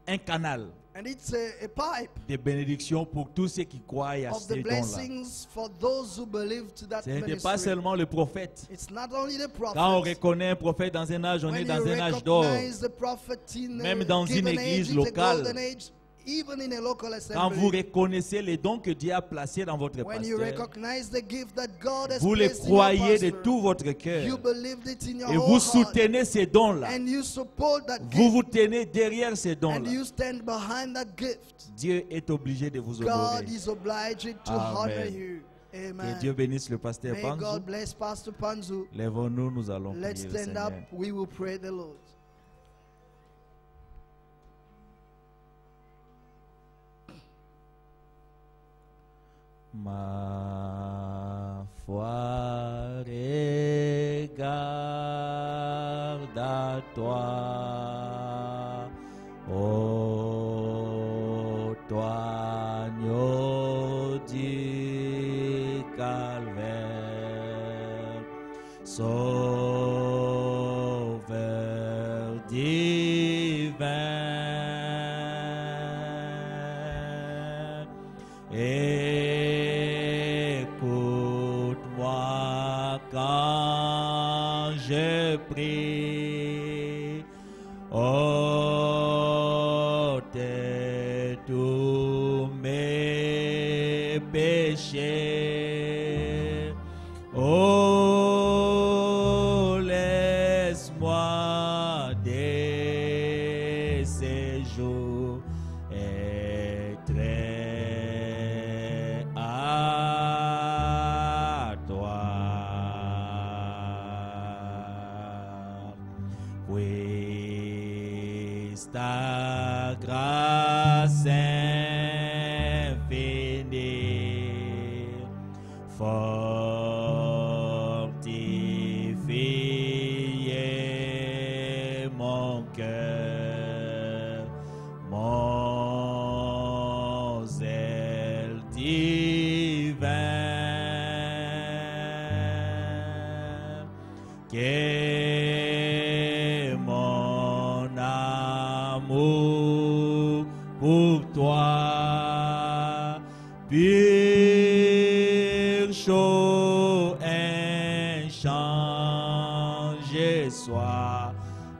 un canal And it's a pipe de bénédiction pour tous ceux qui croient à of the ces dons-là. blessings for those who believe to that Ce n'était ministry. pas seulement le prophète. It's not only the prophet. Quand on reconnaît un prophète dans un âge, on est When dans you un âge d'or. recognize the prophet in Même a dans une given église age, it's a locale. golden age, even in a local Quand vous assembly. reconnaissez les dons que Dieu a placés dans votre When you pasteur, recognize the gift that God has vous les placed in your croyez de pastor, tout votre you cœur believed it in your et whole vous heart, soutenez ces dons-là. and you support that Vous gift, vous tenez derrière ces and dons-là. you stand behind that gift. Dieu est obligé de vous God honorer. is obliged to Amen. honor you. Que Amen. Dieu bénisse le pasteur May Panzu. God bless Pastor Panzu. Lèvons-nous, nous allons Let's prier le stand up. Seigneur. We will pray the Lord. Ma foi regarde à toi, ô toi agneau du calvaire, sauveur divin. Écoute-moi quand je prie, ôte tous mes péchés. Oh, laisse-moi dès ces jours être à toi. Puisse ta grâce infinie fortifier mon cœur, mon zèle divin, que mon amour pour toi pur, chaud, inchangé soit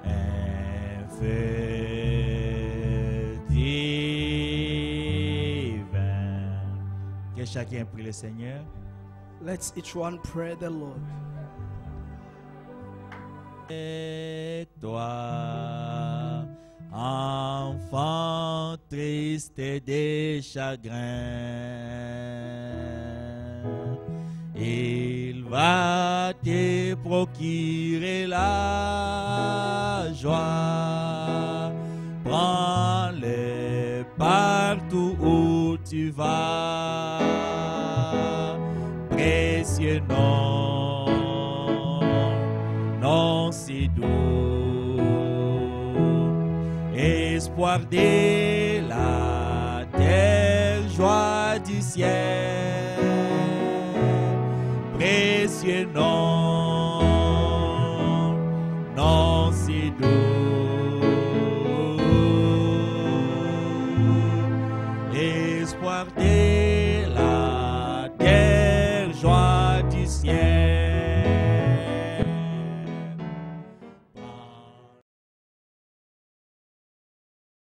un feu divin. Que chacun prie le Seigneur. Let's each one pray the Lord. Et toi, enfant triste et de chagrin, il va te procurer la joie. Prends-le partout où tu vas, précieux nom, nom si doux, espoir de la terre, joie du ciel, précieux nom, nom si doux, espoir de